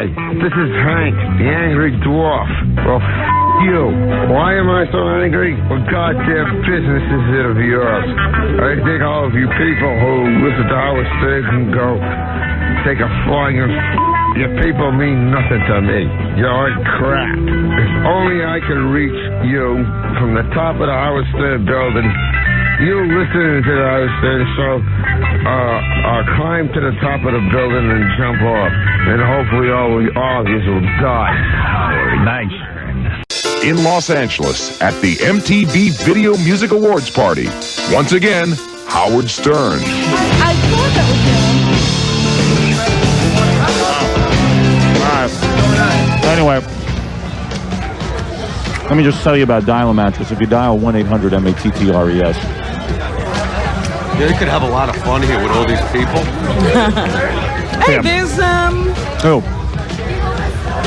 Hi, this is Hank, the Angry Dwarf. Well, you. Why am I so angry? Well, goddamn business is it of yours. I think all of you people who listen to Howard Stern can go take a flying and your people mean nothing to me. You're like crap. If only I could reach you from the top of the Howard Stern building. You listening to the Howard Stern show, climb to the top of the building and jump off. And hopefully all of you will die. Nice. In Los Angeles at the MTV Video Music Awards party. Once again, Howard Stern. I thought that was him. Anyway, let me just tell you about Dial-A-Mattress. If you dial 1-800-MATTRES. Yeah, you could have a lot of fun here with all these people. Hey, there's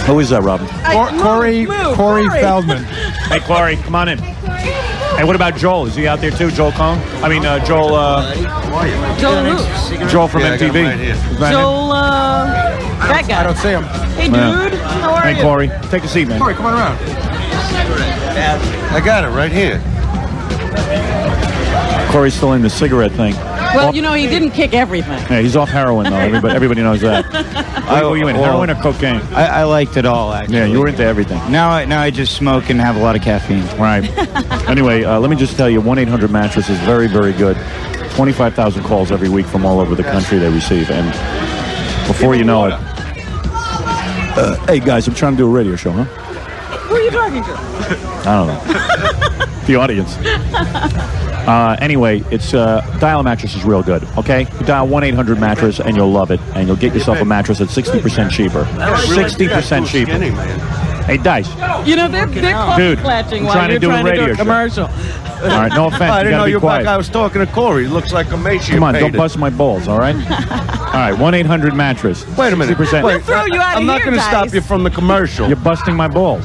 Who is that, Robin? Corey Feldman. Hey, Corey, come on in. Hey, what about Joel? Is he out there too? Joel Cohn? I mean, Joel. Joel Luke. Joel from MTV. Joel, that guy. I don't see him. Hey, dude. How are you? Hey, Corey, take a seat, man. Corey, come on around. I got it right here. Corey's still in the cigarette thing. Well, you know, he didn't kick everything. Yeah, he's off heroin, though. Everybody knows that. What were you in, heroin or cocaine? I liked it all, actually. Yeah, you were into everything. Now I just smoke and have a lot of caffeine. Right. Anyway, let me just tell you, 1-800-Mattress is very, very good. 25,000 calls every week from all over the country they receive. And before you know it... hey, guys, I'm trying to do a radio show, huh? Who are you talking to? I don't know. The audience. Anyway, it's Dial-A-Mattress is real good, okay? You dial 1-800-Mattress and you'll love it. And you'll get yourself a mattress at 60% cheaper. 60% cheaper. Hey, Dice. You know, they're clutching while trying you're to do a trying to do radio a commercial. All right, no offense. I didn't know you were quiet. back. I was talking to Corey. He looks like emaciated. Come on, don't bust my balls, all right? All right, 1-800-Mattress. Wait a minute. 60%. We'll throw you out of I'm not here, going to stop Dice. you from the commercial. You're busting my balls.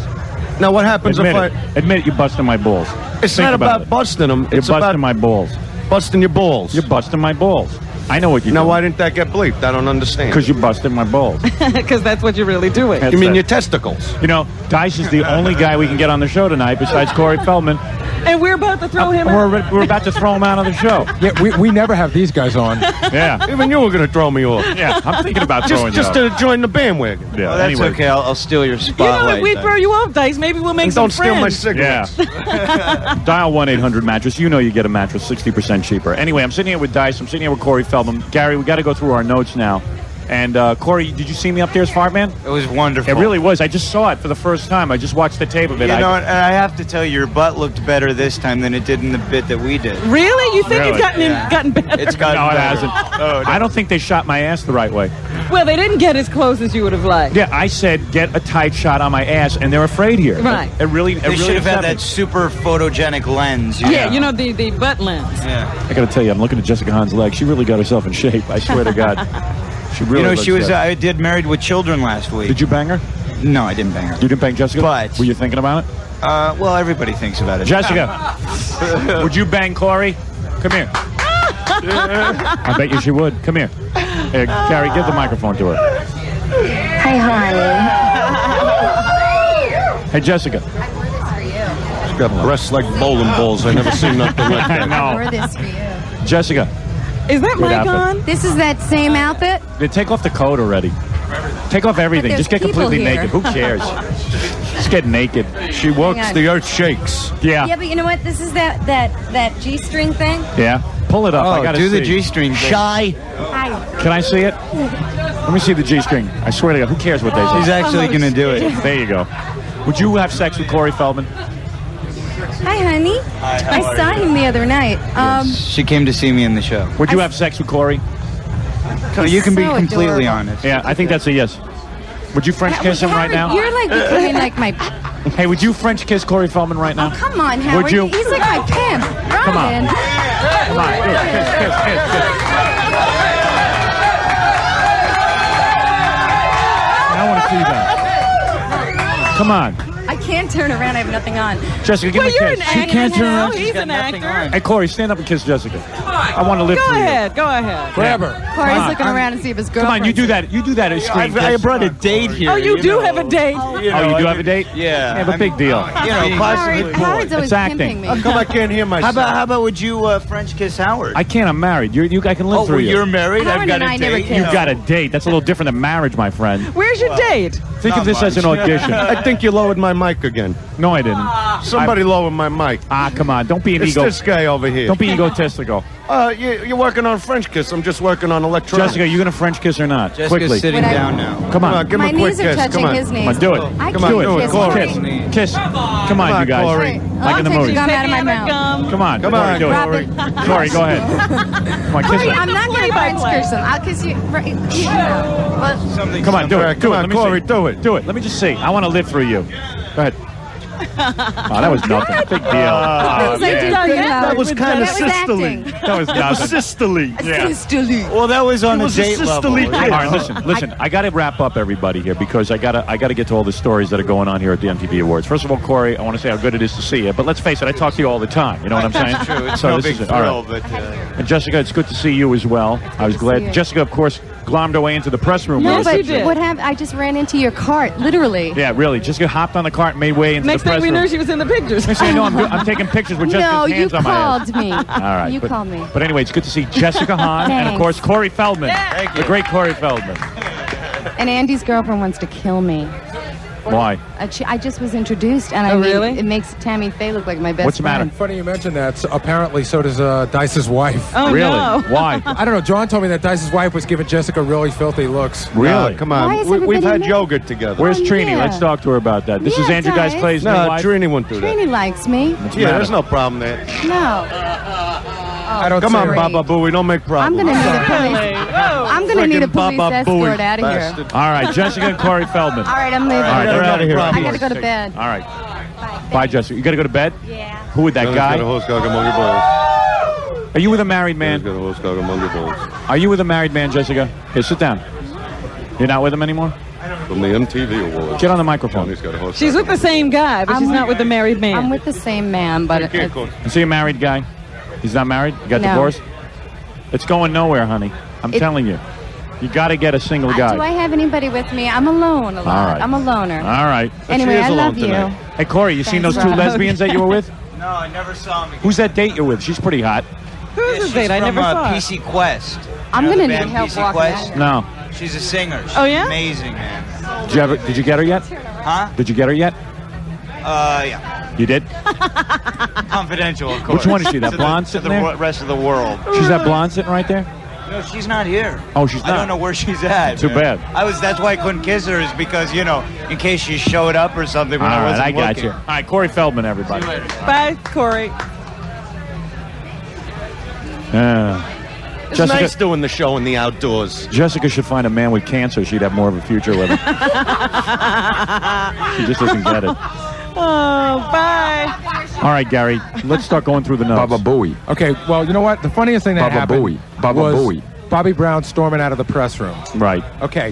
Now, what happens Admit if it. Admit it, you're busting my balls. It's Think not about it. busting them. You're It's busting about my balls. busting your balls. You're busting my balls. I know what you're Now, doing. why didn't that get bleeped? I don't understand. Because you're busting my balls. Because that's what you're really doing. That's You mean it. your testicles? You know, Dice is the only guy we can get on the show tonight besides Corey Feldman. And we're about to throw him out. We're about to throw him out of the show. Yeah, we never have these guys on. Yeah. Even you were going to throw me off. Yeah, I'm thinking about throwing Just you to join the bandwagon. Yeah, Oh, that's anyway. okay. I'll steal your You know, spotlight. if we throw you off, Dice, maybe we'll make And some don't steal my friends. cigarettes. Yeah. Dial 1-800-Mattress. You know you get a mattress 60% cheaper. Anyway, I'm sitting here with Dice. I'm sitting here with Corey Feldman. Gary, we got to go through our notes now. And Corey, did you see me up there as Fartman? It was wonderful. It really was. I just saw it for the first time. I just watched the tape of it. You know, and I have to tell you, your butt looked better this time than it did in the bit that we did. Really? You think Really? it's gotten better? It's gotten No, it better. hasn't. Oh, I don't think they shot my ass the right way. Well, they didn't get as close as you would have liked. Yeah, I said get a tight shot on my ass, and they're afraid here. Right. It really. They should have had that super photogenic lens. Yeah, you know, the butt lens. Yeah. I got to tell you, I'm looking at Jessica Hahn's leg. She really got herself in shape. I swear to God. She really. You know, looks she was. good. I did Married with Children last week. Did you bang her? No, I didn't bang her. You didn't bang Jessica? But- Were you thinking about it? Well, everybody thinks about it. Jessica, would you bang Corey? Come here. I bet you she would. Come here. Here, Gary, give the microphone to her. Hi, honey. Hey, Jessica. She's got breasts like bowling balls. I never seen nothing like I that. know. Or this for you. Jessica, Is that Good mic outfit. on? This is that same outfit? they take off the coat already. Take off everything. But Just get there's people completely here. naked. Who cares? Just get naked. She works, Hang on. the earth shakes. Yeah. Yeah, but you know what? This is that G-string thing. Yeah. Pull it up. I gotta do the see. G-string. Shy. Hi. Can I see it? Let me see the G-string. I swear to God, who cares what they She's say? actually going to do it. There you go. Would you have sex with Corey Feldman? Hi, honey. I saw him the other night. She came to see me in the show. Would you have sex with Corey? You can be so completely adorable. honest. Yeah, I think that's a yes. Would you French kiss him right now? You're like becoming like my... Hey, would you French kiss Corey Feldman right now? Oh, come on, Howard. Would you? He's like my pimp. Come on. Robin. Come on, kiss. I want to see that. Come on. I can't turn around. I have nothing on. Jessica, give Well, me a you're kiss. an actor now. He's an got nothing actor. on. Hey, Corey, stand up and kiss Jessica. I want to live for you. Go ahead. Grab her. Corey's looking around to see if his girlfriend. Come on, you do that. You do that as screen I kiss. brought a date here. Oh, you do have a date. Oh, you do have a date? Yeah. Yeah, but big deal. Howard's always It's acting. pimping me. How come I can't hear myself? How about would you French kiss Howard? I can't. I'm married. I can live Oh, through well, you. you're married. Howard I've got and a I never date. kissed. You've got a date. That's a little different than marriage, my friend. Where's your date? Think of this as an audition. I think you lowered my mic again. No, I didn't. Somebody lowered my mic. Come on. Don't be an It's ego. this guy over here. Don't be egotistical. You're working on French kiss. I'm just working on electronics. Jessica, you gonna French kiss or not? Jessica's Quickly. sitting When I- down now. Come on. give him My a quick knees are kiss. touching Come on. his knees. Come on, do it. I Come on, can't do it, kiss Corey. Corey. Kiss. Come on, you guys. Corey. Like in the I'll take movie. gum out of my mouth. Come on. Come Corey, on, do it. Corey. Corey, go ahead. Come on, kiss Corey, her. I'm not going to French kiss him. I'll kiss you. Right, well, Come on, do it. Do Come it. on, Let me Corey, see. do it. Do it. Let me just see. I want to live through you. Go ahead. Oh, that was nothing. Big deal. I did yeah. good, That Howard. was kind of That was sisterly. acting. That was nothing. Sisterly. Yeah. Well, that was on It a was a date level. sisterly All right, listen. I got to wrap up everybody here because I got to get to all the stories that are going on here at the MTV Awards. First of all, Corey, I want to say how good it is to see you. But let's face it, I talk to you all the time. You know what I'm saying? That's true. It's So no this big is it. All thrill, right. but And Jessica, it's good to see you as well. I was to see glad. you. Jessica, of course, glommed her way into the press room. No, with us. but you did. what happened? I just ran into your cart, literally. Yeah, really. Jessica hopped on the cart and made way into Next the press thing we room. knew, she was in the pictures. Next thing you know, I'm taking pictures with Jessica's No, you hands on my head. called me. All right. You but, called me. But anyway, it's good to see Jessica Hahn and, of Thanks. course, Corey Feldman. Thank you. The great Corey Feldman. And Andy's girlfriend wants to kill me. Why? I just was introduced, and I Oh, mean, really? it makes Tammy Faye look like my best What's the matter? friend. Funny you mentioned that. So apparently, so does Dice's wife. Oh, Really? no. Why? I don't know. John told me that Dice's wife was giving Jessica really filthy looks. Really? Come Why on. is We've everybody had mad? yogurt together. Where's Oh, Trini? yeah. Let's talk to her about that. This is Yeah, Andrew Dice Dice. Clay's new No, wife. Trini won't do that. Trini likes me. What's the Yeah, matter? there's no problem there. No. I don't Come see on, her. Baba Booey, don't make I'm problems. gonna need a police. I'm gonna need a Frickin' police Baba escort Booey, out of here. bastard. All right, Jessica and Corey Feldman. All right, I'm leaving. All right, They're out of here. I gotta go to bed. All right. Bye, Jessica. You got to go to bed? Yeah. Who with that Got a guy? horse cock among your balls. Are you with a married man? Got a horse cock among your balls. Are you with a married man, Jessica? Here, sit down. You're not with him anymore? From the MTV Awards. Get on the microphone. Johnny's got a horse She's cock. with the same guy, but she's not with the married man. I'm with the same man, but Hey, kid, Corey. Is he a married guy? He's not married? You got No. divorced? It's going nowhere, honey. I'm telling you. You got to get a single guy. do I have anybody with me? I'm alone a lot. All right. I'm a loner. All right. Anyway, she is I alone love tonight. you. Hey, Corey, you seen Thanks, those two Rob. lesbians that you were with? No, I never saw him again. Who's that date you're with? She's pretty hot. Who is this date? I never saw her. PC Quest. I'm You know gonna the need band help PC walking Quest? out. No. She's a singer. She's Oh, yeah? amazing, man. Did you get her yet? Huh? Did you get her yet? Yeah. You did? Confidential, of course. Which one is she? That To blonde to sitting the there? rest of the world. She's that blonde sitting right there? No, she's not here. Oh, she's I not. don't know where she's at. Too man. bad. That's why I couldn't kiss her, is because, you know, in case she showed up or something when All I right, wasn't I got looking. you. All right, Corey Feldman, everybody. Bye, Corey. It's Jessica, nice doing the show in the outdoors. Jessica should find a man with cancer. She'd have more of a future with him. She just doesn't get it. Oh, bye. All right, Gary, let's start going through the notes. Baba Booey. Okay, well, you know what? The funniest thing that Baba happened Booey. Baba was Booey. Bobby Brown storming out of the press room. Right. Okay.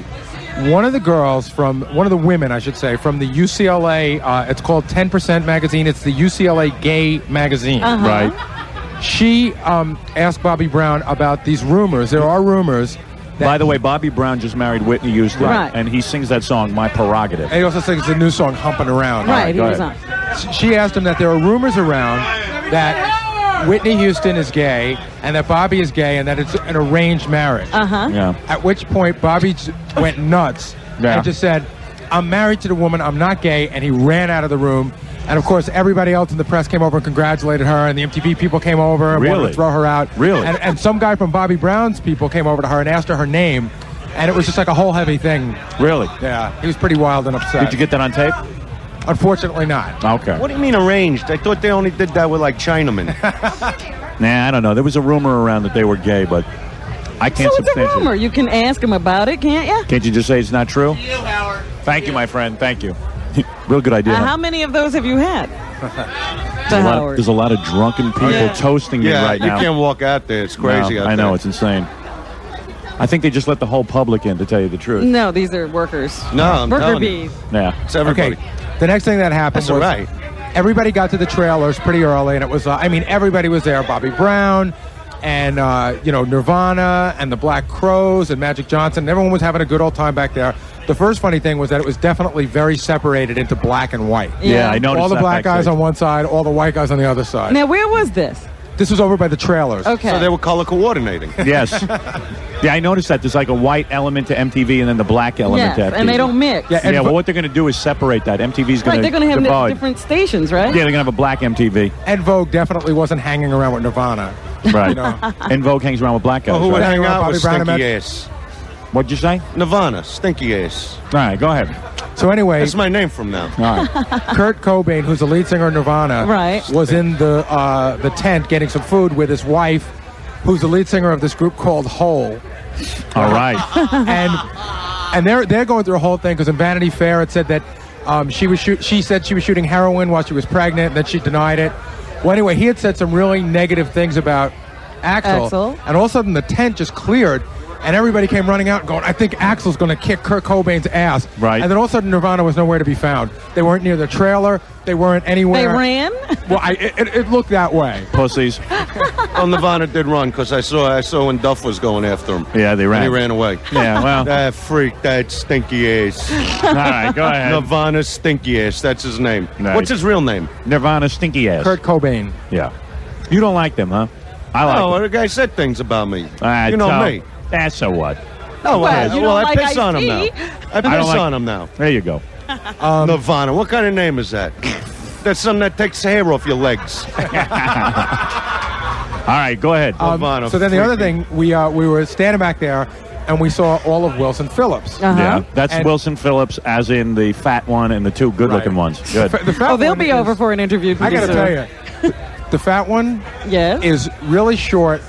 One of the women, I should say, from the UCLA, it's called 10% magazine. It's the UCLA gay magazine. Right. She asked Bobby Brown about these rumors. There are rumors. By the way, Bobby Brown just married Whitney Houston, Right. and he sings that song, My Prerogative. And he also sings the new song, Humping Around. Right, he go was ahead. on. She asked him that there are rumors around that Whitney Houston is gay and that Bobby is gay and that it's an arranged marriage. Yeah. At which point, Bobby went nuts Yeah. and just said, I'm married to the woman, I'm not gay, and he ran out of the room. And of course, everybody else in the press came over and congratulated her, and the MTV people came over and wanted Really? to throw her out. Really? And some guy from Bobby Brown's people came over to her and asked her name, and it was just like a whole heavy thing. Really? Yeah, he was pretty wild and upset. Did you get that on tape? Unfortunately not. Okay. What do you mean arranged? I thought they only did that with like Chinamen. Nah, I don't know. There was a rumor around that they were gay, but I can't So it's a substantiate rumor. it. You can ask him about it, can't you? Can't you just say it's not true? Thank you, my friend. Thank you. Real good idea. How many of those have you had? There's a lot of drunken people toasting me Yeah, right you now. can't walk out there. It's crazy No, out I know, there. it's insane. I think they just let the whole public in, to tell you the truth. No, these are workers. No, I'm Worker telling you. bees. Yeah. It's everybody. Okay, the next thing that happened That's was all right. everybody got to the trailers pretty early, and it was, everybody was there. Bobby Brown, and Nirvana and the Black Crowes and Magic Johnson. Everyone was having a good old time back there. The first funny thing was that it was definitely very separated into black and white. Yeah, I noticed all the that black guys backstage. on one side, all the white guys on the other side. Now, where was this? This was over by the trailers. Okay. So they were color coordinating. Yes. Yeah, I noticed that. There's like a white element to MTV and then the black element to Yes, MTV. and they don't mix. Yeah, Yeah, well, what they're going to do is separate that. MTV's going Right, they're going to have divide. different stations, right? Yeah, they're going to have a black MTV. And Vogue definitely wasn't hanging around with Nirvana. Right. You know. And Vogue hangs around with black guys. Well, who would right? hang out Bobby with Brown and stinky Matt- ass? What'd you say? Nirvana, stinky ass. All right, go ahead. So anyway, That's my name from now. All right. Kurt Cobain, who's the lead singer of Nirvana, Right. was in the tent getting some food with his wife, who's the lead singer of this group called Hole. All right. And they're going through a whole thing because in Vanity Fair it said that she said she was shooting heroin while she was pregnant, and then she denied it. Well, anyway, he had said some really negative things about Axl. And all of a sudden the tent just cleared, and everybody came running out and going, I think Axl's going to kick Kurt Cobain's ass. Right. And then all of a sudden Nirvana was nowhere to be found. They weren't near the trailer. They weren't anywhere. They ran? Well, it looked that way. Pussies. Well, Nirvana did run because I saw when Duff was going after him. Yeah, they ran. And he ran away. Yeah, well. That freak, that stinky ass. All right, go ahead. Nirvana stinky ass. That's his name. Nice. What's his real name? Nirvana stinky ass. Kurt Cobain. Yeah. You don't like them, huh? I like No, them. the guy said things about me. You know me. That's so what? Oh, Well, you don't I like piss on him Ice-T. now. I piss don't like- on him now. There you go. Nirvana. What kind of name is that? That's something that takes hair off your legs. All right, go ahead. Nirvana. So then the other freaking- thing, we were standing back there, and we saw all of Wilson Phillips. Yeah, that's And- Wilson Phillips, as in the fat one and the two good-looking Right. ones. Good. The fat Oh, they'll one be is- over for an interview I pretty got to soon. tell you, the fat one Yes. is really short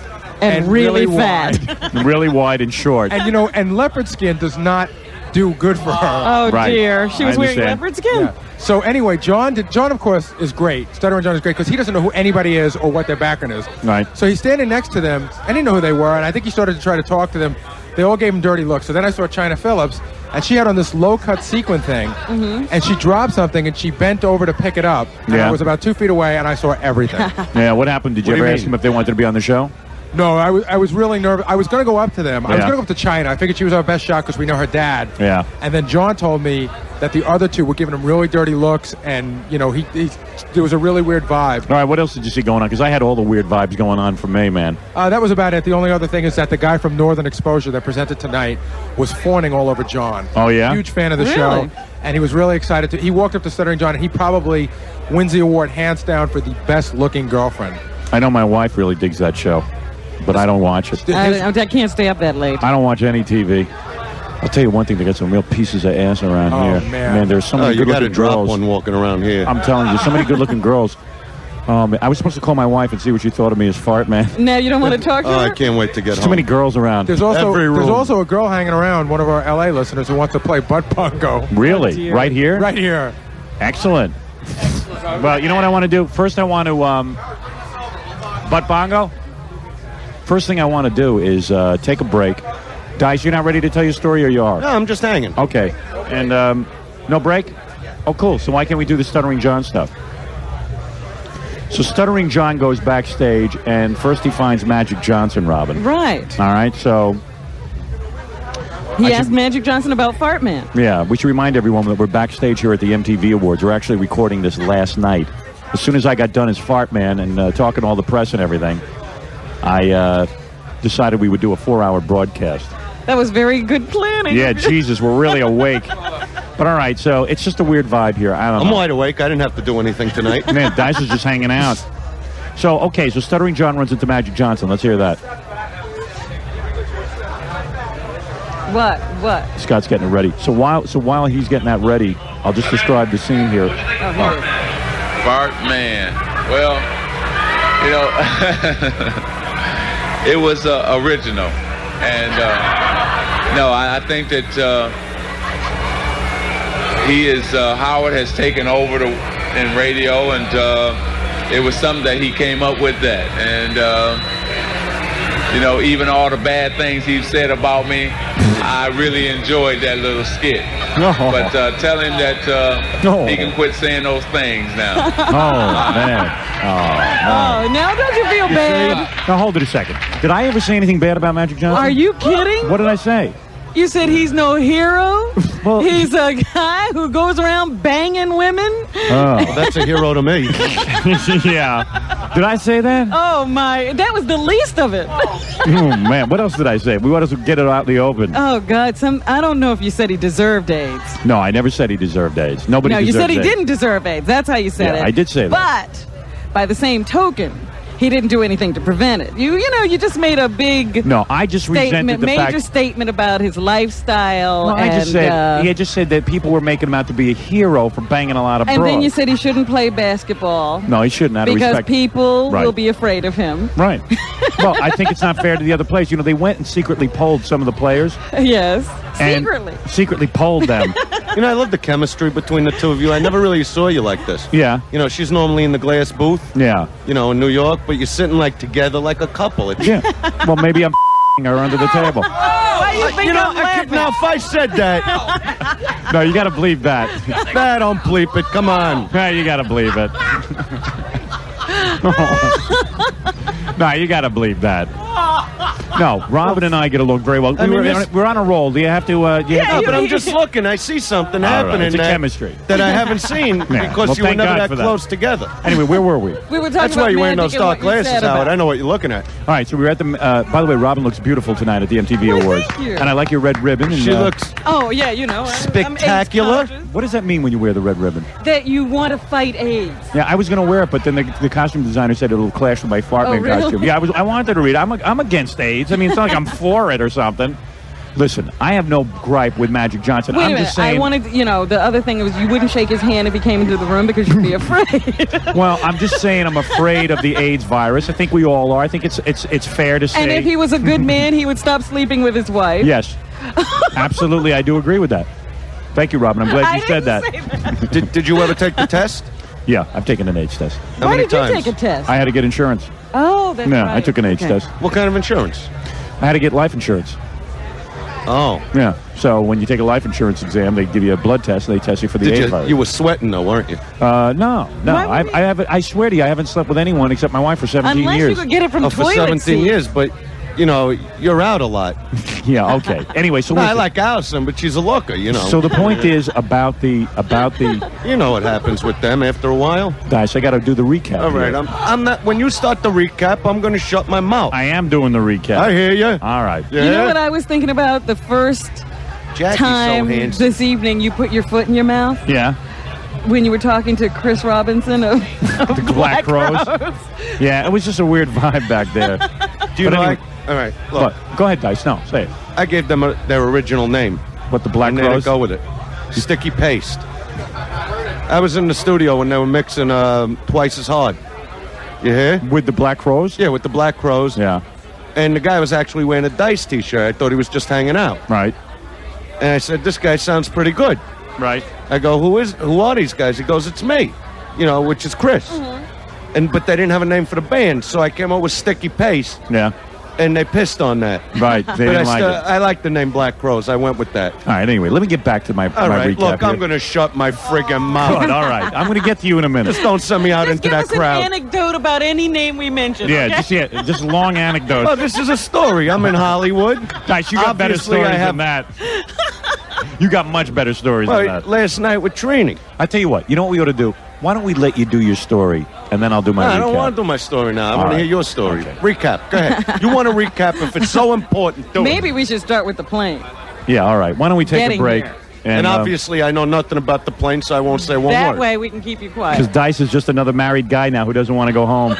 and really fat. wide. Really wide and short. And and leopard skin does not do good for her. Oh, Right. dear. She I was wearing understand. leopard skin. Yeah. So anyway, John, of course, is great. Stuttering John is great because he doesn't know who anybody is or what their background is. Right. So he's standing next to them. I didn't know who they were, and I think he started to try to talk to them. They all gave him dirty looks. So then I saw China Phillips, and she had on this low-cut sequin thing, and she dropped something, and she bent over to pick it up. And Yeah. I was about 2 feet away, and I saw everything. Yeah, what happened? Did you What do ever you ask mean? them if they wanted to be on the show? No, I was really nervous. I was going to go up to them. I was Yeah. going to go up to China. I figured she was our best shot because we know her dad. Yeah. And then John told me that the other two were giving him really dirty looks, and there was a really weird vibe. All right, what else did you see going on? Because I had all the weird vibes going on for me, man. That was about it. The only other thing is that the guy from Northern Exposure that presented tonight was fawning all over John. Oh, yeah? Huge fan of the Really? show, and he was really excited. He walked up to Stuttering John, and he probably wins the award hands down for the best-looking girlfriend. I know my wife really digs that show, but I don't watch it. I can't stay up that late. I don't watch any TV. I'll tell you one thing, they got some real pieces of ass around Oh, here. man. There's so Oh, many you got to good-looking drop girls. one walking around here. I'm telling you, so many good-looking girls. I was supposed to call my wife and see what she thought of me as Fartman. Now you don't want to talk to Oh, her? I can't wait to get Too home. many girls around. There's also Every room. a girl hanging around, one of our LA listeners, who wants to play butt bongo. Really? dear. Right here? Right here. Excellent. Well, you know what I want to do? First, I want to butt bongo. First thing I want to do is take a break. Dice, you're not ready to tell your story, or you are? No, I'm just hanging. Okay. And no break? Oh, cool. So why can't we do the Stuttering John stuff? So Stuttering John goes backstage, and first he finds Magic Johnson, Robin. Right. All right, so He I asked should- Magic Johnson about Fartman. yeah, we should remind everyone that we're backstage here at the MTV Awards. We're actually recording this last night. As soon as I got done as Fartman and talking to all the press and everything, I decided we would do a 4-hour broadcast. That was very good planning. Yeah, Jesus, we're really awake. But all right, so it's just a weird vibe here. I don't I'm know. wide awake. I didn't have to do anything tonight. Man, Dice is just hanging out. So, okay, so Stuttering John runs into Magic Johnson. Let's hear that. What? Scott's getting it ready. So while he's getting that ready, I'll just describe the scene here. Fartman. Well, you know, it was original. And, no, I think that Howard has taken over in radio, and it was something that he came up with that. And you know, even all the bad things he said about me, I really enjoyed that little skit. But tell him that he can quit saying those things now. Oh, man. Oh, now don't you feel bad? Now, hold it a second. Did I ever say anything bad about Magic Johnson? Are you kidding? What did I say? You said he's no hero? Well, he's a guy who goes around banging women? Well, that's a hero to me. Yeah. Did I say that? Oh, my. That was the least of it. Oh, man. What else did I say? We want to get it out in the open. Oh, God. I don't know if you said he deserved AIDS. No, I never said he deserved AIDS. Nobody No, you deserves said he AIDS. didn't deserve AIDS. That's how you said it. I did say that. But by the same token, he didn't do anything to prevent it. You know, you just made a big No, I just resented the major fact... statement about his lifestyle. No, I just said, he just said that people were making him out to be a hero for banging a lot of and broads. then you said he shouldn't play basketball. No, he shouldn't. Out of Because respect. people Right. will be afraid of him. Right. Well, I think it's not fair to the other players. You know, they went and secretly polled some of the players. Yes. and Secretly. Secretly polled them. You know, I love the chemistry between the two of you. I never really saw you like this. Yeah. You know, she's normally in the glass booth. Yeah. You know, in New York, but you're sitting like together like a couple. It's, Yeah. Well, maybe I'm her under the table. Why you think you know, I'm laughing? now if I said that, No, you got to believe that. I don't bleep it. Come on. No, you got to believe it. No, you got to believe that. No, Robin and I get along very well. We're on a roll. Do you have to? Yeah, but I'm just looking. I see something happening It's a chemistry that I haven't seen because Well, you were thank never God that for that. close together. Anyway, where were we? We were talking That's about why you're wearing magic those and dark what you glasses, said Howard. about I know what you're looking at. All right, so we were at the. By the way, Robin looks beautiful tonight at the MTV Well, Awards, thank you. and I like your red ribbon. And, She looks Oh, yeah, you know. I'm spectacular. AIDS conscious. What does that mean when you wear the red ribbon? That you want to fight AIDS. Yeah, I was going to wear it, but then the costume designer said it'll clash with my Fartman Oh, really? costume. Yeah, I wanted to read. I'm against AIDS. I mean, it's not like I'm for it or something. Listen, I have no gripe with Magic Johnson. Wait a I'm minute. just saying. I wanted, the other thing was you wouldn't shake his hand if he came into the room because you'd be afraid. Well, I'm just saying I'm afraid of the AIDS virus. I think we all are. I think it's fair to say. And if he was a good man, he would stop sleeping with his wife. Yes, absolutely, I do agree with that. Thank you, Robin. I'm glad you said that. Did you ever take the test? Yeah, I've taken an AIDS test. How Why many did times? you take a test? I had to get insurance. Oh, that's Yeah, right. I took an AIDS Okay. test. What kind of insurance? I had to get life insurance. Oh. Yeah. So when you take a life insurance exam, they give you a blood test. And they test you for the AIDS virus. You were sweating though, weren't you? No. Why would I haven't. I swear to you, I haven't slept with anyone except my wife for 17 Unless years. you could get it from Oh, for toilet 17 seat. years, but you know, you're out a lot. Yeah. Okay. Anyway, so No, I listen. like Allison, but she's a looker, you know. So the point is about the you know what happens with them after a while. guys. I got to do the recap. All right, here. I'm not. When you start the recap, I'm going to shut my mouth. I am doing the recap. I hear you. All right. Yeah. You know what I was thinking about the first Jackie's time so handsome. this evening you put your foot in your mouth Yeah. when you were talking to Chris Robinson of The Black Rose. Yeah. It was just a weird vibe back there. Do you But know? anyway- All right, look. What? Go ahead, Dice. No, say it. I gave them their original name. What, the Black And they had Rose? to go with it. Sticky Paste. I was in the studio when they were mixing Twice as Hard. You hear? With the Black Rose? Yeah, with the Black Crows. Yeah. And the guy was actually wearing a Dice T-shirt. I thought he was just hanging out. Right. And I said, "This guy sounds pretty good." Right. I go, "Who are these guys?" He goes, "It's me," you know, which is Chris. But they didn't have a name for the band, so I came up with Sticky Paste, Yeah. and they pissed on that. Right. They But didn't like it. I like the name Black Crows. I went with that. All right. Anyway, let me get back to my All right, recap. look, I'm here. going to shut my friggin' mouth. Good, all right. I'm going to get to you in a minute. Just don't send me out Just into give that us crowd. an anecdote about any name we mentioned. Yeah, okay? just long anecdotes. Well, this is a story. I'm in Hollywood. Guys, you got better Obviously, stories I have- than that. You got much better stories than Well, that. last night with Trini. I tell you what. You know what we ought to do? Why don't we let you do your story, and then I'll do my recap. I don't want to do my story now. I want to right. hear your story. Okay. Recap. Go ahead. You want to recap if it's so important, do it. Maybe we should start with the plane. Yeah, all right. Why don't we take Getting a break? here. And obviously, I know nothing about the plane, so I won't say one That word. way we can keep you because quiet. Dice is just another married guy now who doesn't want to go home.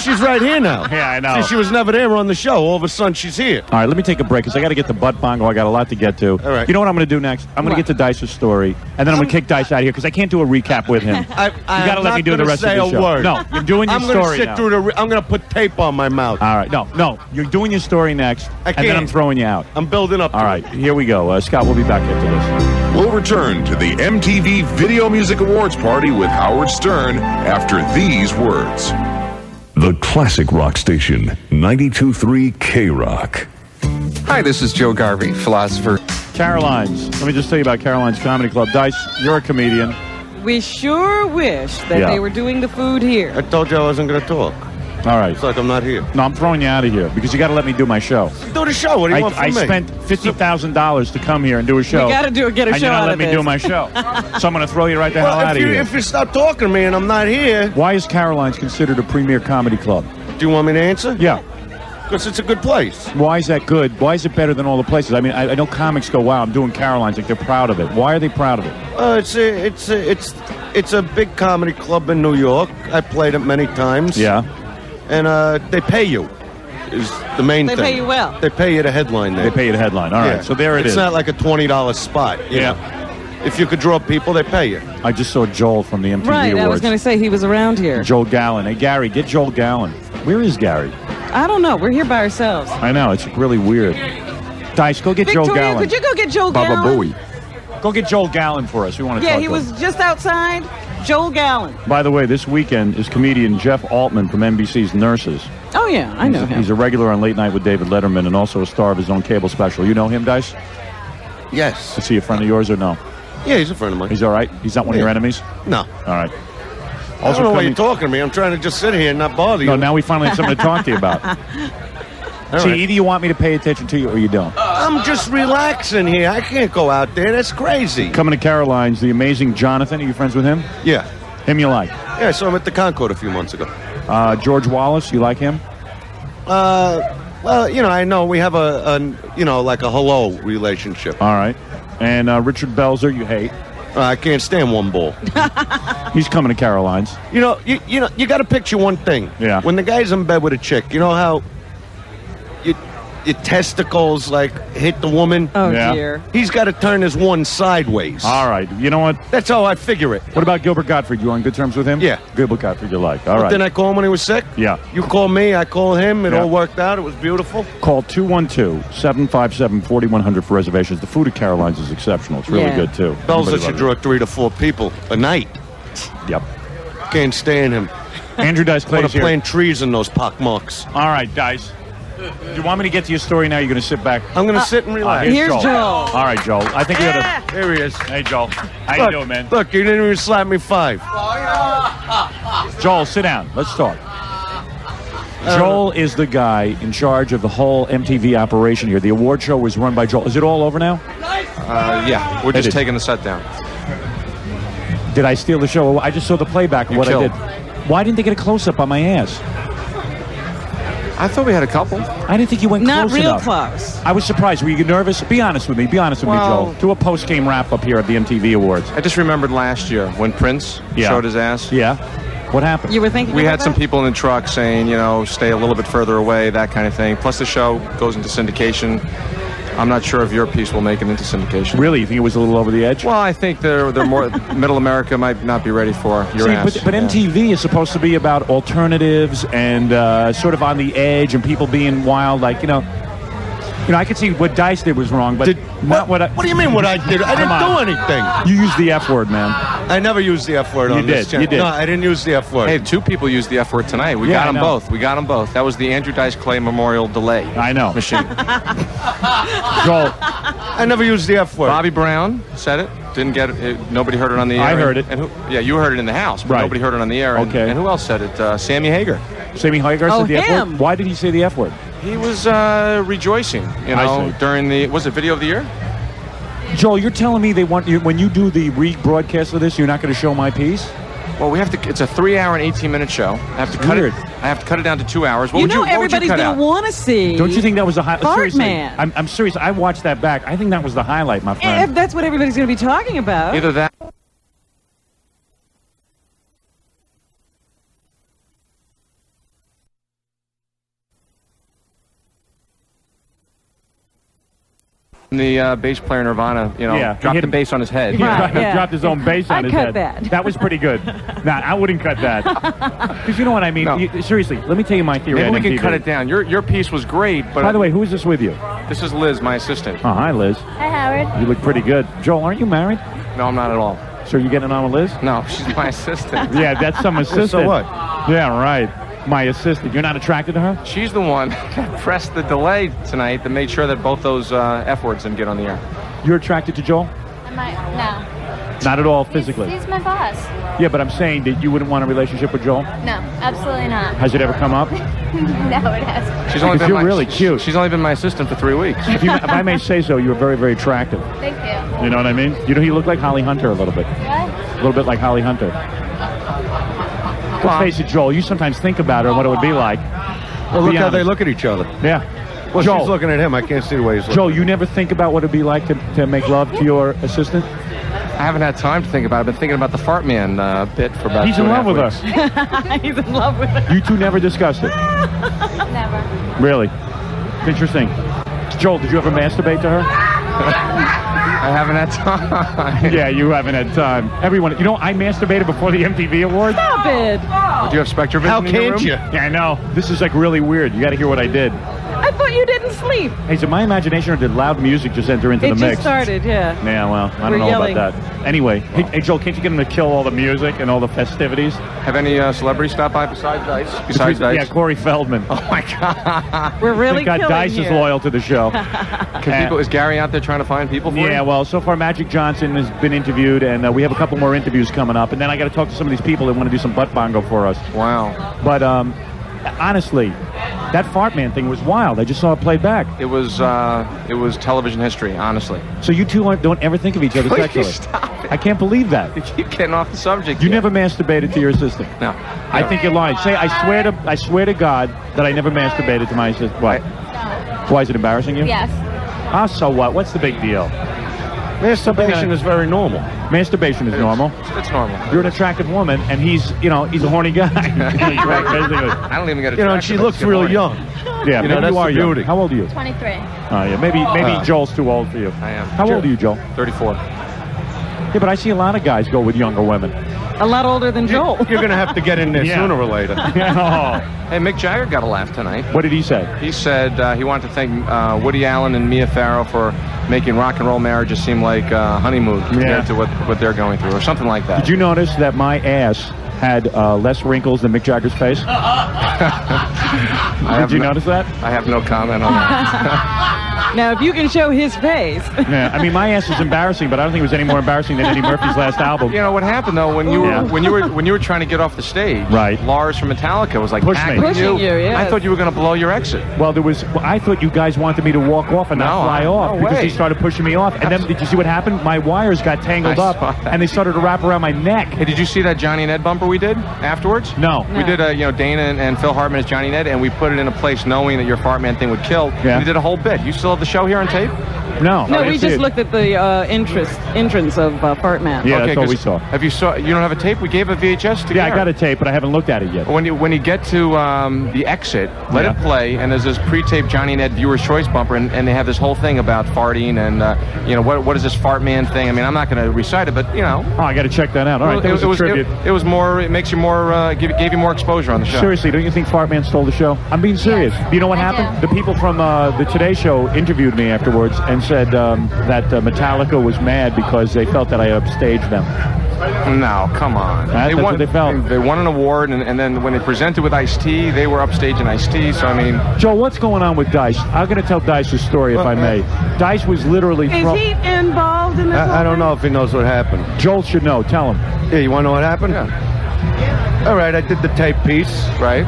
She's right here now. Yeah, I know. See, she was never there on the show. All of a sudden, she's here. All right, let me take a break because I got to get to butt bongo. I got a lot to get to. All right. You know what I'm going to do next? I'm going to What? get to Dice's story, and then I'm going to kick Dice out of here because I can't do a recap with him. I You got to let me do the rest of the show. Word. No, you're doing your I'm gonna story sit now. through I'm going to put tape on my mouth. All right, no, you're doing your story next, I and then can't. I'm throwing you out. I'm building up. All to right, it. here we go. Scott, we'll be back after this. We'll return to the MTV Video Music Awards party with Howard Stern after these words. The classic rock station, 92.3 K-Rock. Hi, this is Joe Garvey, philosopher. Caroline's. Let me just tell you about Caroline's Comedy Club. Dice, you're a comedian. We sure wish that they were doing the food here. I told you I wasn't going to talk. All right. It's like I'm not here. No, I'm throwing you out of here because you got to let me do my show. Do the show. What do you want from me? I spent $50,000 to come here and do a show. We got to get a and show out of let me do my show. So I'm going to throw you right the hell out of here. If you stop talking to me and I'm not here... Why is Caroline's considered a premier comedy club? Do you want me to answer? Yeah. Because it's a good place. Why is that good? Why is it better than all the places? I mean, I know comics go, wow, I'm doing Caroline's. Like, they're proud of it. Why are they proud of it? It's a big comedy club in New York. I played it many times. Yeah. And they pay you, is the main thing. They pay you well. They pay you to headline there. They pay you to headline. All right, so there it is. It's not like a $20 spot. You know? If you could draw people, they pay you. I just saw Joel from the MTV Right, Awards. I was going to say he was around here. Joel Gallen. Hey, Gary, get Joel Gallen. Where is Gary? I don't know. We're here by ourselves. I know, it's really weird. Dice, go get Joel Gallen. Could you go get Joel Gallen? Baba Booey. Go get Joel Gallen for us. We want to talk Yeah, to he him. was just outside. Joel Gallen. By the way, this weekend is comedian Jeff Altman from NBC's Nurses. Oh, yeah, I know him. He's a regular on Late Night with David Letterman and also a star of his own cable special. You know him, Dice? Yes. Is he a friend of yours or no? Yeah, he's a friend of mine. He's all right? He's not one of your enemies? No. All right. I don't know why you're talking to me. I'm trying to just sit here and not bother you. No, now we finally have something to talk to you about. See, either you want me to pay attention to you or you don't. I'm just relaxing here. I can't go out there. That's crazy. Coming to Caroline's, the amazing Jonathan. Are you friends with him? Yeah. Him you like? Yeah, I saw him at the Concord a few months ago. George Wallace, you like him? Well, I know we have like a hello relationship. All right. And Richard Belzer, you hate? I can't stand one bull. He's coming to Caroline's. You got to picture one thing. Yeah. When the guy's in bed with a chick, you know how your testicles hit the woman? Oh, dear. He's got to turn his one sideways. All right. You know what? That's how I figure it. What about Gilbert Gottfried? You on good terms with him? Yeah. Gilbert Gottfried you like. All right. Didn't I call him when he was sick? Yeah. You call me, I call him. It all worked out. It was beautiful. Call 212-757-4100 for reservations. The food at Caroline's is exceptional. It's really good, too. Belzer should draw 3 to 4 people a night. Yep. Can't stand him. Andrew Dice Clay's here. Plant trees in those pockmarks. All right, Dice. Do you want me to get to your story now? You're going to sit back? I'm going to sit and relax. Here's Joel. All right, Joel. I think you got to... Here he is. Hey, Joel. How you doing, man? Look, you didn't even slap me 5. Joel, sit down. Let's talk. Joel is the guy in charge of the whole MTV operation here. The award show was run by Joel. Is it all over now? Yeah, we're just taking the set down. Did I steal the show? I just saw the playback of what I did. Why didn't they get a close-up on my ass? I thought we had a couple. I didn't think you went Not close real enough. close. I was surprised. Were you nervous? Be honest with me. Be honest with me, Joel. Do a post-game wrap-up here at the MTV Awards. I just remembered last year when Prince showed his ass. Yeah. What happened? You were thinking We about had some that? people in the truck saying, stay a little bit further away, that kind of thing. Plus the show goes into syndication. I'm not sure if your piece will make it into syndication. Really? You think it was a little over the edge? Well, I think they're more Middle America might not be ready for your ass. But MTV is supposed to be about alternatives and sort of on the edge and people being wild, I could see what Dice did was wrong, but not what I... What do you mean what I did? I didn't do anything. You used the F word, man. I never used the F word on this channel. You did. No, I didn't use the F word. Hey, 2 people used the F word tonight. We got them both. We got them both. That was the Andrew Dice Clay Memorial Delay. I know. Machine. Joel. I never used the F word. Bobby Brown said it. Didn't get it. Nobody heard it on the air. I heard it. And you heard it in the house, but nobody heard it on the air. Okay. And who else said it? Sammy Hagar. Sammy Hagar said the F word? Why did he say the F word? He was rejoicing, during the, was it Video of the Year? Joel, you're telling me they want you, when you do the rebroadcast of this, you're not going to show my piece? Well, we have to. It's a 3-hour and 18-minute show. I have to cut it. I have to cut it down to 2 hours. What everybody's going to want to see. Don't you think that was the highlight? Fartman. I'm serious. I watched that back. I think that was the highlight, my friend. If that's what everybody's going to be talking about. Either that. The bass player Nirvana, dropped the bass on his head. He dropped his own bass on his head. That was pretty good. Nah, I wouldn't cut that. Because you know what I mean? No. Seriously, let me tell you my theory. Maybe we can cut it down. Your piece was great, but... By the way, who is this with you? This is Liz, my assistant. Oh, hi, Liz. Hi, Howard. You look pretty good. Joel, aren't you married? No, I'm not at all. So are you getting on with Liz? No, she's my assistant. Yeah, that's some assistant. So what? Yeah, right. My assistant. You're not attracted to her? She's the one that pressed the delay tonight that made sure that both those F words didn't get on the air. You're attracted to Joel? No. Not at all physically. He's my boss. Yeah, but I'm saying that you wouldn't want a relationship with Joel? No, absolutely not. Has it ever come up? No, it hasn't. She's only been you're really cute. She's only been my assistant for 3 weeks. If I may say so, you're very, very attractive. Thank you. You know what I mean? You know, you look like Holly Hunter a little bit. What? A little bit like Holly Hunter. Let's face it, Joel, you sometimes think about her and what it would be like. Well, look how they look at each other. Yeah. Well, Joel, she's looking at him. I can't see the way he's looking. Joel, you never think about what it'd be like to make love to your assistant? I haven't had time to think about it. I've been thinking about the Fartman bit for about He's 2.5 in love with weeks. her. He's in love with her. You two never discussed it? Never. Really? Interesting. Joel, did you ever masturbate to her? I haven't had time. Yeah, you haven't had time. Everyone, you know, I masturbated before the MTV Awards. Stop it. Did you have Spectrovision How in your can't room? you? Yeah, I know. This is like really weird. You got to hear what I did. I thought you didn't sleep. Hey, so my imagination or did loud music just enter into It the just mix? started, yeah. Yeah, well, I We're don't know yelling. about that. Anyway, hey, Joel, can't you get him to kill all the music and all the festivities? Have any celebrities stopped by besides Dice? Besides Dice? Yeah, Corey Feldman. Oh my God! We're really Thank God killing Dice here. is loyal to the show. Is Gary out there trying to find people for Yeah, him? well, so far Magic Johnson has been interviewed, and we have a couple more interviews coming up. And then I got to talk to some of these people that want to do some butt bongo for us. Wow. But honestly, that Fartman thing was wild. I just saw it played back. It was television history, honestly. So you two don't ever think of each other Please sexually? stop it. I can't believe that. You keep getting off the subject. You here. never masturbated to your assistant? No. I think you're lying. Say, I swear to God that I never masturbated to my assistant. Why? Why is it embarrassing you? Yes. Ah, so what? What's the big deal? Masturbation is very normal. Masturbation is normal. It's normal. You're an attractive woman, and he's a horny guy. Basically. I don't even get it. You know, and she looks really young. Yeah, You know, maybe that's you are the young. beauty. How old are you? 23. Yeah, maybe Joel's too old for you. I am. How old are you, Joel? 34. Yeah, but I see a lot of guys go with younger women. A lot older than Joel. You're going to have to get in there Yeah. sooner or later. Hey, Mick Jagger got a laugh tonight. What did he say? He said he wanted to thank Woody Allen and Mia Farrow for making rock and roll marriages seem like honeymoon compared to what they're going through, or something like that. Did you notice that my ass had less wrinkles than Mick Jagger's face? Did you notice that? I have no comment on that. Now, if you can show his face. Yeah, I mean, my ass is embarrassing, but I don't think it was any more embarrassing than Eddie Murphy's last album. You know what happened though when you were trying to get off the stage? Right. Lars from Metallica was like Pushing you, yes. I thought you were going to blow your exit. Well, I thought you guys wanted me to walk off and not fly off because he started pushing me off. And then, did you see what happened? My wires got tangled up, and they started to wrap around my neck. Hey, did you see that Johnny and Ed bumper we did afterwards? No. We did Dana and Phil Hartman as Johnny and Ed, and we put it in a place knowing that your Fartman thing would kill. Yeah. We did a whole bit. You still have the show here on tape? No. No, I we didn't see just it. looked at the entrance of Fartman. Yeah, Okay, that's all 'cause we saw. You don't have a tape? We gave a VHS to Yeah, I Gary. got a tape, but I haven't looked at it yet. When you get to the exit, let it play, and there's this pre-taped Johnny and Ed Viewer's Choice bumper, and they have this whole thing about farting and what is this Fartman thing? I mean, I'm not going to recite it, but Oh, I got to check that out. All right, that was a tribute. It was more. It makes you more. Gave you more exposure on the show. Seriously, don't you think Fartman stole the show? I'm being serious. You know what happened? The people from the Today Show interviewed me afterwards and said that Metallica was mad because they felt that I upstaged them. No, come on. That's what they felt. They won an award, and then when they presented with Ice-T, they were upstaging Ice-T. So I mean, Joe, what's going on with Dice? I'm going to tell Dice's story if I may. Dice was literally. Is he involved in this? I don't know if he knows what happened. Joel should know. Tell him. Yeah, you want to know what happened? Yeah. All right, I did the tape piece. Right.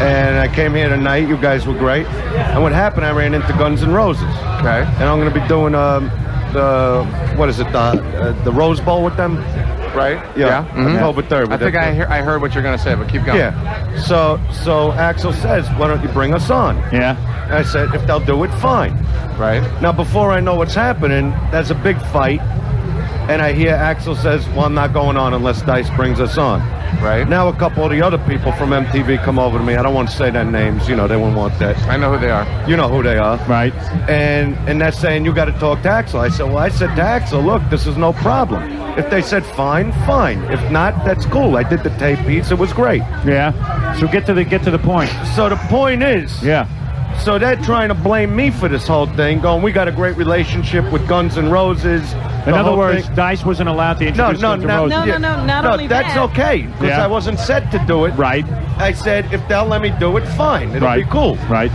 And I came here tonight. You guys were great. And what happened, I ran into Guns N' Roses. Okay. And I'm going to be doing the Rose Bowl with them. Right? Yeah. Mhm. October 3rd. I think I heard what you're going to say, but keep going. Yeah. So Axel says, why don't you bring us on? Yeah. And I said, if they'll do it, fine. Right. Now, before I know what's happening, there's a big fight. And I hear Axel says, well, I'm not going on unless Dice brings us on. Right. Now a couple of the other people from MTV come over to me. I don't want to say their names. You know, they won't want that. I know who they are. You know who they are. Right. And they're saying, you got to talk to Axel. I said, well, I said to Axel, look, this is no problem. If they said fine, fine. If not, that's cool. I did the tape piece. It was great. Yeah. So get to the point. So the point is, Yeah. So they're trying to blame me for this whole thing, going, we got a great relationship with Guns N' Roses. In other words, Dice wasn't allowed to introduce Guns N' Roses. Not only that's that. okay, because I wasn't set to do it. Right. I said, if they'll let me do it, fine. It'll be cool. Right.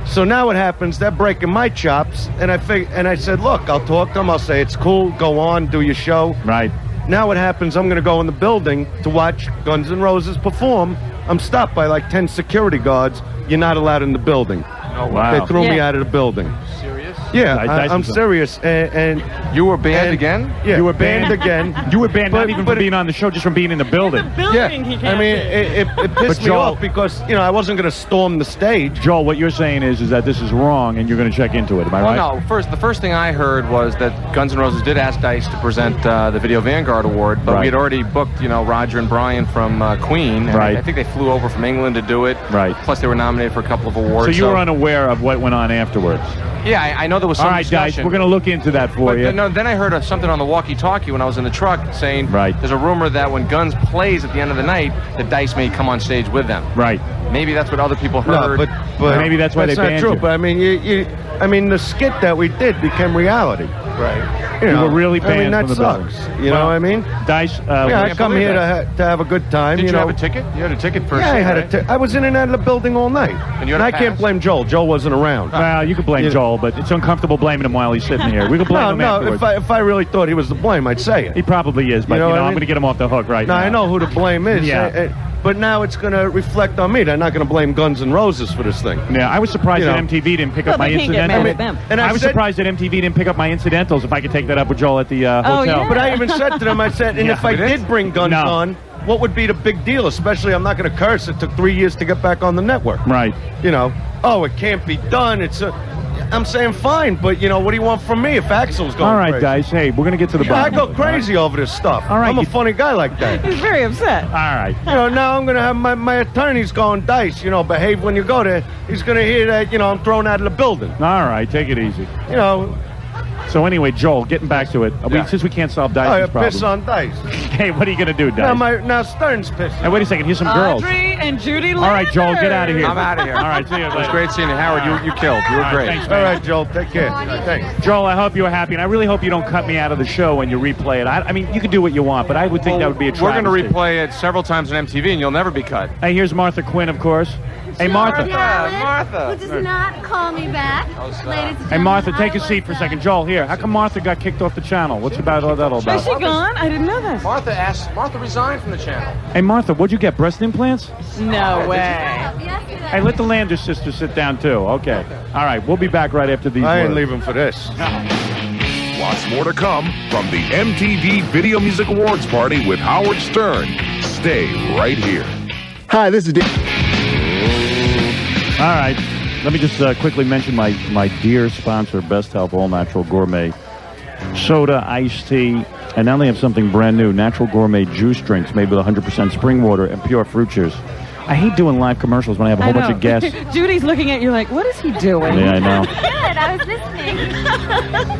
So now what happens, they're breaking my chops, and I said, look, I'll talk to them, I'll say, it's cool, go on, do your show. Right. Now what happens, I'm going to go in the building to watch Guns N' Roses perform. I'm stopped by like 10 security guards. You're not allowed in the building. Oh, wow. They threw me out of the building. Serious? Yeah, I'm serious. And you were banned again? Yeah, you were banned again. You were banned not even from being on the show, just from being in the building. I mean, it pissed me off because, I wasn't going to storm the stage. Joel, what you're saying is that this is wrong and you're going to check into it. Am I right? Well, no. The first thing I heard was that Guns N' Roses did ask Dice to present the Video Vanguard Award, but we had already booked, Roger and Brian from Queen. Right. I think they flew over from England to do it. Right. Plus, they were nominated for a couple of awards. So you were unaware of what went on afterwards? Yeah, I know there was some All right, discussion. Dice, we're going to look into that for you. Then I heard something on the walkie-talkie when I was in the truck saying there's a rumor that when Guns plays at the end of the night, that Dice may come on stage with them. Right. Maybe that's what other people heard. No, but maybe that's why they banned not true. you. But I mean, the skit that we did became reality. Right. You were really banned that from the sucks. building. You know what I mean? Dice. I come here to have a good time. Did you have a ticket? You had a ticket for? Yeah, I had a ticket. I was in and out of the building all night. And you had I can't blame Joel. Joel wasn't around. Well, you can blame Joel, but it's uncomfortable blaming him while he's sitting here. We can blame him afterwards. If I really thought he was to blame, I'd say it. He probably is, but I'm going to get him off the hook right now. I know who the blame is. Yeah. But now it's going to reflect on me. They're not going to blame Guns N' Roses for this thing. Yeah, I was surprised that MTV didn't pick up my incidentals. And I was surprised that MTV didn't pick up my incidentals. If I could take that up with Joel at the hotel. Yeah. But I even said to them, I said, and if I did bring Guns on, what would be the big deal? Especially, I'm not going to curse. It took 3 years to get back on the network. Right. It can't be done. I'm saying fine, but what do you want from me if Axel's going All right, crazy? Dice. Hey, we're going to get to the bottom. I go crazy over this stuff. All right, I'm a funny guy like that. He's very upset. All right. Now I'm going to have my attorneys going, Dice, behave when you go there. He's going to hear that, I'm thrown out of the building. All right, take it easy. So anyway, Joel, getting back to it. Since we can't solve Dice's problem. Piss on Dice. Hey, what are you going to do, Dice? Now Stern's pissing. Hey, wait a second. Here's some girls. Audrey and Judy All right, Joel, get out of here. I'm out of here. All right, see you later. It was great seeing you. Howard, you killed. You were great. Thanks, All man. right, Joel, take care. Thanks. Joel, I hope you were happy, and I really hope you don't cut me out of the show when you replay it. I mean, you can do what you want, but I would think that would be a travesty. We're going to replay it several times on MTV, and you'll never be cut. Hey, here's Martha Quinn, of course. Hey, Martha. Martha. Who does not call me back, ladies and gentlemen. Hey, Martha, take a seat for a second. Joel, here. How come Martha got kicked off the channel? What's about all that all about? Is she gone? I didn't know that. Martha resigned from the channel. Hey, Martha, what'd you get? Breast implants? No way. Yesterday. Hey, let the Landers sisters sit down, too. Okay. All right, we'll be back right after these I ain't words. leaving for this. Lots more to come from the MTV Video Music Awards Party with Howard Stern. Stay right here. Hi, this is Dave. All right. Let me just quickly mention my dear sponsor, Best Health All Natural Gourmet Soda, iced tea, and now they have something brand new, natural gourmet juice drinks made with 100% spring water and pure fruit juice. I hate doing live commercials when I have a whole bunch of guests. Judy's looking at you like, what is he doing? Yeah, I know. Good, I was listening.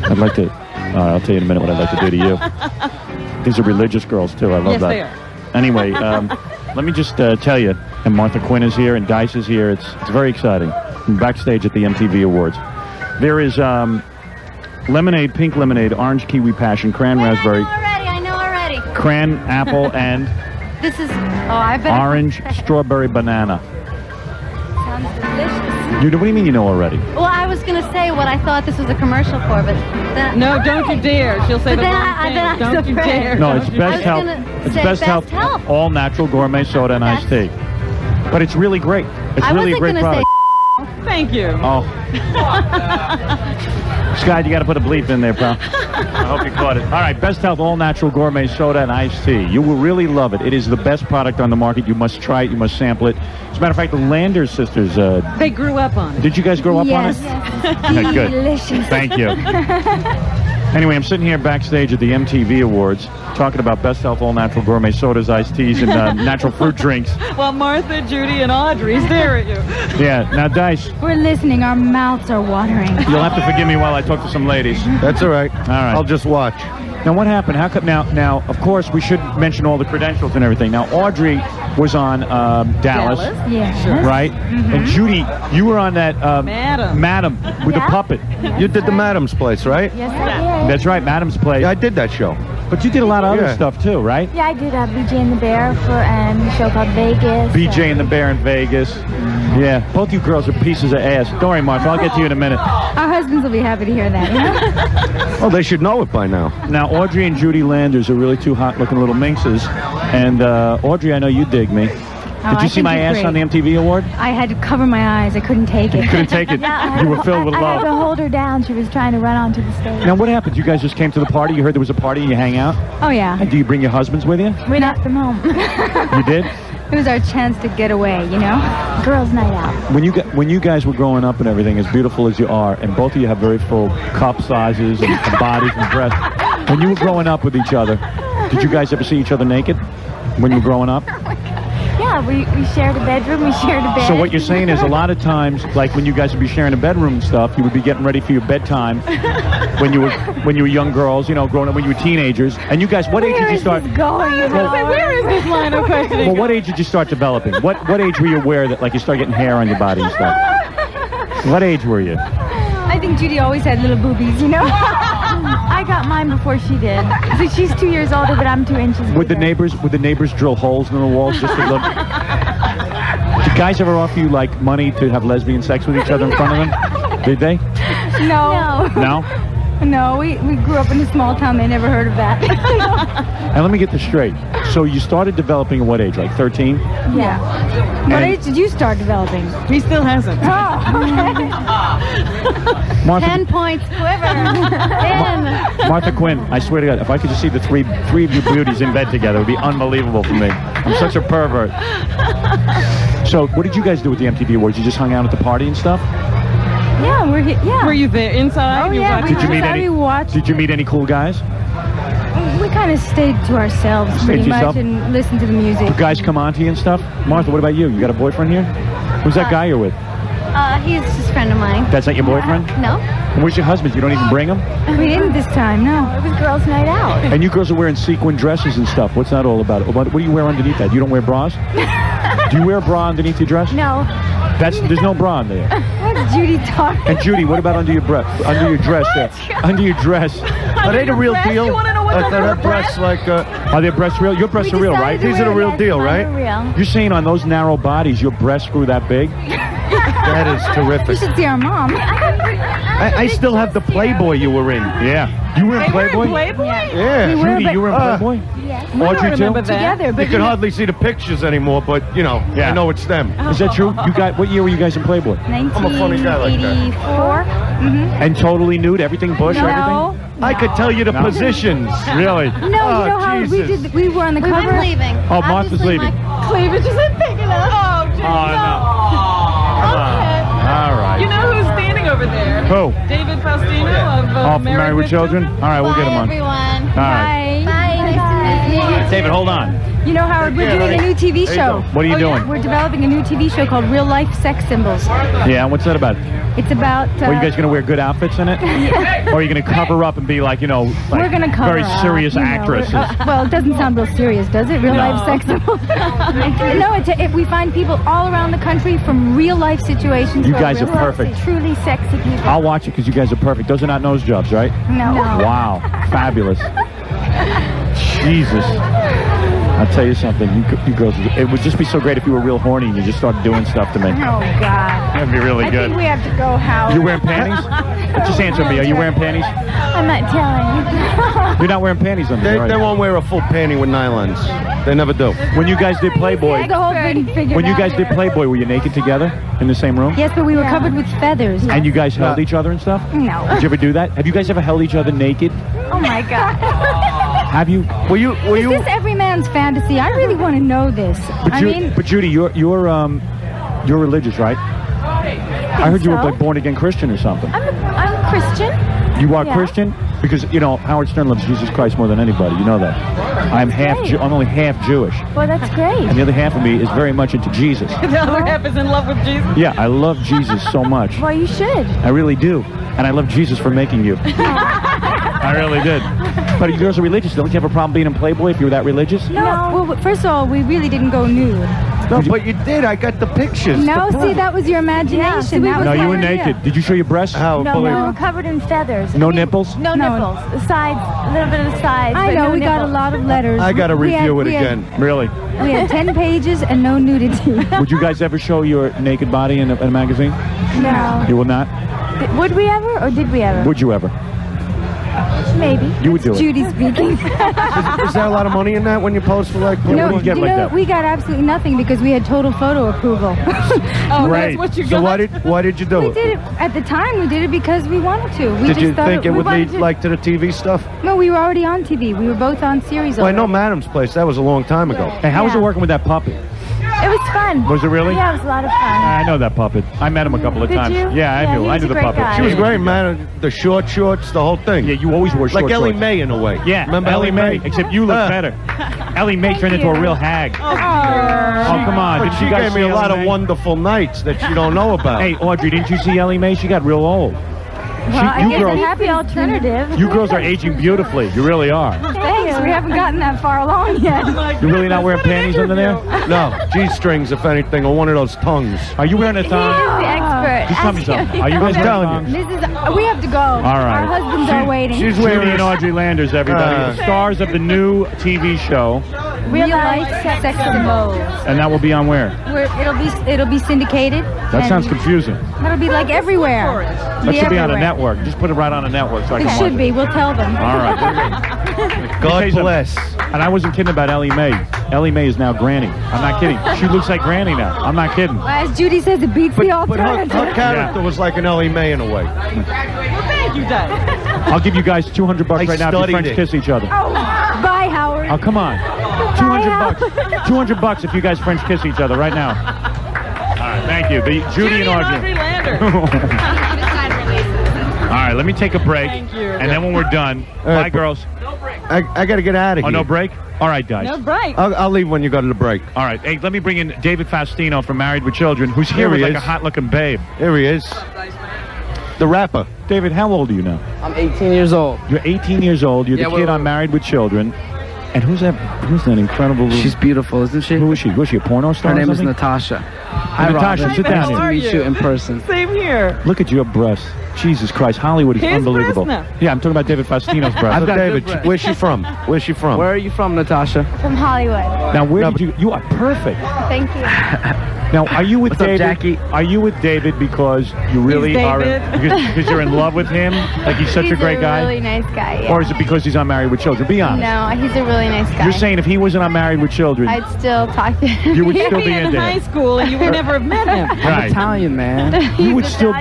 I'd like to, I'll tell you in a minute what I'd like to do to you. These are religious girls, too. I love Yes, that. they are. Anyway, let me just tell you, and Martha Quinn is here, and Dice is here. It's very exciting. I'm backstage at the MTV Awards. There is lemonade, pink lemonade, orange kiwi passion, cran raspberry, I know already. cran apple, and This is, I bet. orange strawberry banana. Sounds delicious. What do you mean you know already? Well, I was going to say what I thought this was a commercial for, but then... No, don't you dare. She'll say But the then wrong I- thing. then I was Don't you afraid. dare. No, it's Don't you Best was Health. gonna It's say Best Best Health, Health. all natural gourmet soda and iced tea. But it's really great. It's I really a wasn't great gonna product. say Thank you. Oh. Scott, you got to put a bleep in there, pal. I hope you caught it. All right, Best Health All Natural Gourmet Soda and Iced Tea. You will really love it. It is the best product on the market. You must try it. You must sample it. As a matter of fact, the Landers sisters... They grew up on it. did you guys grow up on it? Yes. Good. Delicious. Thank you. Anyway, I'm sitting here backstage at the MTV Awards talking about Best Health All Natural Gourmet Sodas, Iced Teas, and natural fruit drinks. Well, Martha, Judy, and Audrey stare at you. Yeah. Now, Dice, We're listening. Our mouths are watering. you'll have to forgive me while I talk to some ladies. That's all right. All right. I'll just watch. Now, what happened? How come now, of course, we should mention all the credentials and everything. Now, Audrey was on Dallas. Yeah. Right? And Judy, you were on that Madam with the puppet. You did the Madam's Place, right? Yes, I did. That's right, Madam's Place. Yeah, I did that show. But you did a lot of other stuff too, right? Yeah, I did BJ and the Bear for a show called Vegas. BJ and the Bear in Vegas. Yeah, both you girls are pieces of ass. Don't worry, Martha, I'll get to you in a minute. Our husbands will be happy to hear that. Well, they should know it by now. Now, Audrey and Judy Landers are really two hot-looking little minxes. And Audrey, I know you dig me. Did you see my ass on the MTV Award? I had to cover my eyes. I couldn't take it. You couldn't take it? Yeah, You were filled with I love. had to hold her down. She was trying to run onto the stage. Now, what happened? You guys just came to the party? You heard there was a party and you hang out? Oh, yeah. And do you bring your husbands with you? We knocked them home. You did? It was our chance to get away, you know? Girls' night out. When you guys were growing up and everything, as beautiful as you are, and both of you have very full cup sizes and bodies and breasts, when you were growing up with each other, did you guys ever see each other naked when you were growing up? Yeah, we shared a bedroom, we shared a bed. So what you're saying is a lot of times, like when you guys would be sharing a bedroom and stuff, you would be getting ready for your bedtime when you were young girls, you know, growing up when you were teenagers. And you guys, what age did you start? Where is this line of questioning? Well, what age did you start developing? What age were you aware that like you start getting hair on your body and stuff? What age were you? I think Judy always had little boobies, you know? I got mine before she did. So she's 2 years older, but I'm 2 inches Would the bigger. neighbors drill holes in the walls just to look? Did guys ever offer you like money to have lesbian sex with each other in front of them? Did they? No. No? No, we grew up in a small town. They never heard of that. And let me get this straight. So you started developing at what age? Like 13? Yeah. What age did you start developing? He still hasn't. Martha, 10 points, quiver. 10. Martha Quinn, I swear to God, if I could just see the three of you beauties in bed together, it would be unbelievable for me. I'm such a pervert. So what did you guys do with the MTV Awards? You just hung out at the party and stuff? Yeah, we're here. Yeah. Were you there inside? Oh, yeah. Did you meet any cool guys? We kind of stayed to ourselves pretty much and listened to the music. Do guys come on to you and stuff? Martha, what about you? You got a boyfriend here? Who's that guy you're with? He's just a friend of mine. That's not your boyfriend? No. And where's your husband? You don't even bring him? We didn't this time, no. It was girls' night out. And you girls are wearing sequin dresses and stuff. What's that all about? What do you wear underneath that? You don't wear bras? Do you wear a bra underneath your dress? No. There's no bra in there. What's Judy talking? And Judy, what about under your dress there? Under your dress. Are they the real deal? You want to know what Are breasts like? Are their breasts real? Your breasts are real, right? These are the real deal, right? Real. You're saying on those narrow bodies, your breasts grew that big? That is You terrific. should see our mom. I still have the Playboy you were in. Yeah. You were in Playboy? Yeah. were, Judy, you were in Playboy? Yes. Audrey, too? Together, but You can hardly see the pictures anymore, but, you know, I know it's them. Is that true? What year were you guys in Playboy? 1984. And totally nude? Everything bush? No. Everything? I could tell you the positions. Really? No, you know how Jesus. we were on the cover? I'm leaving. Oh, Martha's leaving. Cleavage isn't big enough. Oh, geez. No. All right. You know who's standing over there? Who? David Faustino of Married with Children? All right, we'll get him on. Everyone. All right. Bye. Nice to meet you. David, hold on. You know, Howard, we're doing a new TV show. What are you doing? We're developing a new TV show called Real Life Sex Symbols. Yeah, what's that about? It's about... Are you guys going to wear good outfits in it? Or are you going to cover up and be like, you know, like we're going to cover very up, serious you know, actresses? well, it doesn't sound real serious, does it? Real life sex symbols. No, we find people all around the country from real life situations. You who guys are real perfect. Truly sexy people. I'll watch it because you guys are perfect. Those are not nose jobs, right? No. Wow. Fabulous. Jesus. I'll tell you something. You girls, it would just be so great if you were real horny and you just started doing stuff to me. Oh, God. That'd be really I good. think we have to go, Howard. You wearing panties? Just answer me. Are you wearing panties? I'm not telling you. You're not wearing panties under there, They right? won't wear a full panty with nylons. They never do. When you guys did Playboy, The whole thing figured when you out. guys did Playboy, were you naked together in the same room? Yes, but we were covered with feathers. And you guys held each other and stuff? No. Did you ever do that? Have you guys ever held each other naked? Oh, my God. Have you? Is this every man's fantasy? I really want to know this. But Judy, you're religious, right? I heard you were like born again Christian or something. I'm Christian. You are Yeah. Christian? Because, you know, Howard Stern loves Jesus Christ more than anybody. You know that. I'm only half Jewish. Well, that's great. And the other half of me is very much into Jesus. The other half is in love with Jesus. Yeah, I love Jesus so much. Well, you should. I really do. And I love Jesus for making you. I really did. But you girls are religious. Don't you have a problem being in Playboy if you were that religious? No. Well, first of all, we really didn't go nude. No, but you did. I got the pictures. No, see, that was your imagination. No, you were naked. Did you show your breasts? How? No, we were covered in feathers. No nipples? No nipples. The sides, a little bit of the sides. I know, we got a lot of letters. I got to review it again. Really? We had 10 pages and no nudity. Would you guys ever show your naked body in a magazine? No. You will not? Would we ever, or did we ever? Would you ever? Maybe. You would do it. Judy speaking. Is there a lot of money in that when you post for like? No, what do you get like that? We got absolutely nothing because we had total photo approval. Oh, Right. that's what you So got. why did you do We it? did it at the time. We did it because we wanted to. We Did just you thought think it we would wanted lead to- like to the TV stuff? No, we were already on TV. We were both on series. Well, I know already. Madam's Place. That was a long time ago. Hey, how was it Yeah. working with that puppet? It was fun. Was it really? Yeah, it was a lot of fun. I know that puppet. I met him a couple of Did times. you? Yeah, I Yeah, knew. he I was knew a the great puppet. guy. She was great, man. The short shorts, the whole thing. Yeah, you always wore short Like Ellie shorts. Mae in a way. Yeah, Remember Ellie Mae. Except you look better. Ellie Mae turned into a real hag. Oh, come on. But Didn't she you guys gave me see a lot Ellie of Mae? wonderful nights that you don't know about. Hey, Audrey, didn't you see Ellie Mae? She got real old. Well, I you guess girls, a happy alternative. you girls are aging beautifully. You really are. Thanks. We haven't gotten that far along yet. You're really not wearing panties under there? No, G-strings, if anything, or one of those tongues. Are you wearing a thong? The expert. Just tell me something. Are you guys wearing thongs? We have to go. All right. Our husbands are waiting. She's Judy wearing and Audrey Landers, everybody. The stars of the new TV show. Real life sex symbols. And that will be on where? It'll be syndicated. That and sounds confusing. It'll be like everywhere. That should be on a network. Just put it right on a network so I It can watch should be. We'll tell them. All right. God bless. And I wasn't kidding about Ellie Mae. Ellie Mae is now Granny. I'm not kidding. She looks like Granny now. I'm not kidding. Well, as Judy says, it beats the But alternative. her character was like an Ellie Mae in a way. Thank you, Dad. I'll give you guys $200 I right now if you studied French it. kiss each other. Oh, bye, Howard. Oh, come on. $200. $200 if you guys French kiss each other right now. All right, thank you. Judy and Audrey. All right, let me take a break. Thank you. And then when we're done, bye, girls. I got to get out of Oh, here. no break? All right, guys. No break. I'll leave when you go to the break. All right. Hey, let me bring in David Faustino from Married with Children, who's here Here with he like a is. hot-looking babe. Here he is. The rapper. David, how old are you now? I'm 18 years old. You're 18 years old. You're the kid on Married with Children. And who's that incredible... She's beautiful, isn't she? Who is she? Was she a porno star Her or name is something? Natasha. Hi, Natasha, Robin. sit down Nice here. to How meet are you you? in person. Same here. Look at your breasts. Jesus Christ. Hollywood is His unbelievable. breasts now. Yeah, I'm talking about David Faustino's breasts. I've got David, good breasts. where's she from? Where's she from? Where are you from, Natasha? From Hollywood. Now, where did you... You are perfect. Thank you. Now, are you with What's up, David? Jackie? Are you with David because you really He's are... David. Because you're in love with him? Like he's such a great guy? He's a really nice guy, yeah. Or is it because he's on Married with Children? Be honest. No, he's a really nice guy. You're saying if he wasn't on Married with Children, I'd still talk to him. you would He'd still be be in into high him. school and you would never have met him. I'm Right. Italian, man. You would still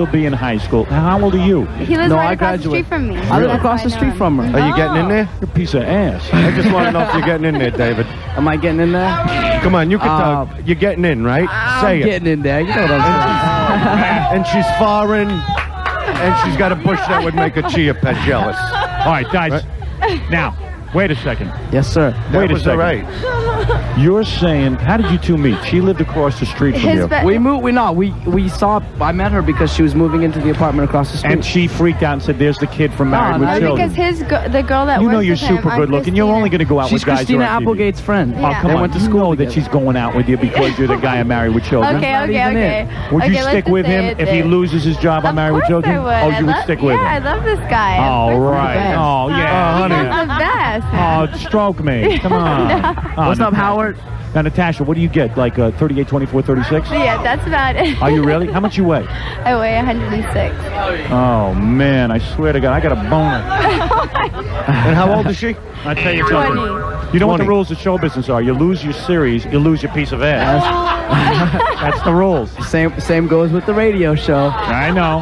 be in high school. How old are you? He lives No, right I across the street graduated. from me. I live That's across why the I know street him. from her. Are you getting in there? You're a piece of ass. I just want to know if you're getting in there, David. Am I getting in there? Come on, you can talk. You're getting in, right? Say I'm it. getting in there. You know what I'm saying. And she's foreign, and she's got a bush that would make a chia pet jealous. All right, guys. Now, wait a second. Yes, sir. Wait a was second. all right. You're saying, how did you two meet? She lived across the street from you. We moved. We saw. I met her because she was moving into the apartment across the street. And she freaked out and said, there's the kid from Married with Because Children. the girl that You works know you're with him, super I'm good looking. You're Christina. only going to go out She's with guys Christina who are on TV. Applegate's friend. Oh, come They on. went to You school know that together. she's going out with you because you're the guy on Married with Children. Okay. even it. Would you Okay, let's stick just with say him it if he then. loses his job on Married with Children? Of course Oh, I would. you would stick with Yeah, I him? love this guy. Oh, Of course right. I would. Oh, yeah. honey. He's the best. Oh, stroke me. Come on. No. Oh, What's up, Natasha. Howard? Now, Natasha, what do you get? Like 38, 24, 36? Yeah, that's about it. Are you really? How much you weigh? I weigh 106. Oh, man. I swear to God, I got a boner. And how old is she? I tell you something. 20. You know what the 20. rules of show business are? You lose your series, you lose your piece of ass. That's the rules. Same goes with the radio show. I know.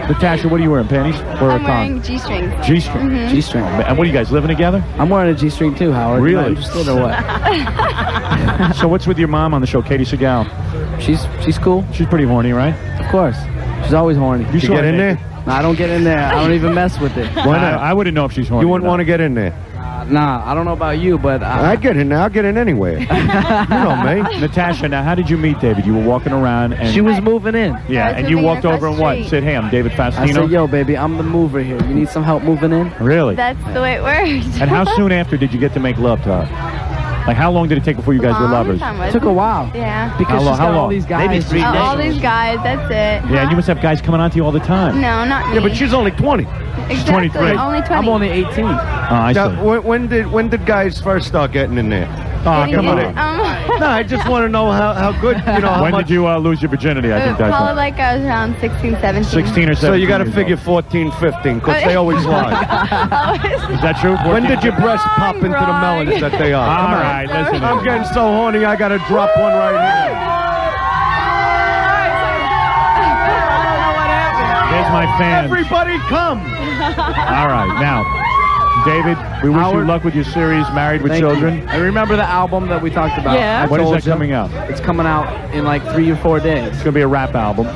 Natasha, what are you wearing? Panties or a I'm thong? wearing G-strings. G-string. G-string. And what are you guys living together? I'm wearing a G-string too, Howard. Really? You not interested or what? So what's with your mom on the show, Katie Segal? She's cool. She's pretty horny, right? Of course. She's always horny. You You saw get her in there? naked. No, I don't get in there. I don't even mess with it. Why not? I wouldn't know if she's horny. You wouldn't want to get in there. Nah, I don't know about you, but I get in now. I'll get in anywhere. You know me. Natasha, now how did you meet David? You were walking around and... she was moving in. Yeah, and you walked over and what? Said, hey, I'm David Faustino. I said, yo, baby, I'm the mover here. You need some help moving in? Really? That's the way it works. And how soon after did you get to make love to her? Like, how long did it take before you guys were lovers? It took a while. Yeah. Because she's got all these guys. Maybe 3 days. All these guys, that's it. Yeah, and you must have guys coming on to you all the time. No, not me. Yeah, but she's only 20. Exactly. 23. Only 20. I'm only 18. Oh, I see. Now, when did guys first start getting in there? Oh, come on. No, I just want to know how good, you know, how When much... did you lose your virginity? I think that's Probably like I was around 16, 17. 16 or 17. So you got to years figure old. 14, 15, because they always lie. Is that true? When did your breasts pop into the melons that they are? All Come on. right, listen. I'm getting so horny, I got to drop one right here. There's my fans. Everybody come! All right, now, David, we wish you luck with your series, Married with Thank Children. you. And remember the album that we talked about? Yeah. When is told that you. coming out? It's coming out in like 3 or 4 days. It's going to be a rap album.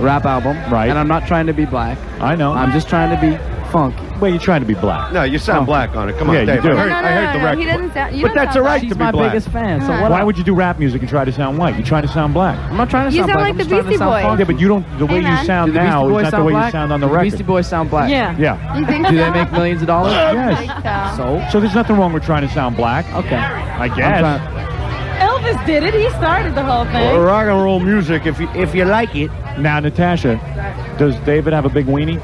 Rap album. Right. And I'm not trying to be black. I know. I'm just trying to be funky. Well, you're trying to be black. No, you sound black on it. Come on, Yeah, you Dave. do. I No, heard, no, I heard the no, record. he doesn't sound. You But don't that's sound all right black. to She's be my black. biggest fan. So what? Why would you do rap music and try to sound white? You're trying to sound black. I'm not trying to You sound sound black. like I'm the just trying to Beastie sound Boys. funky. Yeah, but you don't. The way Hey, you man. sound Do the Beastie now Boys is not the sound way black? you sound on the Do the record. Beastie Boys sound black. Yeah. Yeah. You think Do so? they make millions of dollars? I Yes. think so. So? So there's nothing wrong with trying to sound black. Okay. I guess. Elvis did it. He started the whole thing. Well, rock and roll music, if you like it. Now, Natasha, does David have a big weenie?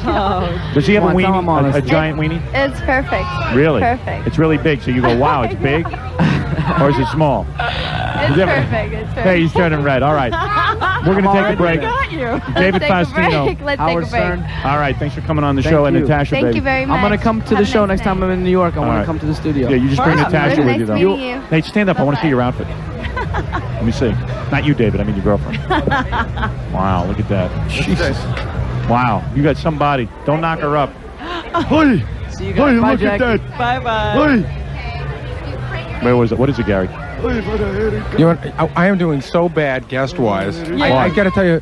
Oh. Does he have a Come on, tell him weenie? A honest. giant weenie? It's perfect. Really? Perfect. It's really big. So you go, wow, it's big? Or is it small? It's Yeah. perfect. It's perfect. Hey, he's turning red. All right. We're going to take a break. Got you. David Let's take a Faustino. break. Let's Howard take a break. Stern. All right. Thanks for coming on the Thank show. And you. Natasha, Thank baby. you very much. I'm going to come to the Have a show nice next time day. I'm in New York. I want right. to come to the studio. Yeah, you just bring Wow, Natasha very with you, nice though. meeting you. Hey, stand up. I want to see your outfit. Let me see. Not you, David. I mean your girlfriend. Wow, look at that. Jesus. Wow, you got somebody. Don't knock her up. Hey, See you guys. hey, Bye, look Jackie. at that. Bye-bye. Hey. Where was it? What is it, Gary? You know, I am doing so bad guest-wise. Yeah. I got to tell you,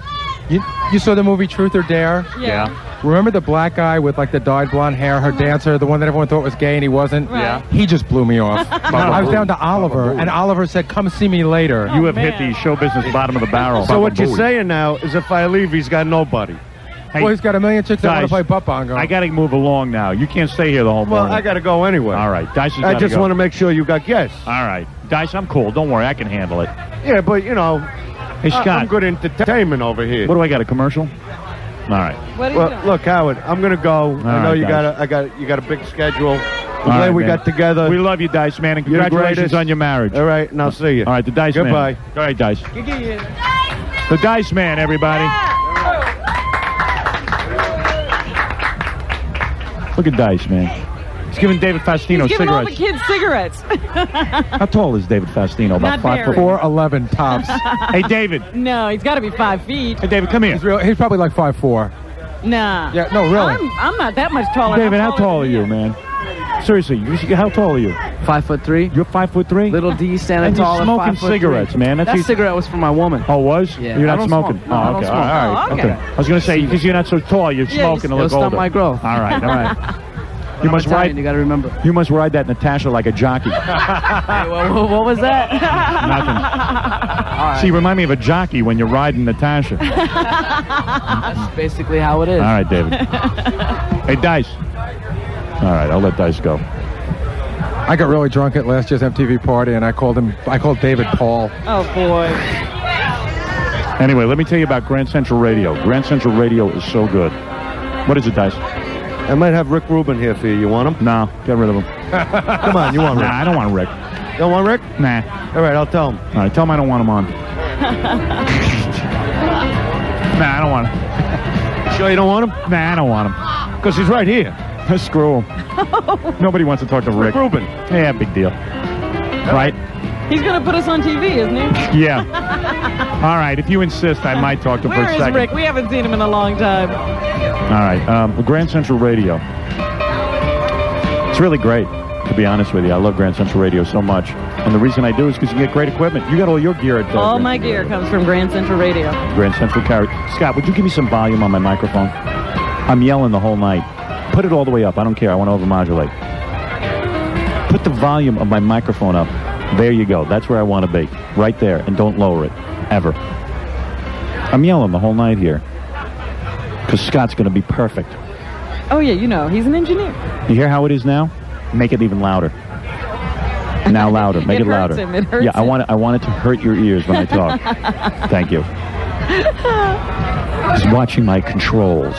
you saw the movie Truth or Dare? Yeah. Remember the black guy with like the dyed blonde hair, her dancer, the one that everyone thought was gay and he wasn't? Right. Yeah. He just blew me off. I was down to Oliver, and Oliver said, "Come see me later." You have man. hit the show business bottom of the barrel. So what you're saying now is if I leave, he's got nobody. Hey, Well, he's got a million chicks that want to guys, play butt bongo. I got to move along now. You can't stay here the whole Well, morning. I got to go anyway. All right. Dice has I gotta just go. want to make sure you got guests. All right. Dice, I'm cool. Don't worry. I can handle it. Yeah, but you know, Hey, Scott. I'm good entertainment over here. What do I got? A commercial? All right. What are you Well, doing? look, Howard, I'm gonna go. I know right, you guys. you got a big schedule. I'm All glad right, we man. got together. We love you, Dice, man, and You're the congratulations greatest. on your marriage. All right, and I'll see you. All right, the Dice Goodbye. Man. All right, Dice. The Dice Man, everybody. Look at Dice, man. He's giving David Faustino He's giving all the cigarettes. kids cigarettes. How tall is David Faustino? About Not 5 foot very. 4'11" tops. Hey, David. No, he's got to be 5 feet. Hey, David, come here. He's probably like 5'4". Nah. Yeah, no, really. I'm not that much taller. David, I'm how taller tall are than you, man? Seriously, how tall are you? 5'3". You're 5'3". Little D standing And tall. you're smoking 5'3". cigarettes, man. That cigarette was for my woman. Oh, was? Yeah, You're I not don't smoking? smoke. No, I Oh, don't okay. smoke. All right. Oh, Okay. I was going to say, because you're not so tall, you're smoking to it'll look stop older. my growth. All right, all right. You must ride. You got to remember. You must ride that Natasha like a jockey. Hey, what was that? Nothing. All See, you remind me of a jockey when you're riding Natasha. That's basically how it is. All right, David. Hey, Dice. All right, I'll let Dice go. I got really drunk at last year's MTV party, and I called David Paul. Oh, boy. Anyway, let me tell you about Grand Central Radio. Grand Central Radio is so good. What is it, Dice? I might have Rick Rubin here for you. You want him? No, get rid of him. Come on, you want Rick? Nah, I don't want Rick. You don't want Rick? Nah. All right, I'll tell him. All right, tell him I don't want him on. Nah, I don't want him. Sure you don't want him? Nah, I don't want him. Because he's right here. Screw him. Nobody wants to talk to Rick. Rick Rubin. Yeah, big deal. Right? He's going to put us on TV, isn't he? Yeah. All right, if you insist, I might talk to him for Where a is second. Rick? We haven't seen him in a long time. All right, Grand Central Radio. It's really great, to be honest with you. I love Grand Central Radio so much. And the reason I do is because you get great equipment. You got all your gear at All Grand my Central gear Radio. comes from Grand Central Radio. Grand Central Carry. Scott, would you give me some volume on my microphone? I'm yelling the whole night. Put it all the way up. I don't care. I want to overmodulate. Put the volume of my microphone up. There you go. That's where I want to be. Right there. And don't lower it. Ever. I'm yelling the whole night here. Because Scott's going to be perfect. Oh, yeah, you know, he's an engineer. You hear how it is now? Make it even louder. Now louder. Make it louder. Hurts him. It hurts yeah, I want it to hurt your ears when I talk. Thank you. He's watching my controls.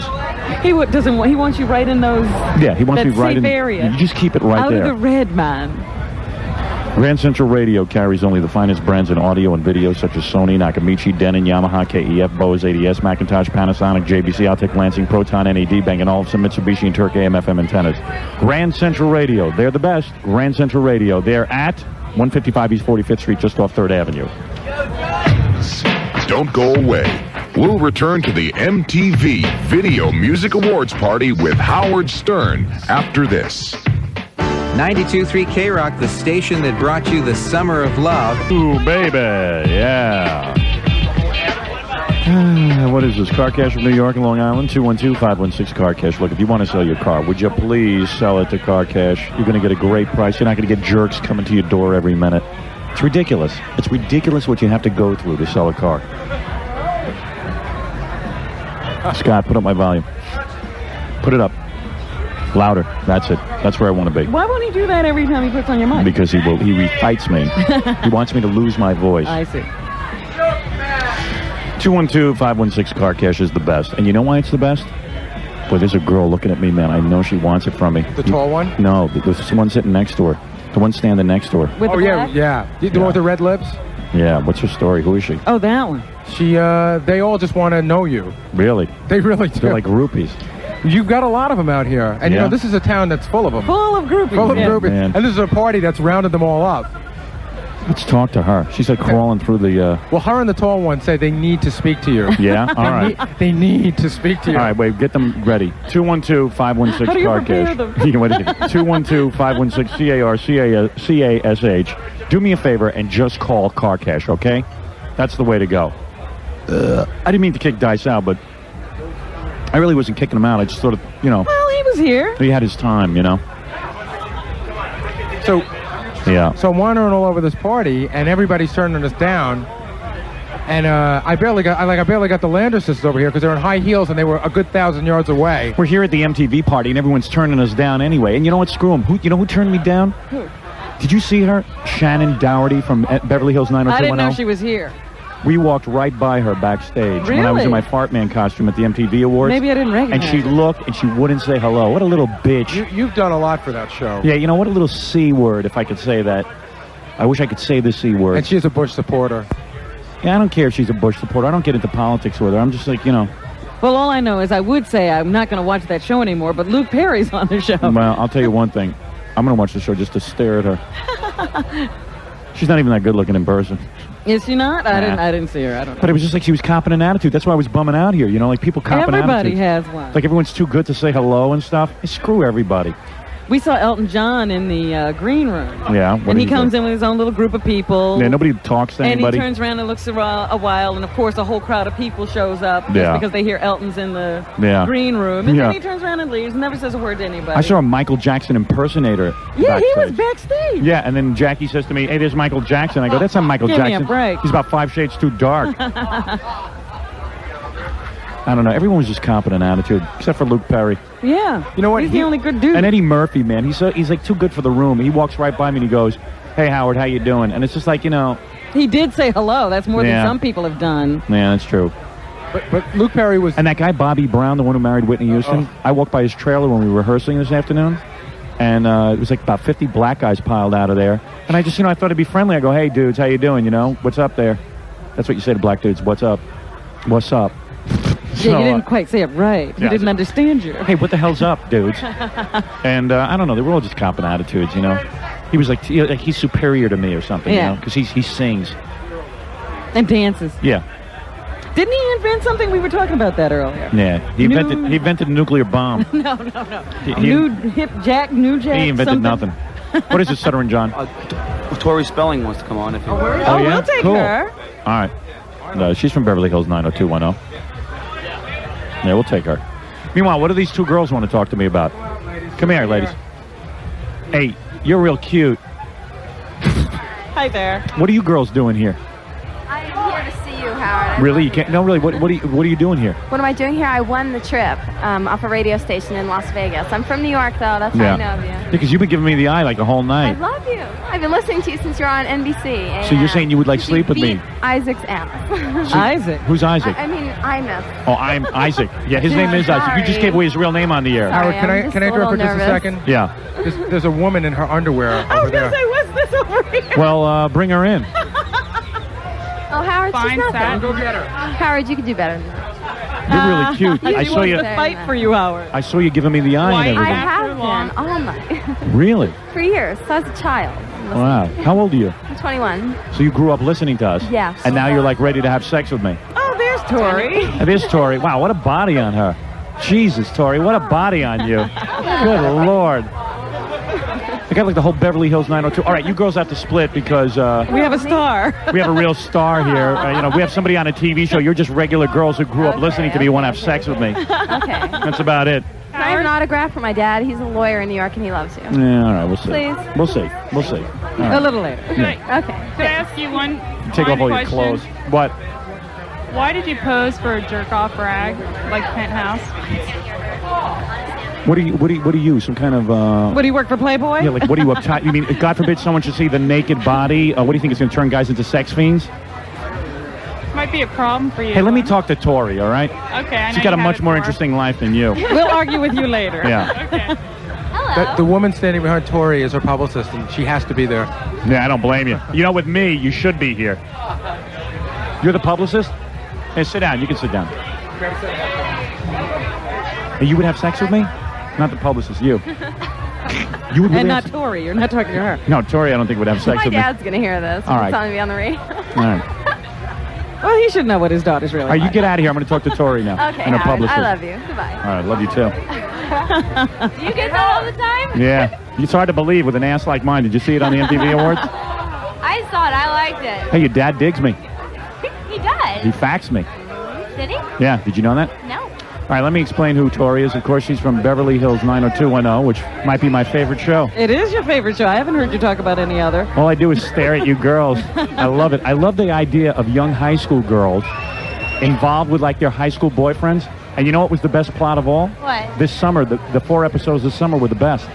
He doesn't want. He wants you right in those. Yeah, he wants me right in. Area. You just keep it right out there. Out of the red, man. Grand Central Radio carries only the finest brands in audio and video, such as Sony, Nakamichi, Denon, Yamaha, KEF, Bose, ADS, Macintosh, Panasonic, JVC, Altec, Lansing, Proton, NAD, Bang & Olufsen, Mitsubishi, and Turk AM/FM antennas. Grand Central Radio, they're the best. Grand Central Radio, they're at 155 East 45th Street, just off 3rd Avenue. Don't go away. We'll return to the MTV Video Music Awards Party with Howard Stern after this. 92.3 K-Rock, the station that brought you the summer of love. Ooh, baby, yeah. What is this, Car Cash from New York and Long Island? 212-516 Car Cash. Look, if you want to sell your car, would you please sell it to Car Cash? You're going to get a great price. You're not going to get jerks coming to your door every minute. It's ridiculous. It's ridiculous what you have to go through to sell a car. Scott, put up my volume. Put it up. Louder. That's it. That's where I want to be. Why won't he do that every time he puts on your mic? Because he refights me. He wants me to lose my voice. I see. 212-516 Car Cash is the best. And you know why it's the best? Boy, there's a girl looking at me, man. I know she wants it from me. The tall one? No, the one sitting next to her. The one standing next to her. With the black? Yeah. The one with the red lips? Yeah, what's her story? Who is she? Oh, that one. They all just want to know you. Really? They really do. They're like groupies. You've got a lot of them out here. And, you know, this is a town that's full of them. Full of groupies. Full of groupies. Man. And this is a party that's rounded them all up. Let's talk to her. She's like crawling through the... Well, her and the tall one say they need to speak to you. Yeah? All right. They need to speak to you. All right, wait, get them ready. 212-516 How do you Car prepare Cash. them? 212-516-CAR-CASH. Do me a favor and just call Car Cash, okay? That's the way to go. I didn't mean to kick Dice out, but I really wasn't kicking him out. I just sort of, you know... Well, he was here. He had his time, you know? So... Yeah. So I'm wandering all over this party, and everybody's turning us down. And I barely got the Lander sisters over here because they're in high heels and they were a good 1,000 yards away. We're here at the MTV party, and everyone's turning us down anyway. And you know what? Screw them. You know who turned me down? Who? Did you see her? Shannon Dougherty from Beverly Hills 90210. I didn't know she was here. We walked right by her backstage Really? when I was in my Fartman costume at the MTV Awards. Maybe I didn't recognize And she her. looked, and she wouldn't say hello. What a little bitch. You've done a lot for that show. Yeah, you know, what a little C word, if I could say that. I wish I could say the C word. And she's a Bush supporter. Yeah, I don't care if she's a Bush supporter. I don't get into politics with her. I'm just like, you know. Well, all I know is I would say I'm not going to watch that show anymore, but Luke Perry's on the show. Well, I'll tell you one thing. I'm going to watch the show just to stare at her. She's not even that good looking in person. Is she not? Nah. I didn't see her. I don't know. But it was just like she was copping an attitude. That's why I was bumming out here. You know, like people copping Everybody attitudes. has one. Like everyone's too good to say hello and stuff. Hey, screw everybody. We saw Elton John in the green room. Yeah. And he comes in with his own little group of people. Yeah, nobody talks to anybody. And he turns around and looks around a while, and of course a whole crowd of people shows up just Yeah. because they hear Elton's in the Yeah. green room. And Yeah. then he turns around and leaves, never says a word to anybody. I saw a Michael Jackson impersonator. Yeah, he was backstage. backstage. Yeah, and then Jackie says to me, "Hey, there's Michael Jackson." I go, "That's not Michael Give me a Jackson. break." He's about 5 shades too dark." I don't know. Everyone was just copping an attitude, except for Luke Perry. Yeah. You know what? He's the only good dude. And Eddie Murphy, man, he's like too good for the room. He walks right by me and he goes, "Hey, Howard, how you doing?" And it's just like, you know. He did say hello. That's more Yeah. than some people have done. Yeah, that's true. But Luke Perry was... And that guy, Bobby Brown, the one who married Whitney Houston, I walked by his trailer when we were rehearsing this afternoon, and it was like about 50 black guys piled out of there. And I just, you know, I thought it'd be friendly. I go, "Hey, dudes, how you doing? You know, what's up there?" That's what you say to black dudes. What's up? What's up? Yeah, you didn't quite say it right. He yeah, didn't understand you. Hey, what the hell's up, dudes? And I don't know. They were all just copping attitudes, you know. He was like he's superior to me or something, Yeah. you know, because he sings. And dances. Yeah. Didn't he invent something? We were talking about that earlier. Yeah. He invented a nuclear bomb. No. He New Jack. He invented something. nothing. What is it, Stuttering John? Tori Spelling wants to come on if you want. Oh, yeah? we'll take Cool. her. All right. No, she's from Beverly Hills 90210. Yeah, we'll take her. Meanwhile, what do these two girls want to talk to me about? Come here, ladies. Hey, You're real cute. Hi there. What are you girls doing here? I'm here to see you, Howard. Really? You can't. No, really. What are you doing here? What am I doing here? I won the trip off a radio station in Las Vegas. I'm from New York, though. That's how I know of you. Because you've been giving me the eye like the whole I night. love you. I've been listening to you since you're on NBC. So you're saying you would like sleep with me? Beat Isaac's ass. Isaac? Who's Isaac? I mean, I'm a... Oh, I'm Isaac. Yeah, his name is Isaac. You just gave away his real name on the air. Sorry, Howard, can I interrupt for just a second? Yeah. There's a woman in her underwear over there. What's this over here? Well, bring her in. Oh, Howard, she's not Sam. Go get her. Howard, you could do better than that. You're really cute. I saw you. To fight for you, Howard. I saw you giving me the eye and I everything. have been all night. Really? For years, so I was a child. Wow. How old are you? I'm 21. So you grew up listening to us? Yes. And now you're like ready to have sex with me? Oh, there's Tori. It is Tori. Wow, what a body on her. Jesus, Tori, what a body on you. Good Lord. I got like the whole Beverly Hills 902. All right, you girls have to split because... we have a star. We have a real star here. We have somebody on a TV show. You're just regular girls who grew up listening to me and want to have sex with me. Okay. That's about it. Can I have an autograph for my dad? He's a lawyer in New York and he loves you. Yeah, all right, we'll see. Please. We'll see. We'll see. All right. A little later. Yeah. Okay. Could I ask you one Take off all your question? clothes. What? Why did you pose for a jerk-off rag like Penthouse? What are you? Some kind of... What do you work for Playboy? Yeah, like, what are you uptight? You mean, God forbid someone should see the naked body? What do you think, it's going to turn guys into sex fiends? Might be a problem for you. Hey, let me talk to Tori, all right? Okay, I know She's got a you much have it more for. interesting life than you. We'll argue with you later. Yeah. Okay. The woman standing behind Tori is her publicist, and she has to be there. Yeah, I don't blame you. You know, with me, you should be here. You're the publicist? Hey, sit down. You can sit down. Hey, you would have sex with me? Not the publicist, you. You would really And not have Tori. You're not talking to her. No, Tori, I don't think would have sex My with me. dad's going to hear this. All right. It's on me on the radio. All right. Well, he should know what his daughter's really All right, you like. get out of here. I'm going to talk to Tori now. Okay, and her Howard, publicist. I love you. Goodbye. All right, love you too. Do you get that all the time? Yeah. It's hard to believe with an ass like mine. Did you see it on the MTV Awards? I saw it. I liked it. Hey, your dad digs me. He does. He faxed me. Did he? Yeah, did you know that? No. All right, let me explain who Tori is. Of course, she's from Beverly Hills 90210, which might be my favorite show. It is your favorite show. I haven't heard you talk about any other. All I do is stare at you girls. I love it. I love the idea of young high school girls involved with like their high school boyfriends. And you know what was the best plot of all? What? This summer, the 4 episodes this summer were the best.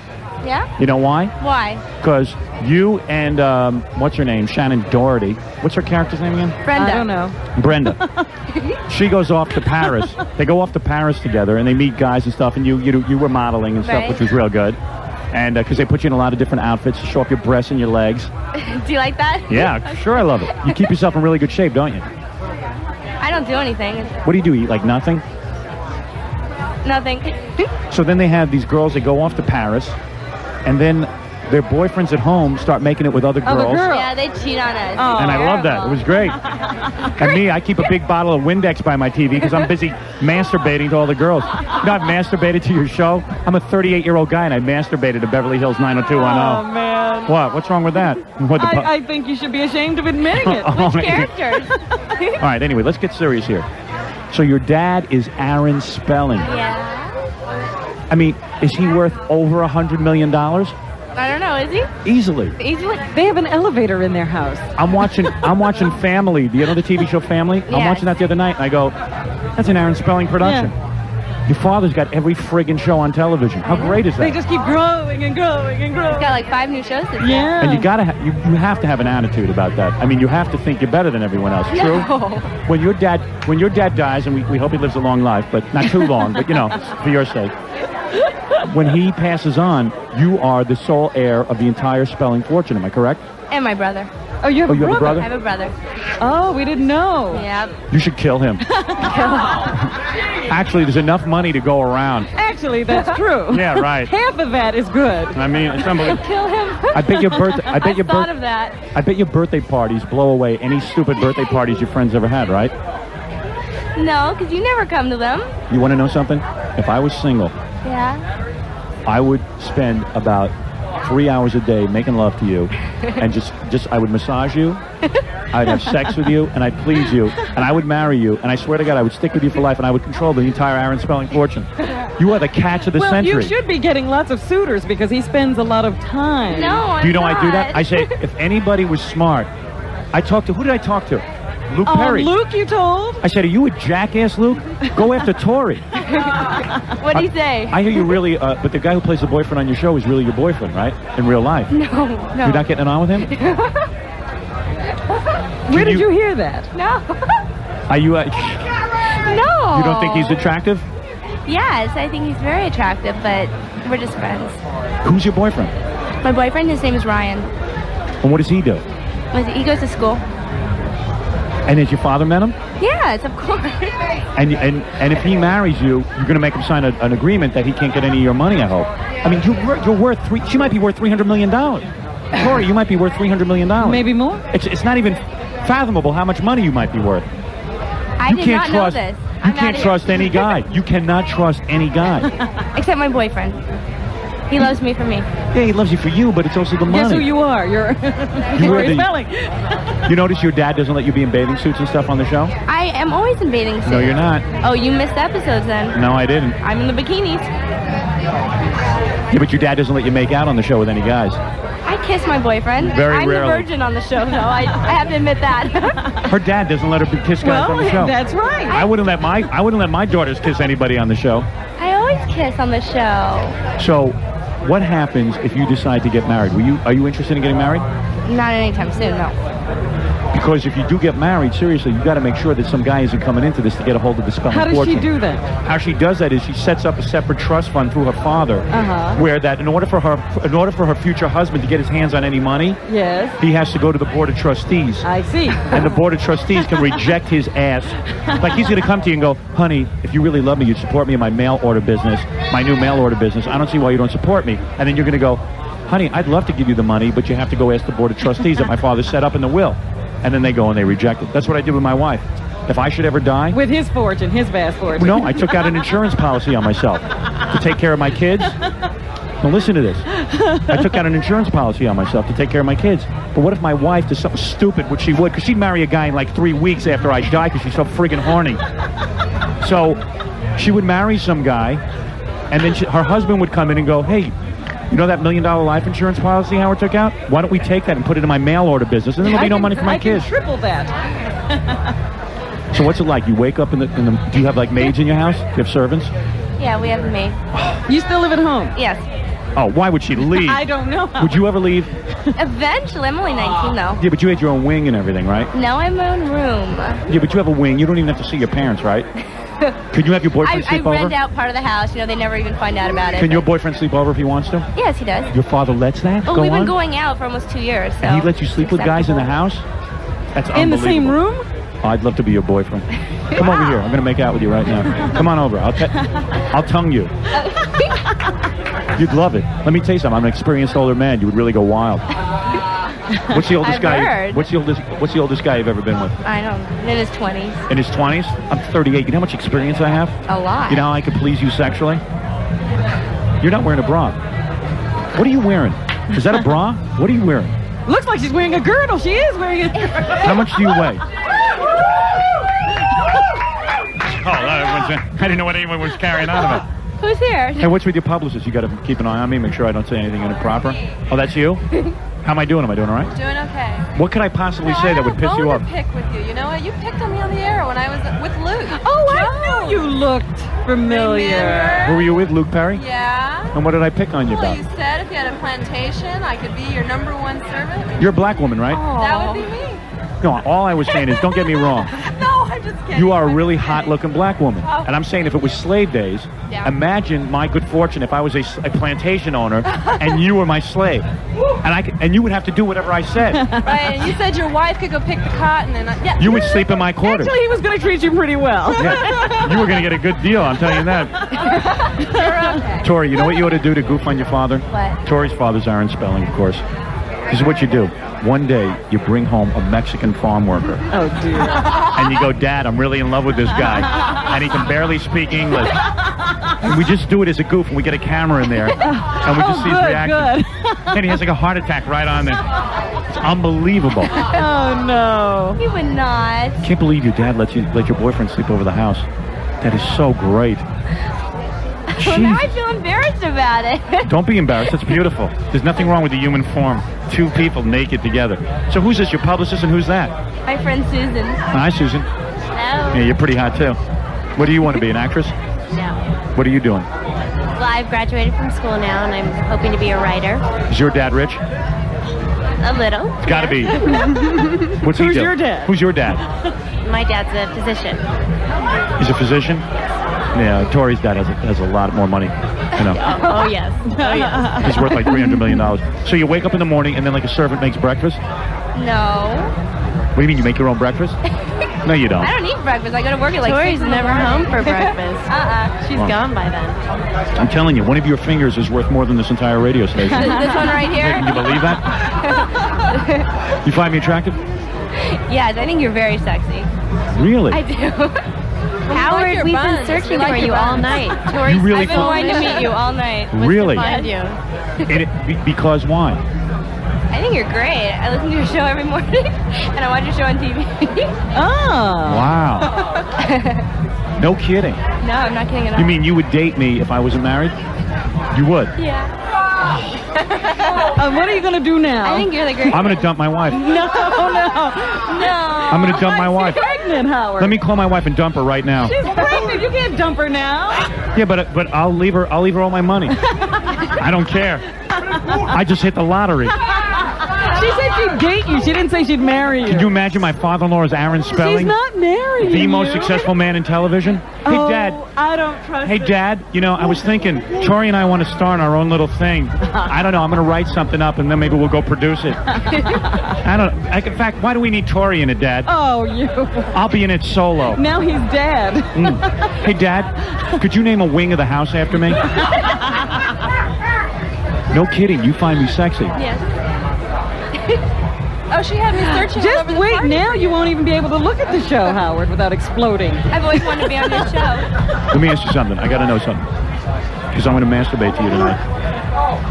Yeah? You know why? Why? Because you and, what's her name? Shannon Doherty. What's her character's name again? Brenda. I don't know. Brenda. She goes off to Paris. They go off to Paris together, and they meet guys and stuff, and you were modeling and stuff, Right. which was real good. And because they put you in a lot of different outfits to show off your breasts and your legs. Do you like that? Yeah, sure, I love it. You keep yourself in really good shape, don't you? I don't do anything. What do? Eat like nothing? Nothing. So then they have these girls, they go off to Paris, and then their boyfriends at home start making it with other girls. Yeah, they cheat on us. Oh, And I love that. It was great. And me, I keep a big bottle of Windex by my TV because I'm busy masturbating to all the girls. You know, I've masturbated to your show. I'm a 38-year-old guy, and I masturbated to Beverly Hills 90210. Oh, man. What? What's wrong with that? What, the I think you should be ashamed of admitting it. Oh, Which man. characters? All right, anyway, let's get serious here. So your dad is Aaron Spelling. Yeah. I mean, is he worth over $100 million? I don't know, is he? Easily. Easily? They have an elevator in their house. I'm watching Family. Do you know the TV show Family? I'm Yes. watching that the other night, and I go, that's an Aaron Spelling production. Your father's got every friggin' show on television. How great is that? They just keep growing and growing and growing. He's got like 5 new shows this year. Yeah. And you gotta you have to have an attitude about that. I mean, you have to think you're better than everyone else. True. No. When your dad dies, and we hope he lives a long life, but not too long, but you know, for your sake. When he passes on, you are the sole heir of the entire Spelling fortune. Am I correct? And my brother. Oh, you have, you have a brother? I have a brother. Oh, we didn't know. Yeah. You should kill him. Actually, there's enough money to go around. Actually, that's true. Yeah, right. Half of that is good. I mean, it's unbelievable. Kill him. I bet your birthday. I thought of that. bet your birthday parties blow away any stupid birthday parties your friends ever had, right? No, because you never come to them. You want to know something? If I was single, Yeah. I would spend about 3 hours a day making love to you, and just I would massage you, I'd have sex with you, and I'd please you, and I would marry you, and I swear to God, I would stick with you for life, and I would control the entire Aaron Spelling fortune. You are the catch of the century. Well, you should be getting lots of suitors because he spends a lot of time. No, I'm Do you know not. I do that? I say, if anybody was smart, I talked to, who did I talk to? Luke Perry. Luke, you told? I said, are you a jackass, Luke? Go after Tori. What'd he say? I hear you really, but the guy who plays the boyfriend on your show is really your boyfriend, right? In real life. No. You're not getting it on with him? Where did you hear that? No. Are you, No. you don't think he's attractive? Yes, I think he's very attractive, but we're just friends. Who's your boyfriend? My boyfriend, his name is Ryan. And what does he do? He goes to school. And has your father met him? Yes, of course. And if he marries you, you're going to make him sign an agreement that he can't get any of your money, I hope. I mean, you're worth she might be worth $300 million. Tori, you might be worth $300 million. Maybe more? It's not even fathomable how much money you might be worth. I did not know this. You can't trust any guy. You cannot trust any guy. Except my boyfriend. He loves me for me. Yeah, he loves you for you, but it's also the money. Guess who you are? You're Tori Spelling. You notice your dad doesn't let you be in bathing suits and stuff on the show? I am always in bathing suits. No, you're not. Oh, you missed episodes then. No, I didn't. I'm in the bikinis. Yeah, but your dad doesn't let you make out on the show with any guys. I kiss my boyfriend. Very rarely. I'm the virgin on the show, though. I have to admit that. Her dad doesn't let her kiss guys on the show. That's right. I wouldn't let my daughters kiss anybody on the show. I always kiss on the show. So, what happens if you decide to get married? Are you interested in getting married? Not anytime soon, no. Because if you do get married, seriously, you got to make sure that some guy isn't coming into this to get a hold of the Spelling How does fortune. she do that? How she does that is she sets up a separate trust fund through her father, where that in order for her future husband to get his hands on any money, yes, he has to go to the board of trustees. I see. And the board of trustees can reject his ass. Like he's going to come to you and go, honey, if you really love me, you'd support me in my mail order business, my new mail order business. I don't see why you don't support me. And then you're going to go, honey, I'd love to give you the money, but you have to go ask the board of trustees that my father set up in the will. And then they go and they reject it. That's what I did with my wife. If I should ever die... With his fortune, his vast fortune. No, I took out an insurance policy on myself to take care of my kids. Now listen to this. I took out an insurance policy on myself to take care of my kids. But what if my wife does something stupid, which she would, because she'd marry a guy in like 3 weeks after I die because she's so friggin' horny. So she would marry some guy, and then her husband would come in and go, hey, you know that $1 million life insurance policy Howard took out? Why don't we take that and put it in my mail order business, and then there'll be no money for my kids. I can triple that. So what's it like? You wake up do you have like maids in your house? Do you have servants? Yeah, we have a maid. You still live at home? Yes. Oh, why would she leave? I don't know. Would you ever leave? Eventually. I'm only 19, though. Yeah, but you had your own wing and everything, right? No, I have my own room. Yeah, but you have a wing. You don't even have to see your parents, right? Could you have your boyfriend sleep over? I rent out part of the house. You know, they never even find out about it. Can your boyfriend sleep over if he wants to? Yes, he does. Your father lets that Well, go we've been on? going out for almost 2 years, so... And he lets you sleep with guys in the house? That's In the same unbelievable. room? Oh, I'd love to be your boyfriend. Come over here. I'm going to make out with you right now. Come on over. I'll tongue you. You'd love it. Let me tell you something. I'm an experienced older man. You would really go wild. What's the oldest guy? Heard. What's the oldest guy you've ever been with? I don't know. In his 20s. In his 20s? I'm 38. You know how much experience I have? A lot. You know how I could please you sexually? You're not wearing a bra. What are you wearing? Is that a bra? What are you wearing? Looks like she's wearing a girdle. She is wearing a girdle. How much do you weigh? I didn't know what anyone was carrying out of it. Who's here? Hey, what's with your publicist? You got to keep an eye on me, make sure I don't say anything improper. Oh, that's you? How am I doing? Am I doing all right? Doing okay. What could I possibly say that would piss you off? I have a bone to pick with you. You know what? You picked on me on the air when I was with Luke. Oh, I knew you looked familiar. Who were you with, Luke Perry? Yeah. And what did I pick on you Well, about? you said if you had a plantation, I could be your #1 servant. You're a black woman, right? That would be me. No, all I was saying is, don't get me wrong. No, I'm just kidding. You are a really hot-looking black woman. Oh. And I'm saying if it was slave days, Yeah. imagine my good fortune if I was a plantation owner and you were my slave. And you would have to do whatever I said. Right, and you said your wife could go pick the cotton, and yeah. You would sleep in my quarters. Actually, he was going to treat you pretty well. Yeah. You were going to get a good deal, I'm telling you that. You're okay. Tori, you know what you ought to do to goof on your father? What? Tori's father's Aaron Spelling, of course. This is what you do. One day, you bring home a Mexican farm worker. Oh, dear. And you go, Dad, I'm really in love with this guy. And he can barely speak English. And we just do it as a goof, and we get a camera in there, and we just see his reaction. And he has like a heart attack right on there. It's unbelievable. Oh no. He would not. Can't believe your dad let your boyfriend sleep over the house. That is so great. Well, now I feel embarrassed about it. Don't be embarrassed. That's beautiful. There's nothing wrong with the human form. Two people naked together. So who's this? Your publicist, and who's that? My friend Susan. Hi, Susan. Hello. Yeah, you're pretty hot too. What do you want to be, an actress? No. What are you doing? Well, I've graduated from school now, and I'm hoping to be a writer. Is your dad rich? A little. It's got to be. What's he do? Who's your dad? Who's your dad? My dad's a physician. He's a physician? Yeah, Tori's dad has a lot more money. You know. Oh, yes. Oh, yes. He's worth like $300 million. So you wake up in the morning and then like a servant makes breakfast? No. What do you mean, you make your own breakfast? No, you don't. I don't eat breakfast. I go to work at like Tori's 6 in the never morning. home for breakfast. She's Well. gone by then. I'm telling you, one of your fingers is worth more than this entire radio station. This one right here? Can you believe that? You find me attractive? Yes, I think you're very sexy. Really? I do. Howard, we've been searching for you all night. Tori, You really I've been thought- wanting to meet you all night. Really? To find you. Because why? I think you're great. I listen to your show every morning, and I watch your show on TV. Wow. No kidding. No, I'm not kidding at all. You mean you would date me if I wasn't married? You would? Yeah. What are you going to do now? I think you're the great. I'm going to dump my wife. No. I'm going to dump my wife. She's pregnant, Howard. Let me call my wife and dump her right now. She's pregnant. You can't dump her now. Yeah, but I'll leave her all my money. I don't care. I just hit the lottery. She said she'd date you. She didn't say she'd marry you. Can you imagine my father-in-law is Aaron Spelling? She's not married. The most successful man in television? Hey, Dad. I don't trust Hey, it. Dad, you know, I was thinking, Tori and I want to star in our own little thing. I don't know, I'm going to write something up and then maybe we'll go produce it. I don't know. In fact, why do we need Tori in it, Dad? Oh, you. I'll be in it solo. Now he's dead. Hey, Dad, could you name a wing of the house after me? No kidding, you find me sexy. Yes. Oh, she had me searching all Just over the wait. party Now for you won't even be able to look at the show, Howard, without exploding. I've always wanted to be on this show. Let me ask you something. I got to know something. Because I'm going to masturbate to you tonight.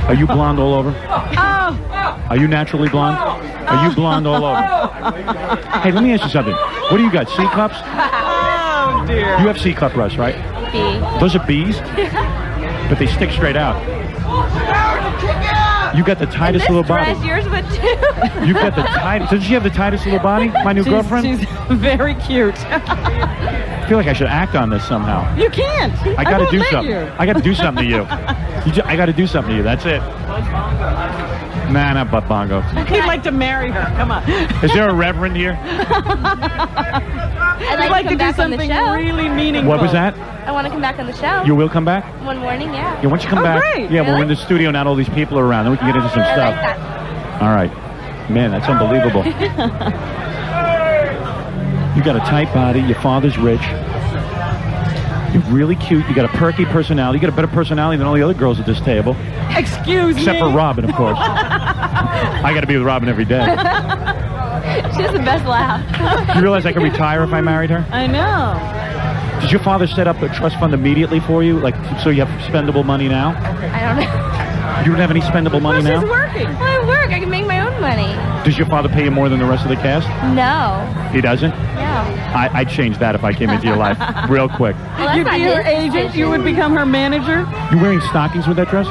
Are you blonde all over? Are you naturally blonde? Are you blonde all over? Hey, let me ask you something. What do you got, C cups? Oh, dear. You have C cup breasts, right? B. Those are B's? But they stick straight out. You got the tightest little body. Dress, yours would too. You got the tightest. Doesn't she have the tightest little body? My new girlfriend? She's very cute. I feel like I should act on this somehow. You can't. I got to won't do let something. you. I got to do something to you. I got to do something to you. That's it. Nah, not butt bongo. He'd like to marry her. Come on. Is there a reverend here? I'd like to come do back on the something show. really meaningful. What was that? I want to come back on the show. You will come back? One morning, yeah. Yeah, once you come back. Great. Yeah, we're in the studio, not all these people are around. Then we can get into some I stuff. like that. All right. Man, that's unbelievable. You got a tight body. Your father's rich. You're really cute. You got a perky personality. You got a better personality than all the other girls at this table. Excuse Except me. for Robin, of course. I got to be with Robin every day. She has the best laugh. You realize I could retire if I married her? I know. Did your father set up a trust fund immediately for you? Like, so you have spendable money now? I don't know. You don't have any spendable money now? She's working. Well, I work. I can make my own money. Does your father pay you more than the rest of the cast? No. He doesn't? No. I'd change that if I came into your life real quick. Well, that's You'd not be her his agent. decision. You would become her manager. You wearing stockings with that dress?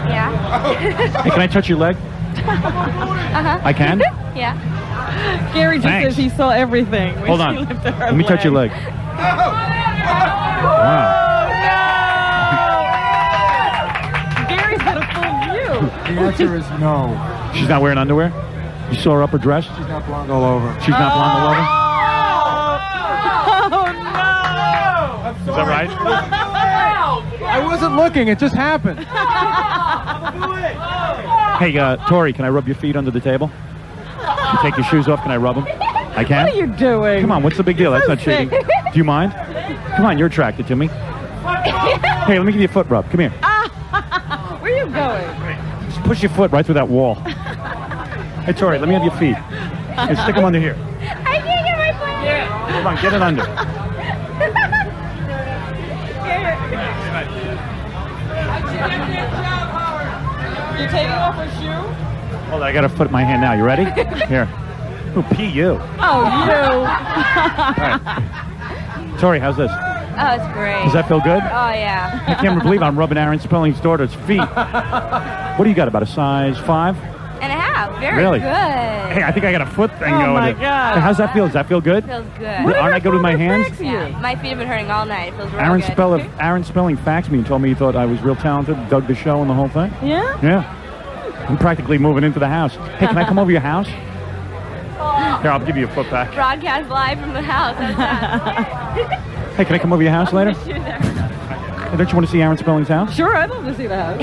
Yeah. Hey, can I touch your leg? Uh-huh. I can? Yeah. Gary just Thanks. says he saw everything. when Hold she on. lifted her Let me touch your leg. Wow. Gary's got a full view. The answer is no. She's not wearing underwear? You saw her upper dress? She's not blonde all over. She's not blonde all over? Oh, no. Is that right? I wasn't looking. It just happened. Hey, Tori, can I rub your feet under the table? You take your shoes off, can I rub them? I can? What are you doing? Come on, what's the big deal? That's So not cheating. sick. Do you mind? Come on, you're attracted to me. Hey, let me give you a foot rub. Come here. Where are you going? Just push your foot right through that wall. Hey, Tori, let me have your feet. Hey, stick them under here. I can't get my foot. Come on, get it under. You taking off her shoe? Hold on, I got to put my hand now. You ready? Here. Ooh, P.U. Oh, you. Tori, how's this? Oh, it's great. Does that feel good? Oh, yeah. I can't believe I'm rubbing Aaron Spelling's daughter's feet. What do you got, about a size 5? And a half. Very Really? good. Hey, I think I got a foot thing going. Oh, my God. Hey, how's that feel? Does that feel good? Feels good. Aren't I good with my hands? Yeah. My feet have been hurting all night. It feels real good. Aaron Spelling faxed me and told me he thought I was real talented, dug the show and the whole thing. Yeah? Yeah. I'm practically moving into the house. Hey, can I come over your house? Here, I'll give you a foot back. Broadcast live from the house. How's that? Hey, can I come over your house later? I'll miss you there. Hey, don't you want to see Aaron Spelling's house? Sure, I'd love to see the house.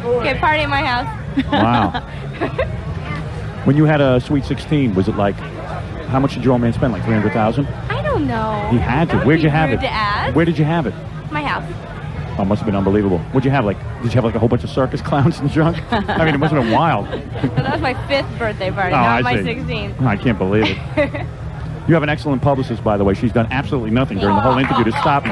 Okay, party at my house. Wow. When you had a Sweet 16, was it like, how much did your old man spend? Like 300,000? I don't know. He had to. That would Where'd be you have rude it? to ask. Where did you have it? My house. Oh, it must have been unbelievable. What'd you have? Like, did you have like a whole bunch of circus clowns and junk? I mean, it must have been wild. But that was my 5th birthday party, Oh, not I my see. 16th. I can't believe it. You have an excellent publicist, by the way. She's done absolutely nothing during the whole interview to stop me.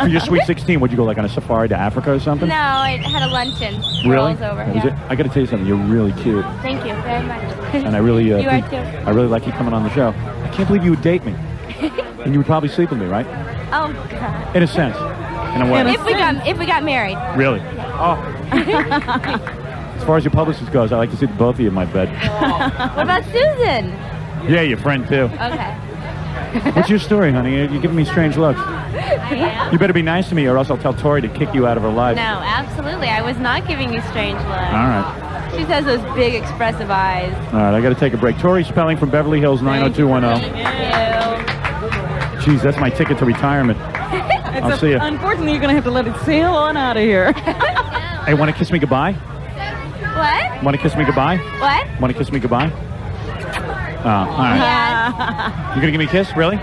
For your Sweet 16, would you go like on a safari to Africa or something? No, I had a luncheon. Really? Rolls over. Was it? Yeah. I got to tell you something. You're really cute, Thank you very much. and I really, you are think- too. I really like you coming on the show. I can't believe you would date me, and you would probably sleep with me, right? Oh God. In a sense, in a way. If we got married. Really? Oh. As far as your publicist goes, I like to see both of you in my bed. What about Susan? Yeah, your friend too. Okay. What's your story, honey? You're giving me strange looks. You better be nice to me, or else I'll tell Tori to kick you out of her life. No, absolutely. I was not giving you strange looks. All right. She has those big expressive eyes. All right, I got to take a break. Tori Spelling from Beverly Hills, 90210. Jeez, that's my ticket to retirement. I'll see you. Unfortunately, you're going to have to let it sail on out of here. Hey, want to kiss me goodbye? What? Want to kiss me goodbye? What? Want to kiss me goodbye? Oh, all right. Yeah. You gonna give me a kiss? Really?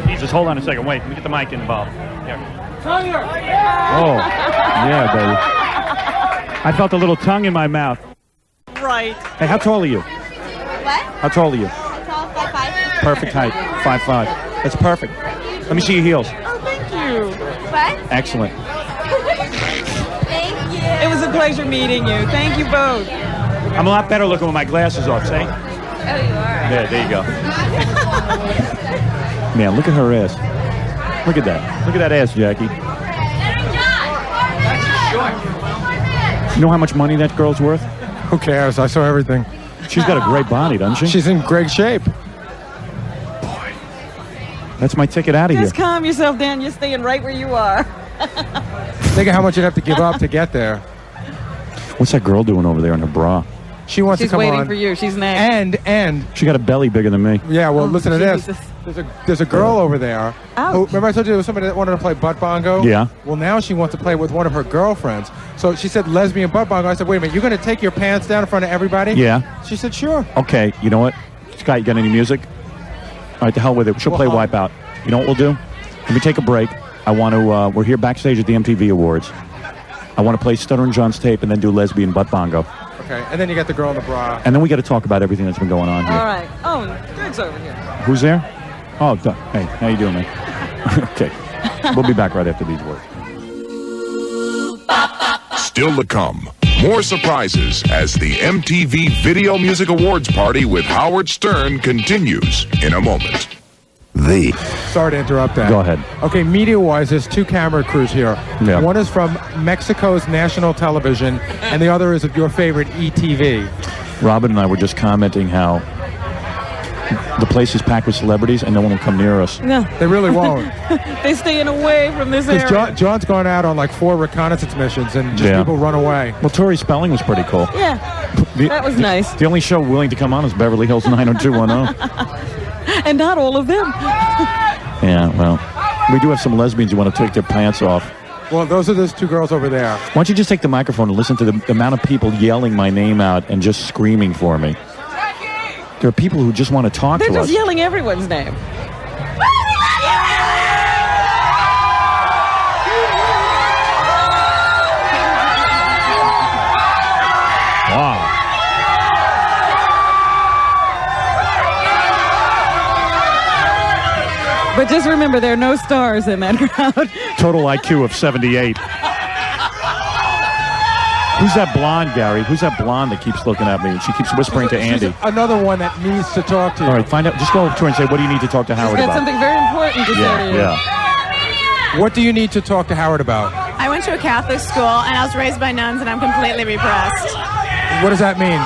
Jesus, hold on a second. Wait, let me get the mic involved. Here. Oh, yeah, baby. I felt a little tongue in my mouth. Right. Hey, how tall are you? What? How tall are you? Tall, 5'5". Perfect height. 5'5". That's perfect. Let me see your heels. Oh, thank you. What? Excellent. Thank you. It was a pleasure meeting you. Thank you both. I'm a lot better looking with my glasses off, see? Oh, you are. There you go. Man, look at her ass. Look at that. Look at that ass, Jackie. You know how much money that girl's worth? Who cares? I saw everything. She's got a great body, doesn't she? She's in great shape. That's my ticket out of here. Just calm yourself down. You're staying right where you are. Think of how much you'd have to give up to get there. What's that girl doing over there in her bra? She wants She's to come waiting on. for you. She's next. And She got a belly bigger than me. yeah, well, Oh, listen to this. Jesus. There's a girl over there. Ouch. Who, remember I told you there was somebody that wanted to play butt bongo? Yeah. Well, now she wants to play with one of her girlfriends. So she said lesbian butt bongo. I said, wait a minute, you're going to take your pants down in front of everybody? Yeah. She said, sure. Okay, you know what? Scott, you got any music? All right, to hell with it. She'll play Wipeout. You know what we'll do? Let me take a break. I want to, we're here backstage at the MTV Awards. I want to play Stuttering John's tape and then do lesbian butt bongo. Okay, and then you got the girl in the bra. And then we got to talk about everything that's been going on here. All right. Oh, Greg's over here. Who's there? Oh, hey, how you doing, man? Okay. We'll be back right after these words. Still to come, more surprises as the MTV Video Music Awards party with Howard Stern continues in a moment. Sorry to interrupt that. Go ahead. Okay, media-wise, there's two camera crews here. Yeah. One is from Mexico's national television, and the other is of your favorite ETV. Robin and I were just commenting how the place is packed with celebrities and no one will come near us. No. They really won't. They're staying away from this area. Because John's gone out on like 4 reconnaissance missions, and just people run away. Well, Tori Spelling was pretty cool. Yeah. That was nice. The only show willing to come on is Beverly Hills 90210. And not all of them. Yeah, well, we do have some lesbians who want to take their pants off. Well, those are those two girls over there. Why don't you just take the microphone and listen to the amount of people yelling my name out and just screaming for me? There are people who just want to talk They're to just us. yelling everyone's name. Wow. But But just remember, there are no stars in that crowd. Total IQ of 78. Who's that blonde, Gary? Who's that blonde that keeps looking at me? And she keeps whispering to Andy. She's another one that needs to talk to you. All right, find out. Just go up to her and say, what do you need to talk to Howard She's about? got something very important to say to you. Yeah. What do you need to talk to Howard about? I went to a Catholic school and I was raised by nuns and I'm completely repressed. What does that mean?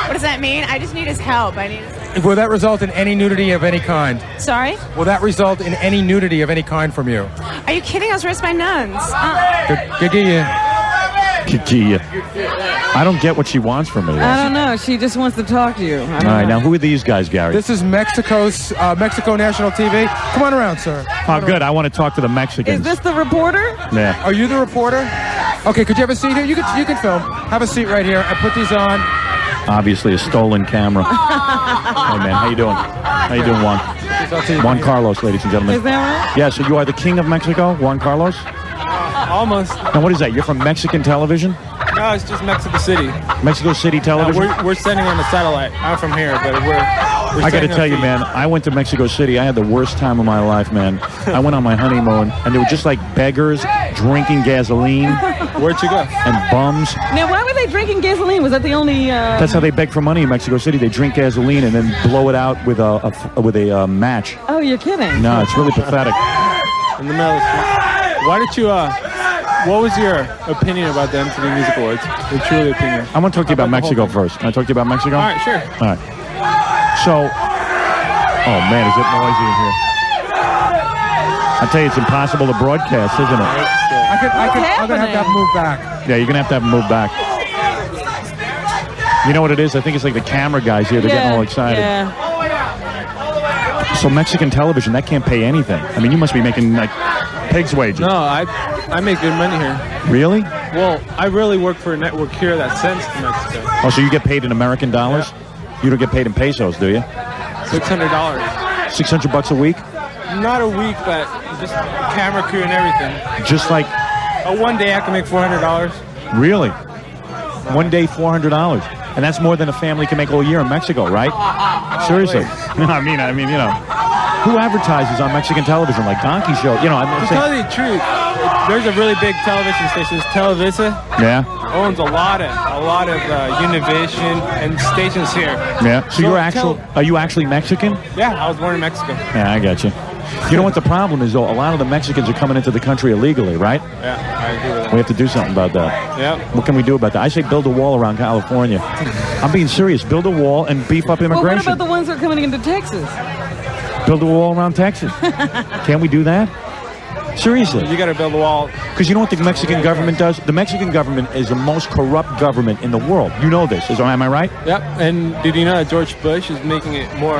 What does that mean? I just need his help. I need his... Will that result in any nudity of any kind? Sorry? Will that result in any nudity of any kind from you? Are you kidding? I was raised by nuns. I don't get what she wants from me. I don't know. She just wants to talk to you. All right, now who are these guys, Gary? This is Mexico National TV. Come on around, sir. Oh, good. I want to talk to the Mexicans. Is this the reporter? Yeah. Are you the reporter? Okay, could you have a seat here? You can film. Have a seat right here. I put these on. Obviously a stolen camera. Hey, man, how you doing? How you doing, Juan? Juan Carlos, ladies and gentlemen. Is that right? Yeah, so you are the king of Mexico, Juan Carlos? Almost. Now, what is that? You're from Mexican television? No, it's just Mexico City. Mexico City television? We're sending on the satellite. I'm from here, but we're I got to tell you, man, I went to Mexico City. I had the worst time of my life, man. I went on my honeymoon, and they were just like beggars drinking gasoline. Where'd you go? And bums. Now, why were they drinking gasoline? Was that the only... That's how they beg for money in Mexico City. They drink gasoline and then blow it out with a match. Oh, you're kidding. No, it's really pathetic. In the middle of the street. Why did you, what was your opinion about the MTV Music Awards? Your truly opinion. I want to talk to you about Mexico first. Can I talk to you about Mexico? All right, sure. All right. So, oh man, is it noisy in here? I tell you, it's impossible to broadcast, isn't it? I'm going to have to move back. Yeah, you're going to have move back. You know what it is? I think it's like the camera guys here. They're getting all excited. Yeah. So Mexican television, that can't pay anything. I mean, you must be making like pig's wages. No, I make good money here. Really? Well, I really work for a network here that sends to Mexico. Oh, so you get paid in American dollars? Yeah. You don't get paid in pesos, do you? $600. $600 a week? Not a week, but just camera crew and everything. Just like... one day I can make $400. Really? One day, $400. And that's more than a family can make all year in Mexico, right? Seriously. No, I mean, you know, who advertises on Mexican television like Donkey Show? You know, to tell you the truth, there's a really big television station, Televisa. Yeah. Owns a lot of Univision and stations here. Yeah. So are you actually Mexican? Yeah, I was born in Mexico. Yeah, I got you. You know what the problem is, though? A lot of the Mexicans are coming into the country illegally, right? Yeah, I agree with that. We have to do something about that. Yeah. What can we do about that? I say build a wall around California. I'm being serious. Build a wall and beef up immigration. Well, what about the ones that are coming into Texas? Build a wall around Texas. Can't we do that? Seriously. You got to build a wall. Because you know what the Mexican government does? The Mexican government is the most corrupt government in the world. You know this. Am I right? Yep. And did you know that George Bush is making it more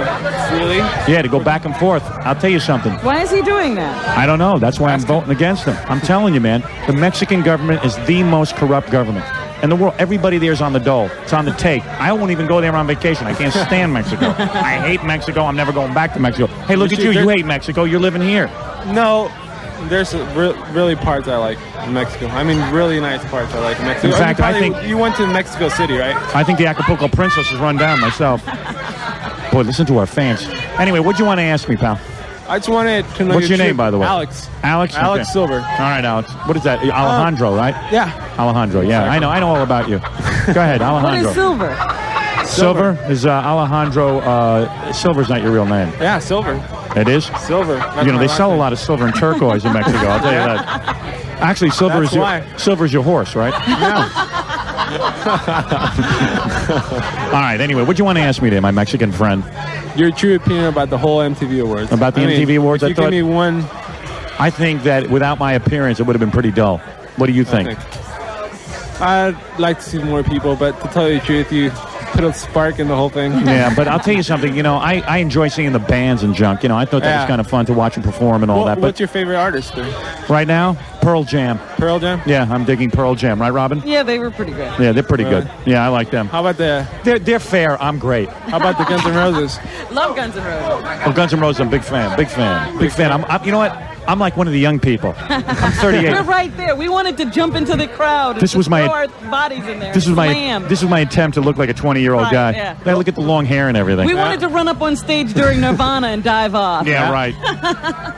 freely? Yeah, to go back and forth. I'll tell you something. Why is he doing that? I don't know. That's why I'm voting against him. I'm telling you, man. The Mexican government is the most corrupt government in the world. Everybody there is on the dole. It's on the take. I won't even go there on vacation. I can't stand Mexico. I hate Mexico. I'm never going back to Mexico. Hey, look at you. You hate Mexico. You're living here. No. There's really parts I like in Mexico. I mean, really nice parts I like in Mexico. In fact, I think... You went to Mexico City, right? I think the Acapulco Princess is run down myself. Boy, listen to our fans. Anyway, what'd you want to ask me, pal? I just wanted to know What's your name, by the way? Alex. Alex? Alex Okay. Silver. All right, Alex. What is that? Alejandro, right? Yeah. Alejandro, yeah. I know all about you. Go ahead, Alejandro. What is Silver? Silver is Alejandro. Silver's not your real name. Yeah, Silver. It is? Silver. You know, they sell a lot of silver and turquoise in Mexico, I'll tell you that. Actually, silver's your horse, right? Yeah. All right, anyway, what do you want to ask me today, my Mexican friend? Your true opinion about the whole MTV Awards. About the MTV Awards? If you give me one... I think that without my appearance, it would have been pretty dull. What do you think? I'd like to see more people, but to tell you the truth, you put a spark in the whole thing. Yeah, but I'll tell you something. You know, I enjoy seeing the bands and junk. You know, I thought that was kind of fun to watch them perform and all that. But what's your favorite artist, then? Right now, Pearl Jam. Pearl Jam? Yeah, I'm digging Pearl Jam. Right, Robin? Yeah, they were pretty good. Yeah, they're pretty good. Yeah, I like them. How about They're fair. I'm great. How about the Guns N' Roses? Love Guns N' Roses. Well, Guns N' Roses, I'm a big fan. Big fan. I'm you know what? I'm like one of the young people. I'm 38. We're right there. We wanted to jump into the crowd and This was my- throw our bodies in there. This was Slam. my attempt to look like a 20-year-old Right, guy. yeah. Now look at the long hair and everything. We wanted to run up on stage during Nirvana and dive off. Yeah, right.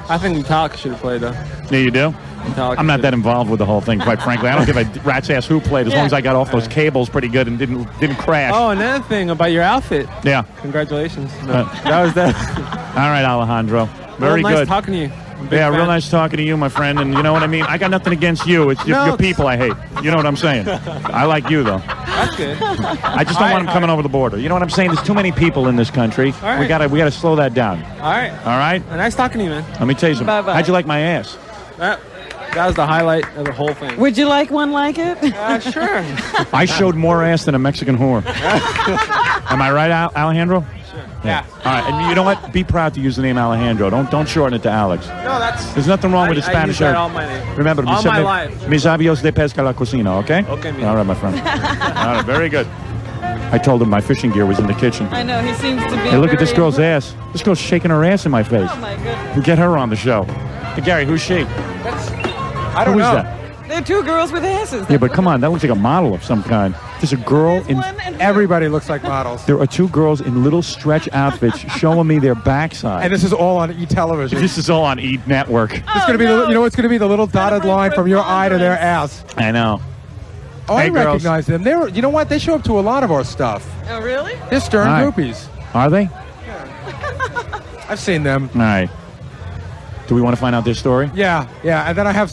I think Metallica should have played though. Yeah, you do? Metallica I'm not should. that involved with the whole thing, quite frankly. I don't give a rat's ass who played as long as I got off those cables pretty good and didn't crash. Oh, another thing about your outfit. Yeah. Congratulations. No, that was that. All right, Alejandro. Very nice good. talking to you. Big Yeah, fan. real nice talking to you, my friend. And you know what I mean? I got nothing against you. It's your people I hate. You know what I'm saying? I like you, though. That's good. I just don't want them coming over the border. You know what I'm saying? There's too many people in this country. All right. We gotta slow that down. All right. All right? Nice talking to you, man. Let me tell you something. Bye-bye. How'd you like my ass? That was the highlight of the whole thing. Would you like one like it? Sure. I showed more ass than a Mexican whore. Am I right, Alejandro? Sure. Yeah. All right, and you know what? Be proud to use the name Alejandro. Don't shorten it to Alex. No, that's. There's nothing wrong with the I Spanish. use that all my name. Remember, all my life. mis avios de pesca la cocina, okay? Okay, All right, my friend. All right, very good. I told him my fishing gear was in the kitchen. I know, he seems to be Hey, look at this very girl's ass. This girl's shaking her ass in my face. Oh, my goodness. We'll get her on the show. Hey, Gary, who's she? I don't Who is know. that? They're two girls with asses. Yeah, but come on, that looks like a model of some kind. There's a girl in. Everybody looks like models. There are two girls in little stretch outfits showing me their backside. And this is all on E-television. This is all on E Network. It's gonna be the, you know, it's gonna be the little dotted line from your eye to their ass. I know. Oh, I Hey, girls. recognize them. They're, you know what? They show up to a lot of our stuff. Oh, really? They're stern All right. groupies. Are they? I've seen them. All right. Do we want to find out their story? Yeah, yeah. And then I have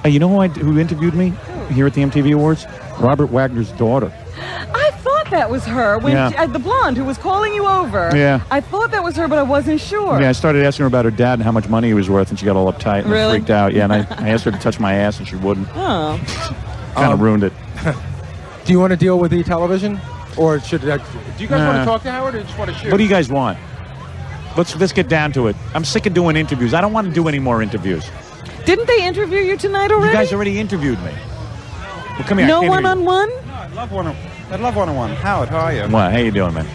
Hey, you know who interviewed me here at the MTV Awards? Robert Wagner's daughter. I thought that was her. When Yeah. the blonde who was calling you over. Yeah. I thought that was her, but I wasn't sure. Yeah, I started asking her about her dad and how much money he was worth, and she got all uptight and Really? freaked out. Yeah, and I asked her to touch my ass, and she wouldn't. Oh. Kind of ruined it. Do you want to deal with E-television? Or should I, do you guys want Nah. to talk to Howard or just want to shoot? What do you guys want? Let's get down to it. I'm sick of doing interviews. I don't want to do any more interviews. Didn't they interview you tonight already? You guys already interviewed me. Well, come here. I No can't hear you. one-on-one? I'd love one-on-one. Howard, how are you? What? How you doing, man?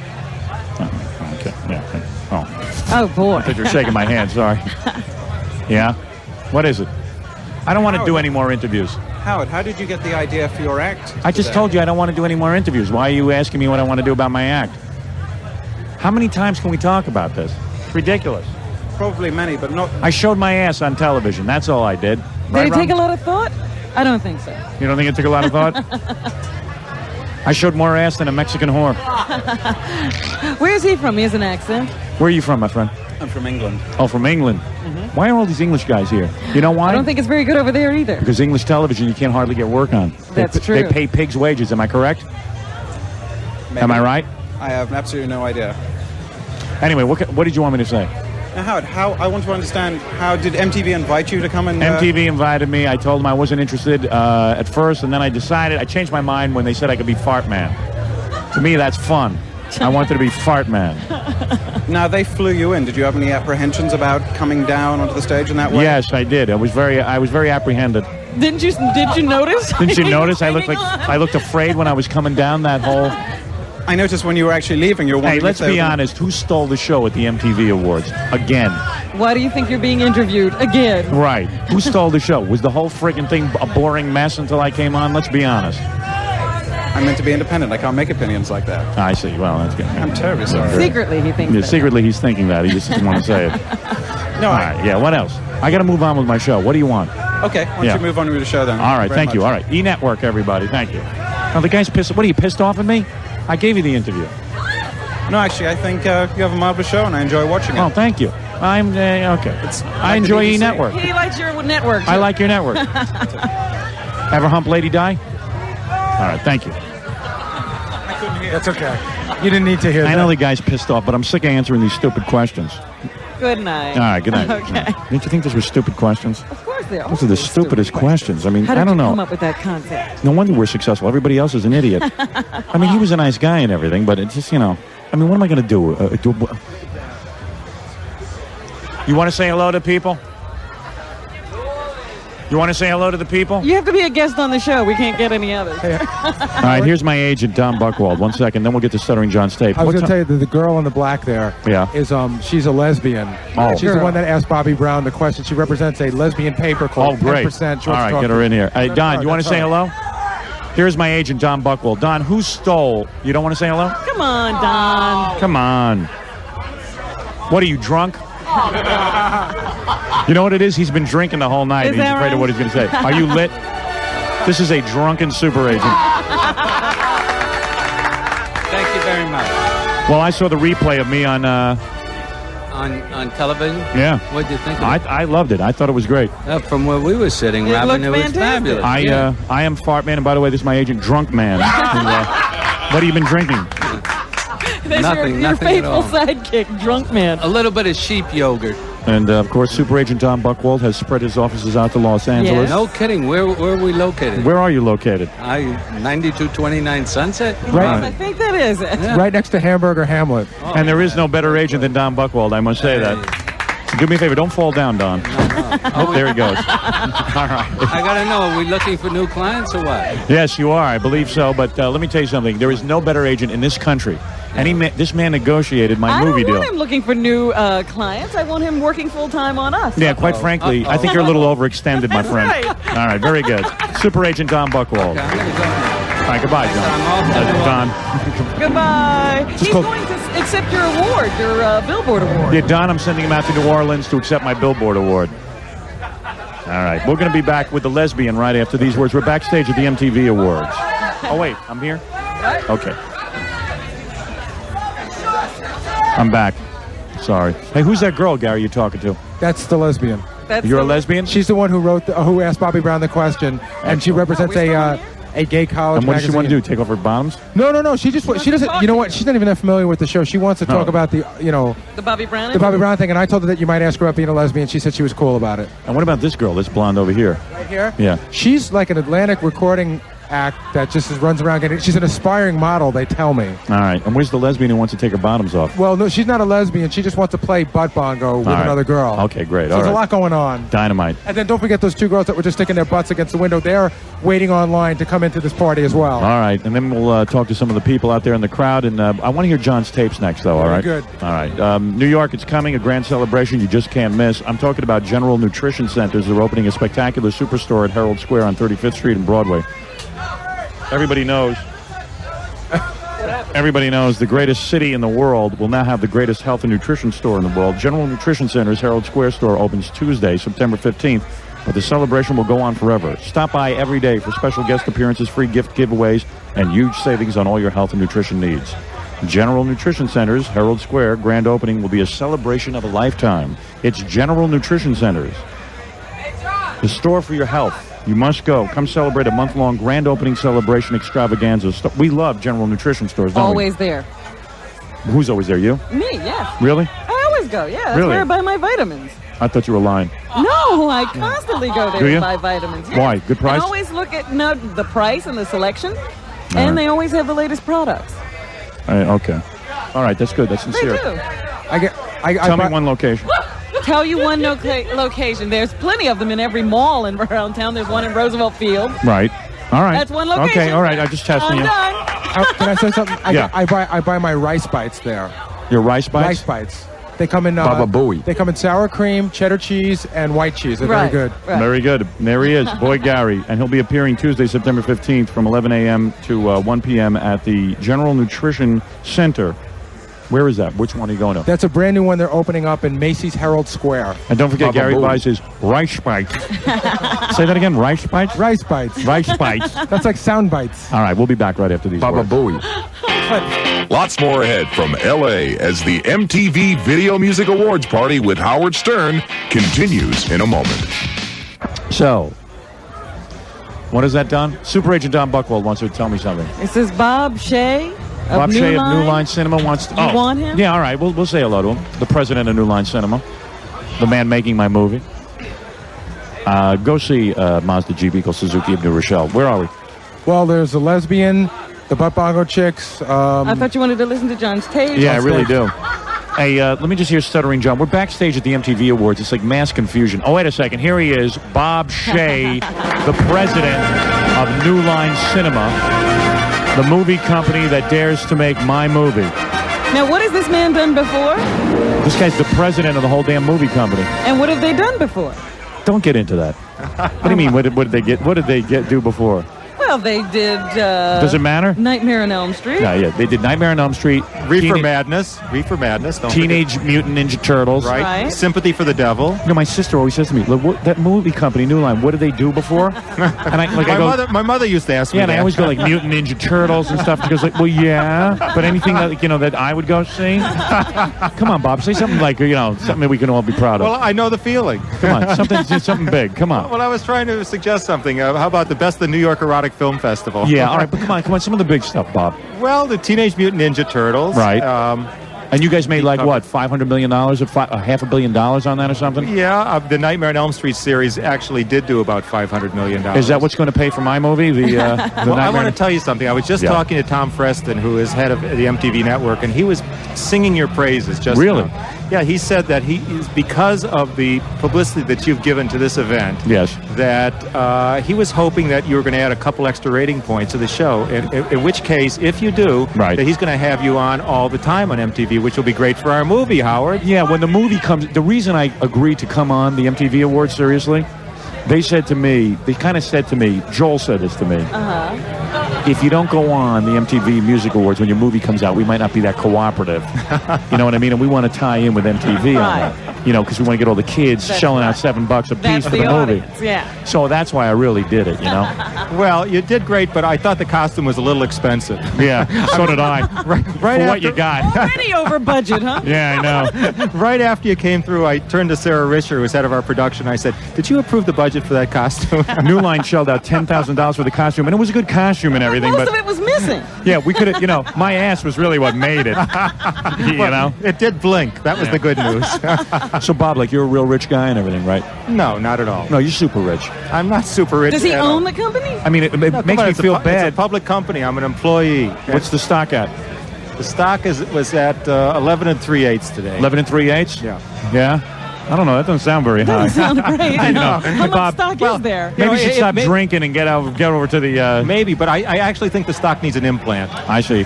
Oh, okay. Yeah. Oh. Oh, boy. I thought you were shaking my hand. Sorry. Yeah? What is it? I don't want to do any more interviews. Howard, how did you get the idea for your act? I just told you I don't want to do any more interviews. Why are you asking me what I want to do about my act? How many times can we talk about this? It's ridiculous. Probably many, but not. I showed my ass on television. That's all I did. Did it take a lot of thought? I don't think so. You don't think it took a lot of thought? I showed more ass than a Mexican whore. Where's he from? He has an accent. Where are you from, my friend? I'm from England. Oh, from England. Why are all these English guys here? You know why? I don't think it's very good over there either. Because English television, you can't hardly get work on. That's true. They pay pigs' wages. Am I correct? Am I right? I have absolutely no idea. Anyway, what did you want me to say? Now, Howard, I want to understand, how did MTV invite you to come and... MTV invited me. I told them I wasn't interested at first, and then I changed my mind when they said I could be Fartman. To me, that's fun. I wanted to be Fartman. Now, they flew you in. Did you have any apprehensions about coming down onto the stage in that way? Yes, I did. I was very apprehended. Did you notice? Didn't you notice? I looked afraid when I was coming down that whole... I noticed when you were actually leaving, you were wondering... Hey, let's be honest. Who stole the show at the MTV Awards? Again. Why do you think you're being interviewed again? Right. Who stole the show? Was the whole friggin' thing a boring mess until I came on? Let's be honest. I'm meant to be independent. I can't make opinions like that. I see. Well, that's good. I'm terribly sorry. Secretly, he thinks that. Secretly, he's thinking that. He just doesn't want to say it. No, All right. Yeah, what else? I got to move on with my show. What do you want? Okay, why don't you move on with the show then? All right, Very thank you. much. All right, E-Network, everybody. Thank you. Now, the guy's pissed. What, are you pissed off at me? I gave you the interview. No, actually, I think you have a marvelous show, and I enjoy watching it. Oh, thank you. I'm okay. I enjoy E-Network. He likes your network. I like your network. Ever hump Lady Di? All right, thank you. That's okay. You didn't need to hear that. I know the guy's pissed off, but I'm sick of answering these stupid questions. Good night. All right, good night. Okay. Didn't you think those were stupid questions? Of course they are. Those are the stupidest questions. I mean, How did I don't you know. come up with that concept? No wonder we're successful. Everybody else is an idiot. I mean, he was a nice guy and everything, but it's just, I mean, what am I going to do? You want to say hello to people? You want to say hello to the people? You have to be a guest on the show. We can't get any others. All right, here's my agent, Don Buchwald. 1 second, then we'll get to Stuttering John's tape. I was going to tell you that the girl in the black there is she's a lesbian. Oh. She's the one that asked Bobby Brown the question. She represents a lesbian paper called 10% All right, get her in here. Hey, Don, you want to say hello? Here's my agent, Don Buchwald. Don, who stole? You don't want to say hello? Come on, Don. Come on. What are you, drunk? You know what it is? He's been drinking the whole night. Is And he's that afraid of what he's going to say. Are you lit? This is a drunken super agent. Thank you very much. Well, I saw the replay of me on television. Yeah. What did you think of it? I loved it. I thought it was great. From where we were sitting, Robin, it was fabulous. I am Fartman, and by the way, this is my agent, Drunk Man. What have you been drinking? That's Nothing your at faithful all. sidekick, Drunk Man. A little bit of sheep yogurt. And, of course, Super Agent Don Buchwald has spread his offices out to Los Angeles. No kidding. Where are we located? Where are you located? 9229 Sunset. I think that is it. Right next to Hamburger Hamlet. And there is no better agent than Don Buchwald, I must say that. Do me a favor, don't fall down, Don. Oh, there he goes. All right. I got to know, are we looking for new clients or what? Yes, you are. I believe so. But let me tell you something. There is no better agent in this country. And this man negotiated my movie I deal. don't want him looking for new clients. I want him working full-time on us. Yeah, quite frankly, I think you're a little overextended, my friend. right. All right, very good. Super Agent Don Buchwald. All right, goodbye, Don. Goodbye. He's going to accept your award, your Billboard award. Yeah, Don, I'm sending him out to New Orleans to accept my Billboard award. All right, we're going to be back with the lesbian right after these words. We're backstage at the MTV Awards. Oh, wait, I'm here? Okay. I'm back. Sorry. Hey, who's that girl, Gary, you're talking to? That's the lesbian. You're a lesbian? She's the one who who asked Bobby Brown the question, and she represents a gay college And what does she magazine. want to do, take off her bottoms? No. She doesn't. You know what? She's not even that familiar with the show. She wants to talk about the Bobby Brown. the Bobby Brown thing. And I told her that you might ask her about being a lesbian. She said she was cool about it. And what about this girl, this blonde over here? Right here? Yeah. She's like an Atlantic recording act that just runs around getting. She's an aspiring model, they tell me. All right. And where's the lesbian who wants to take her bottoms off? Well, no, she's not a lesbian. She just wants to play butt bongo with All right. another girl. Okay, great. So All there's right. a lot going on. Dynamite. And then don't forget those two girls that were just sticking their butts against the window. They're waiting online to come into this party as well. All right. And then we'll talk to some of the people out there in the crowd. And I want to hear John's tapes next, though. All right. Very good. All right. New York, it's coming. A grand celebration you just can't miss. I'm talking about General Nutrition Centers. They're opening a spectacular superstore at Herald Square on 35th Street and Broadway. Everybody knows the greatest city in the world will now have the greatest health and nutrition store in the world. General Nutrition Center's Herald Square store opens Tuesday, September 15th, but the celebration will go on forever. Stop by every day for special guest appearances, free gift giveaways, and huge savings on all your health and nutrition needs. General Nutrition Center's Herald Square grand opening will be a celebration of a lifetime. It's General Nutrition Centers, the store for your health. You must go. Come celebrate a month-long grand opening celebration extravaganza. We love General Nutrition stores, don't Always there. we? Who's always there? You? Me, yes. Really? I always go, yeah. That's Really? where I buy my vitamins. I thought you were lying. No, I constantly go there Do you? to buy vitamins. Yes. Why? Good price? I always look at the price and the selection, and they always have the latest products. Okay. All right, that's good. That's sincere. They do. Tell me one location. Tell you one location. There's plenty of them in every mall around town. There's one in Roosevelt Field. Right. All right. That's one location. Okay, all right. I'm just testing you. Done. Can I say something? Yeah. I buy my rice bites there. Your rice bites? Rice bites. They come in Baba Booey. They come in sour cream, cheddar cheese, and white cheese. They're very good. Very good. There he is, Boy Gary. And he'll be appearing Tuesday, September 15th from 11 a.m. to 1 p.m. at the General Nutrition Center. Where is that? Which one are you going to? That's a brand new one they're opening up in Macy's Herald Square. And don't forget, Baba Gary Booey. buys his rice bites. Say that again, rice bites? Rice bites. Rice bites. That's like sound bites. All right, we'll be back right after these Baba words. Booey. Lots more ahead from L.A. as the MTV Video Music Awards party with Howard Stern continues in a moment. So, what is that, Don? Super Agent Don Buchwald wants to tell me something. This is Bob Shea. Bob New Shea of Line. New Line Cinema wants to... You want him? Yeah, all right. We'll say hello to him. The president of New Line Cinema. The man making my movie. Go see Mazda Jeep Equals Suzuki of New Rochelle. Where are we? Well, there's a lesbian, the butt bongo chicks. I thought you wanted to listen to John's tape. Yeah, I really do. Hey, let me just hear Stuttering John. We're backstage at the MTV Awards. It's like mass confusion. Oh, wait a second. Here he is, Bob Shea, the president of New Line Cinema, the movie company that dares to make my movie. Now, what has this man done before? This guy's the president of the whole damn movie company. And what have they done before? Don't get into that. What do you mean? What did they do before? Well, they did... Does it matter? Nightmare on Elm Street. Yeah, they did Nightmare on Elm Street. Reefer Madness. Don't Teenage Mutant Ninja Turtles. Right. Sympathy for the Devil. You know, my sister always says to me, "Look, that movie company, New Line, what did they do before?" And my mother used to ask me and that. I always go like Mutant Ninja Turtles and stuff. She goes like, "Well, yeah, but anything that that I would go see." Come on, Bob, say something like something that we can all be proud of. Well, I know the feeling. Come on, something big. Come on. Well, I was trying to suggest something. How about the Best of the New York Erotic Film Festival? Yeah, all right, but come on, some of the big stuff, Bob. Well, the Teenage Mutant Ninja Turtles. Right. And you guys made like what, $500 million or $500 million on that or something? Yeah, the Nightmare on Elm Street series actually did do about $500 million. Is that what's going to pay for my movie? Well, I want to tell you something. I was just talking to Tom Freston, who is head of the MTV network, and he was singing your praises just Really? now. Yeah, he said that he is because of the publicity that you've given to this event. Yes. That he was hoping that you were going to add a couple extra rating points to the show. In which case, if you do, that he's going to have you on all the time on MTV, which will be great for our movie, Howard. Yeah, when the movie comes, the reason I agreed to come on the MTV Awards, seriously, they kind of said to me, Joel said this to me. If you don't go on the MTV Music Awards when your movie comes out, we might not be that cooperative. You know what I mean? And we want to tie in with MTV on that. Because we want to get all the kids shelling out $7 a piece for the movie. Yeah. So that's why I really did it, Well, you did great, but I thought the costume was a little expensive. Yeah, so did I. right for after, what you got. Already over budget, huh? Yeah, I know. Right after you came through, I turned to Sarah Risher, who was head of our production. I said, "Did you approve the budget for that costume?" New Line shelled out $10,000 for the costume, and it was a good costume and everything. Most of it was missing. Yeah, we could have, my ass was really what made it. It did blink. That was the good news. So, Bob, you're a real rich guy and everything, right? No, not at all. No, you're super rich. I'm not super rich. Does he own the company? I mean, it makes me feel bad. It's a public company. I'm an employee. What's the stock at? The stock was at 11 3/8 today. 11 3/8? Yeah. Yeah? I don't know. That doesn't sound very high. Doesn't sound great. I know. How much stock is there? Maybe you should stop drinking and get over to the... Maybe, but I actually think the stock needs an implant. I see.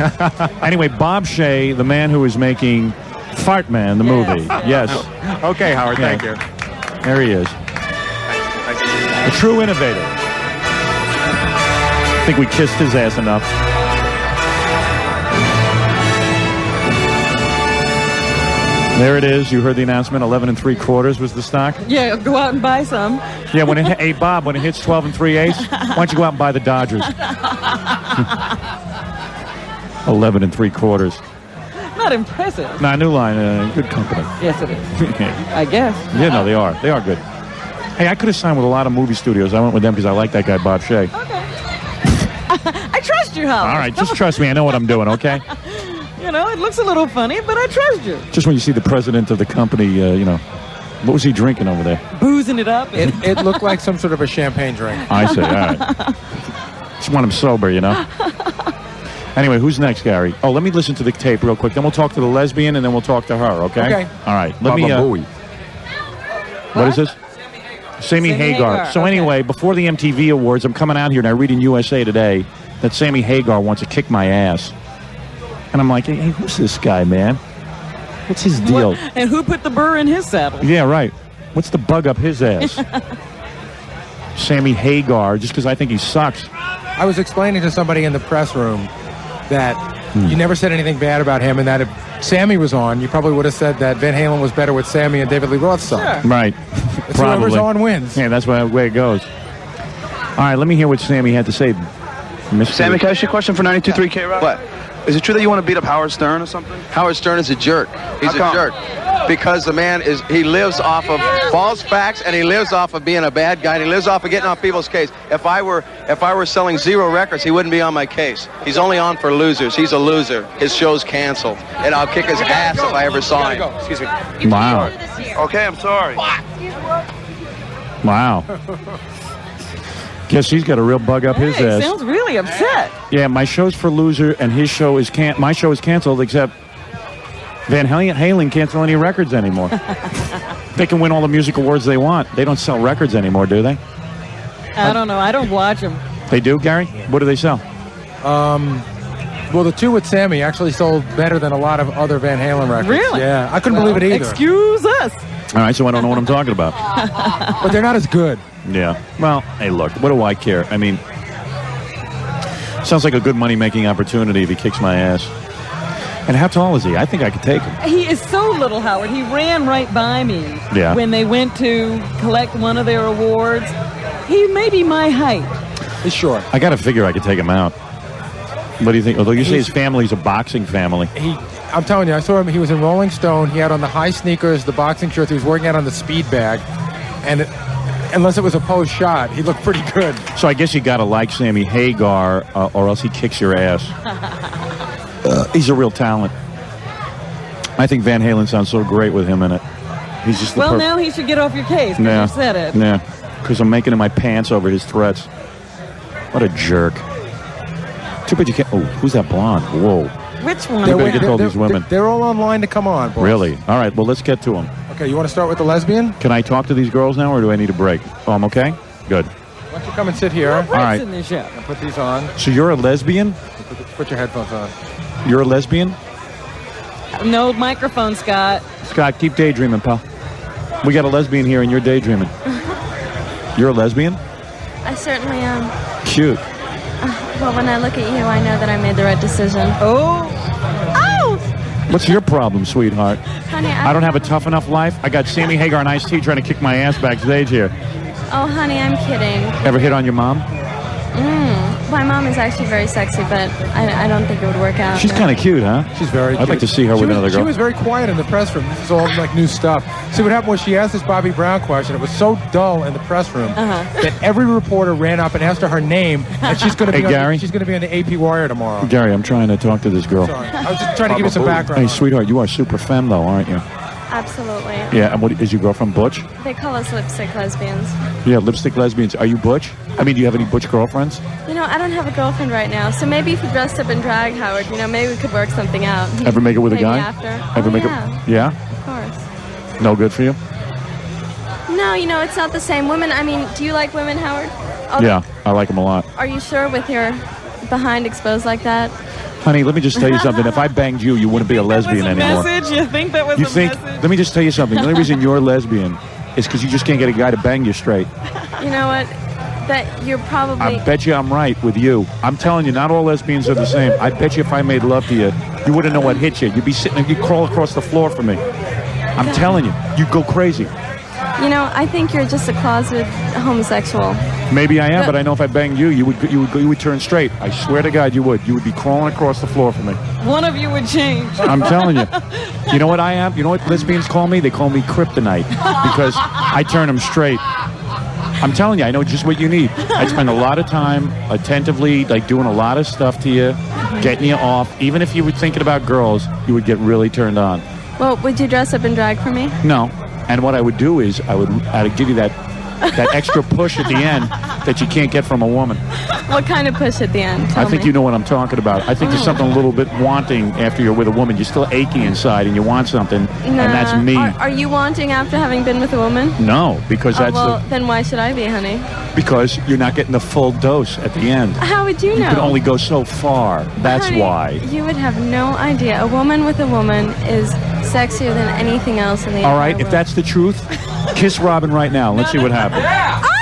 Anyway, Bob Shea, the man who is making Fartman, the movie. Yes. Okay, Howard, thank you. There he is. A true innovator. I think we kissed his ass enough. There it is. You heard the announcement. 11 3/4 was the stock. Yeah, go out and buy some. Yeah, hey Bob, when it hits 12 3/8, why don't you go out and buy the Dodgers? 11 3/4. Not impressive. Nah, New Line, good company. Yes, it is. I guess. Yeah, no, they are. They are good. Hey, I could have signed with a lot of movie studios. I went with them because I like that guy, Bob Shea. Okay. I trust you, Howard. All right, just trust me. I know what I'm doing, okay? It looks a little funny, but I trust you. Just when you see the president of the company, what was he drinking over there? Boozing it up. It looked like some sort of a champagne drink. I see, all right. Just want him sober, Anyway, who's next, Gary? Oh, let me listen to the tape real quick. Then we'll talk to the lesbian, and then we'll talk to her, okay? Okay. All right. Let me... What is this? Sammy Hagar. So anyway, before the MTV Awards, I'm coming out here, and I read in USA Today that Sammy Hagar wants to kick my ass. And I'm like, hey, who's this guy, man? What's his deal? And who put the burr in his saddle? Yeah, right. What's the bug up his ass? Sammy Hagar, just because I think he sucks. I was explaining to somebody in the press room that you never said anything bad about him, and that if Sammy was on, you probably would have said that Van Halen was better with Sammy and David Lee Roth's song. Sure. Right. It's whoever's on wins. Yeah, that's the way it goes. All right, let me hear what Sammy had to say. Sammy, can I ask you a question for 92.3 K-Rock? What? Is it true that you want to beat up Howard Stern or something? Howard Stern is a jerk. He's a jerk. Because the man he lives off of false facts, and he lives off of being a bad guy, and he lives off of getting on people's case. If I were selling 0 records, he wouldn't be on my case. He's only on for losers. He's a loser. His show's canceled. And I'll kick his ass if I ever saw him. Excuse me. Wow. Okay, I'm sorry. Wow. Guess he's got a real bug up his ass. Sounds really upset. Yeah, my show's for loser, and his show is my show is canceled, except Van Halen can't sell any records anymore. They can win all the music awards they want. They don't sell records anymore, do they? I don't know. I don't watch them. They do, Gary? What do they sell? Well, the two with Sammy actually sold better than a lot of other Van Halen records. Really? Yeah, I couldn't believe it either. Excuse us. All right, so I don't know what I'm talking about. But they're not as good. Yeah. Well, hey, look, what do I care? I mean, sounds like a good money-making opportunity if he kicks my ass. And how tall is he? I think I could take him. He is so little, Howard. He ran right by me when they went to collect one of their awards. He may be my height. He's short. I got to figure I could take him out. What do you think? Although you say his family's a boxing family. I'm telling you, I saw him. He was in Rolling Stone. He had on the high sneakers, the boxing shorts. He was working out on the speed bag. And unless it was a post shot, he looked pretty good. So I guess you got to like Sammy Hagar or else he kicks your ass. He's a real talent. I think Van Halen sounds so great with him in it. He's just well, now he should get off your case because you said it. Yeah, because I'm making it my pants over his threats. What a jerk. Too bad you can't. Oh, who's that blonde? Whoa. Which one? You better get to all these women. They're all online to come on, boys. Really? All right, well, let's get to them. Okay, you want to start with the lesbian? Can I talk to these girls now, or do I need a break? Oh, I'm okay? Good. Why don't you come and sit here? All right. In this show. Put these on. So you're a lesbian? Put your headphones on. You're a lesbian? No microphone, Scott. Scott, keep daydreaming, pal. We got a lesbian here, and you're daydreaming. You're a lesbian? I certainly am. Cute. Well, when I look at you, I know that I made the right decision. Oh! What's your problem, sweetheart? Honey, I don't have a tough enough life. I got Sammy Hagar and Ice-T trying to kick my ass backstage here. Oh, honey, I'm kidding. Ever hit on your mom? My mom is actually very sexy, but I don't think it would work out. She's kind of cute, huh? She's very cute. I'd like to see her with another girl. She was very quiet in the press room. This is all like new stuff. See, what happened was she asked this Bobby Brown question. It was so dull in the press room that every reporter ran up and asked her name, and she's going to be she's going to be on the AP Wire tomorrow. Gary, I'm trying to talk to this girl. Sorry. I was just trying to give you some background. Hey, sweetheart, you are super femme, though, aren't you? Absolutely. Yeah, and what is your girlfriend Butch? They call us lipstick lesbians. Yeah, lipstick lesbians. Are you Butch? I mean, do you have any Butch girlfriends? You know, I don't have a girlfriend right now, so maybe if you dressed up in drag, Howard, you know, maybe we could work something out. Ever make it with a Maybe guy? After. Ever make it? Yeah? Of course. No good for you? No, you know, it's not the same. Women, I mean, do you like women, Howard? Yeah, I like them a lot. Are you sure with your behind exposed like that? Honey, let me just tell you something. If I banged you, you wouldn't be a lesbian anymore. Message? You think that was You a think? message? Let me just tell you something. The only reason you're a lesbian is because you just can't get a guy to bang you straight. You know what? That you're probably... I bet you I'm right with you. I'm telling you, not all lesbians are the same. I bet you if I made love to you, you wouldn't know what hit you. You'd be sitting and you'd crawl across the floor for me. I'm telling you, you'd go crazy. You know, I think you're just a closeted homosexual. Maybe I am, but I know if I banged you, you would turn straight. I swear to God, you would. You would be crawling across the floor for me. One of you would change. I'm telling you. You know what I am? You know what lesbians call me? They call me kryptonite because I turn them straight. I'm telling you, I know just what you need. I spend a lot of time attentively, like doing a lot of stuff to you, getting you off. Even if you were thinking about girls, you would get really turned on. Well, would you dress up in drag for me? No. And what I would do is I'd give you that extra push at the end that you can't get from a woman. What kind of push at the end? I think you know what I'm talking about. I think there's something a little bit wanting after you're with a woman. You're still achy inside and you want something, and that's me. Are you wanting after having been with a woman? No, because that's then why should I be, honey? Because you're not getting the full dose at the end. How would you know? You can only go so far. That's Honey, why. You would have no idea. A woman with a woman is sexier than anything else in the All right, if that's the truth, kiss Robin right now. Let's see what happens. Oh!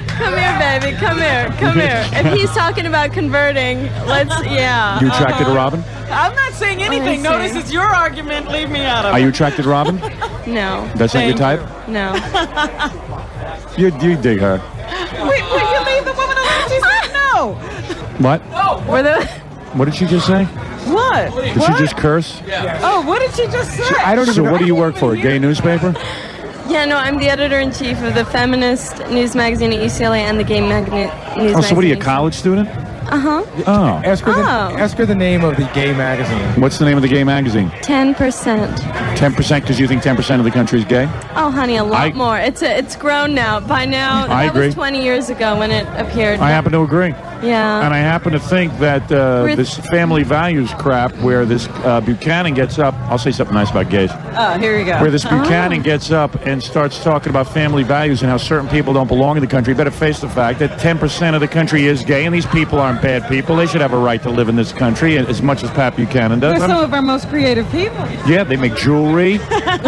Come here, baby. Come here. Come here. If he's talking about converting, yeah. You attracted to Robin? I'm not saying anything. Notice it's your argument. Leave me out of it. Are you attracted to Robin? No. That's not your type? No. You dig her. Wait, you leave the woman alone? She said no. What? What did she just say? What? Did she just curse? Oh, what did she just say? So what do you work for? A gay newspaper? Yeah, no, I'm the editor-in-chief of the feminist news magazine at UCLA and the gay news magazine. Oh, so what are you, a college student? Uh-huh. Oh. Ask her the name of the gay magazine. What's the name of the gay magazine? 10%. 10% because you think 10% of the country is gay? Oh, honey, a lot more. It's grown now. By now, I that agree. was 20 years ago when it appeared. I happen to agree. Yeah. And I happen to think that this family values crap where this Buchanan gets up. I'll say something nice about gays. Oh, here you go. Where this Buchanan gets up and starts talking about family values and how certain people don't belong in the country. You better face the fact that 10% of the country is gay, and these people aren't bad people. They should have a right to live in this country as much as Pat Buchanan does. They're some of our most creative people. Yeah, they make jewelry.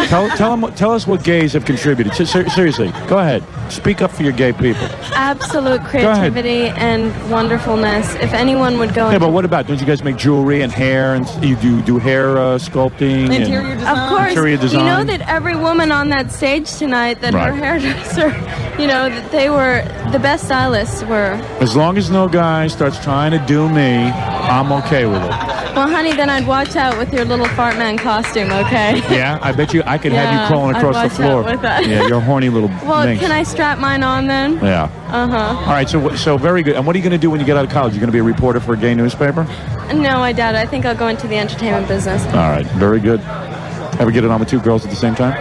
Tell us what gays have contributed. Seriously, go ahead. Speak up for your gay people. Absolute creativity and wonderfulness. If anyone would go Yeah, but what about, don't you guys make jewelry and hair, and you do hair sculpting? Interior design. Of course. Interior design. You know that every woman on that stage tonight, that her hairdresser, that they were, the best stylists were. As long as no guy starts trying to do me, I'm okay with it. Well, honey, then I'd watch out with your little Fartman costume, okay? Yeah, I bet you I could have you crawling across the floor. With that. Yeah, you're horny little Well, minx. can I strap mine on then? Yeah. Uh-huh. All right, so very good. And what are you going to do when you get out of college? You're going to be a reporter for a gay newspaper? No, I doubt it. I think I'll go into the entertainment business. All right, very good. Ever get it on with two girls at the same time?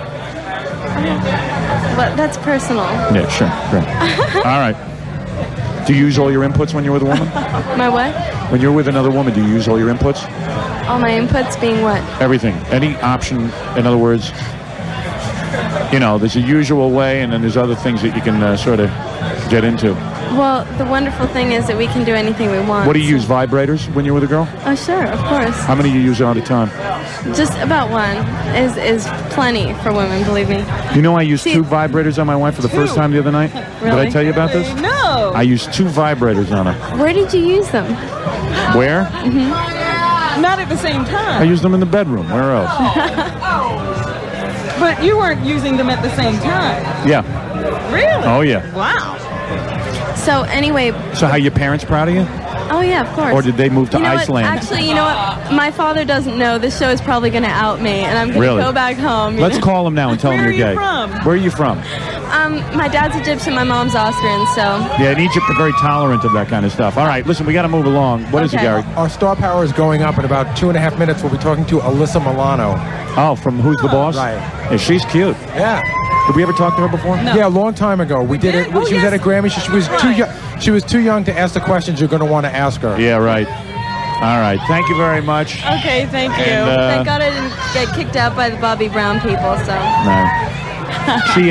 But that's personal. Yeah, sure. All right. Do you use all your inputs when you're with a woman? My what? When you're with another woman, do you use all your inputs? All my inputs being what? Everything. Any option, in other words, there's a usual way, and then there's other things that you can sort of get into. Well, the wonderful thing is that we can do anything we want. What do you use, vibrators, when you're with a girl? Oh, sure, of course. How many do you use at a time? Just about one is plenty for women, believe me. You know I used 2 vibrators on my wife for the first time the other night? Really? Did I tell you about this? No. I used 2 vibrators on her. Where did you use them? Where? Not at the same time. I used them in the bedroom. Where else? But you weren't using them at the same time. Yeah. Really? Oh, yeah. Wow. So anyway. So how, your parents proud of you? Oh, yeah, of course. Or did they move to You know what? Iceland? Actually, you know what? My father doesn't know. This show is probably going to out me, and I'm going to Really? go back home. Let's call him now and tell him you're gay. Where are you from? My dad's Egyptian, my mom's Austrian, so. Yeah, in Egypt, they're very tolerant of that kind of stuff. All right, listen, we got to move along. What is it, Gary? Our star power is going up in about 2.5 minutes. We'll be talking to Alyssa Milano. Oh, from Who's the Boss? Right. Yeah, she's cute. Yeah. Did we ever talk to her before? No. Yeah, a long time ago. We did it. She was at a Grammy. She was too young. She was too young to ask the questions you're going to want to ask her. Yeah, right. All right. Thank you very much. Okay, thank you. And, Thank God I didn't get kicked out by the Bobby Brown people, so. No.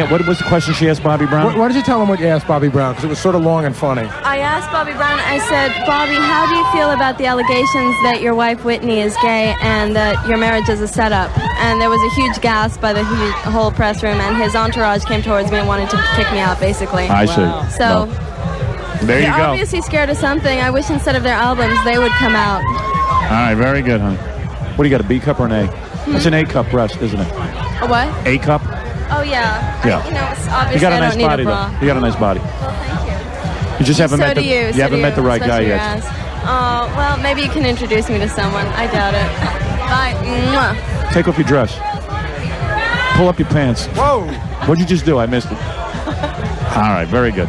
What was the question she asked Bobby Brown? Why did you tell him what you asked Bobby Brown? Because it was sort of long and funny. I asked Bobby Brown, I said, Bobby, how do you feel about the allegations that your wife Whitney is gay and that your marriage is a setup? And there was a huge gasp by the whole press room, and his entourage came towards me and wanted to kick me out, basically. I see. So, there you they're go. obviously scared of something. I wish instead of their albums, they would come out. All right, very good, honey. What do you got, a B cup or an A? That's an A cup breast, isn't it? A what? A cup? Oh, yeah. Yeah. It's obviously You got a I nice don't need body, a bra. though. You got a nice body. Well, thank you. You just haven't met the you haven't met the right guy especially yet. your ass. Well, maybe you can introduce me to someone. I doubt it. Bye. Mwah. Take off your dress. Pull up your pants. Whoa! What'd you just do? I missed it. All right, very good.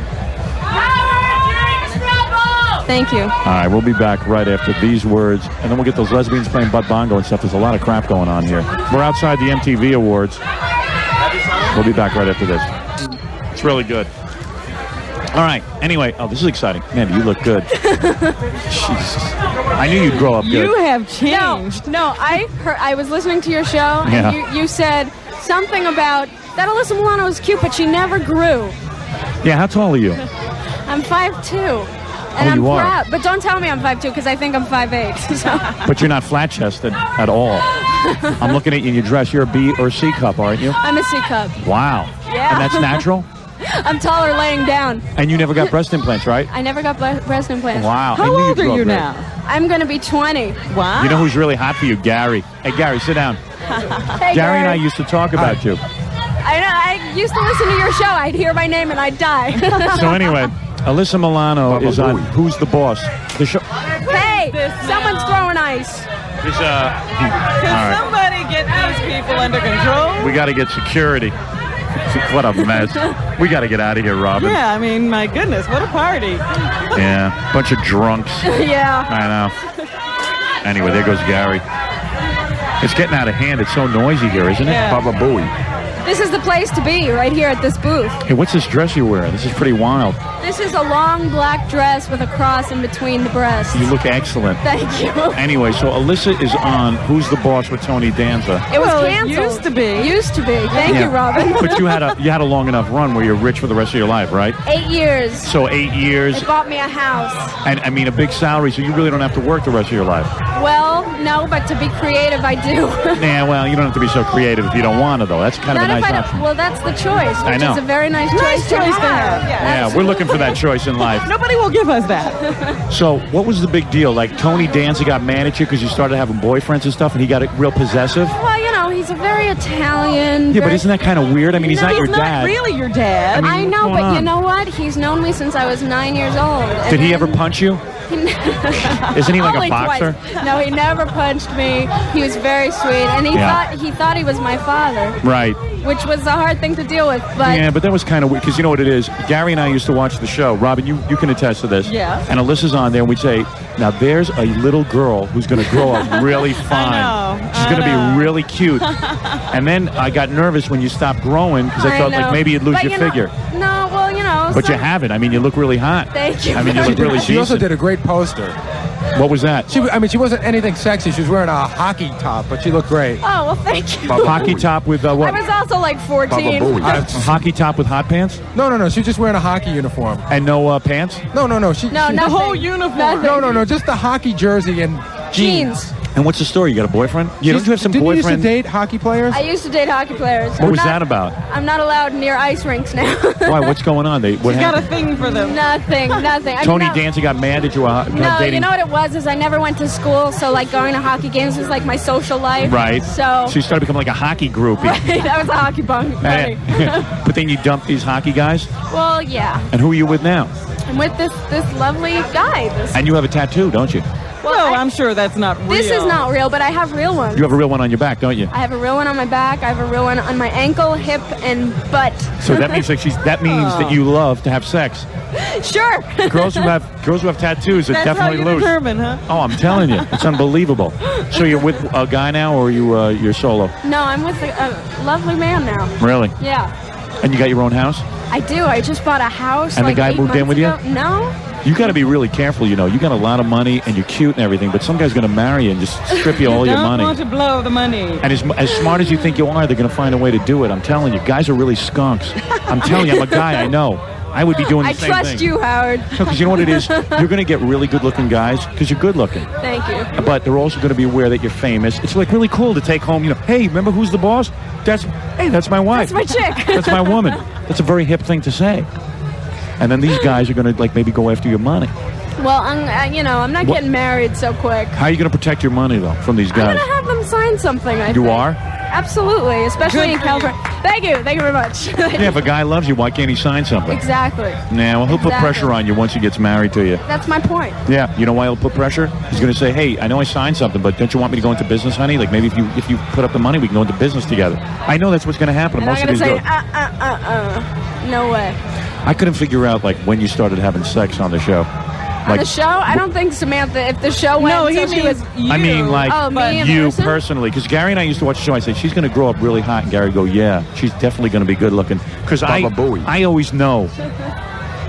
Thank you. All right, we'll be back right after these words, and then we'll get those lesbians playing butt bongo and stuff. There's a lot of crap going on here. We're outside the MTV Awards. We'll be back right after this. It's really good. All right. Anyway, this is exciting. Man, you look good. Jesus. I knew you'd grow up good. You have changed. No, I was listening to your show, Yeah. and you said something about that Alyssa Milano was cute, but she never grew. Yeah, how tall are you? I'm 5'2". And I'm you are. proud. But don't tell me I'm 5'2", because I think I'm 5'8". So. But you're not flat-chested at all. I'm looking at you in your dress. You're a B or C cup, aren't you? I'm a C cup. Wow. Yeah. And that's natural? I'm taller laying down. And you never got breast implants, right? I never got breast implants. Wow. How I knew old you'd are grow you up great. now? I'm going to be 20. Wow. You know who's really hot for you? Gary. Hey, Gary, sit down. Hey, Gary and I used to talk about you. I used to listen to your show. I'd hear my name and I'd die. So anyway, Alyssa Milano is on Who's the Boss? The show. Hey, someone's throwing ice. Is Can somebody get these people under control? We got to get security. What a mess. We got to get out of here, Robin. Yeah, I mean, my goodness, what a party. Yeah, bunch of drunks. Yeah. I know. Anyway, there goes Gary. It's getting out of hand. It's so noisy here, isn't it? Yeah. Baba Booey. This is the place to be, right here at this booth. Hey, what's this dress you're wearing? This is pretty wild. This is a long black dress with a cross in between the breasts. You look excellent. Thank you. Anyway, so Alyssa is on Who's the Boss with Tony Danza. It was Well, it canceled. used to be. Used to be. Thank you, Robin. But you had a long enough run where you're rich for the rest of your life, right? 8 years. So 8 years. It bought me a house. And I mean, a big salary, so you really don't have to work the rest of your life. Well, no, but to be creative, I do. Yeah, well, you don't have to be so creative if you don't want to, though. That's kind of a Not if nice I option. don't. Well, that's the choice, I which know. is a very nice choice to have. Yeah, we're looking for that choice in life. Nobody will give us that. So, what was the big deal? Like, Tony Danza got mad at you because you started having boyfriends and stuff, and he got real possessive? Well, you know, he's a very Italian. Yeah, but isn't that kind of weird? I mean, he's not your dad. Really your dad. I know, what's going but you on? know what? He's known me since I was 9 years old. and Did he then- ever punch you? Isn't he like a Only boxer? twice. No, he never punched me. He was very sweet, and he thought he was my father, Right. which was a hard thing to deal with. But Yeah, but that was kind of weird, because you know what it is? Gary and I used to watch the show. Robin, you can attest to this. Yeah. And Alyssa's on there, and we'd say, now there's a little girl who's going to grow up really fine. She's going to be really cute. And then I got nervous when you stopped growing, because I thought like maybe you'd lose But your you know- figure. No, well, you know. But some- you haven't. I mean, you look really hot. Thank you. I mean, you look really She also decent. did a great poster. What was that? She wasn't anything sexy. She was wearing a hockey top, but she looked great. Oh, well, thank you. Hockey top with what? I was also like 14. Hockey top with hot pants? No. She was just wearing a hockey uniform. And no pants? No. No, The nothing. whole uniform. No. Just the hockey jersey and jeans. And what's the story? You got a boyfriend? You don't you have some Didn't boyfriend? you used to date hockey players? I used to date hockey players. What was that about? I'm not allowed near ice rinks now. Why? What's going on? What She's got a happened? thing for them. Nothing. I mean, Tony no- Danza got mad at you No, dating. you know what it was is I never went to school, so like going to hockey games was like my social life. Right. So you started becoming like a hockey groupie. that was a hockey bunny. But then you dumped these hockey guys? Well, yeah. And who are you with now? I'm with this lovely guy. And you have a tattoo, don't you? Well, I'm sure that's not real. This is not real, but I have real ones. You have a real one on your back, don't you? I have a real one on my back. I have a real one on my ankle, hip, and butt. So that means that you love to have sex. Sure. Girls who have tattoos are That's definitely how you loose. determine, huh? Oh, I'm telling you, it's unbelievable. So you're with a guy now, or you're solo? No, I'm with a lovely man now. Really? Yeah. And you got your own house? I do. I just bought a house. And the like guy 8 moved in months with you? ago. No. You got to be really careful, you know. You got a lot of money and you're cute and everything, but some guy's going to marry you and just strip you all your Don't money. want to blow the money. And as smart as you think you are, they're going to find a way to do it. I'm telling you, guys are really skunks. I'm telling you, I'm a guy. I know. I would be doing the I same thing. trust you, Howard. Because you know what it is? You're going to get really good-looking guys because you're good-looking. Thank you. But they're also going to be aware that you're famous. It's like really cool to take home, you know, hey, remember Who's the Boss? That's my wife. That's my chick. That's my woman. That's a very hip thing to say. And then these guys are going to, like, maybe go after your money. Well, I'm not getting married so quick. How are you going to protect your money, though, from these I'm guys? gonna have them sign something. I You think. are? Absolutely, especially Good in for California. Thank you very much. Yeah, if a guy loves you, why can't he sign something? Exactly. Nah, well, he'll put Exactly. pressure on you once he gets married to you. That's my point. Yeah, you know why he'll put pressure? He's going to say, hey, I know I signed something, but don't you want me to go into business, honey? Like, maybe if you put up the money, we can go into business together. I know that's what's going to happen. And Most I'm of gonna these say, girls. no way. I couldn't figure out, like, when you started having sex on the show. On the show, I don't think Samantha. If the show went, No, he until she was. means I mean, like, Oh, me in you person? personally. Because Gary and I used to watch the show. I said, she's going to grow up really hot. And Gary would go, yeah, she's definitely going to be good looking. Because I always know.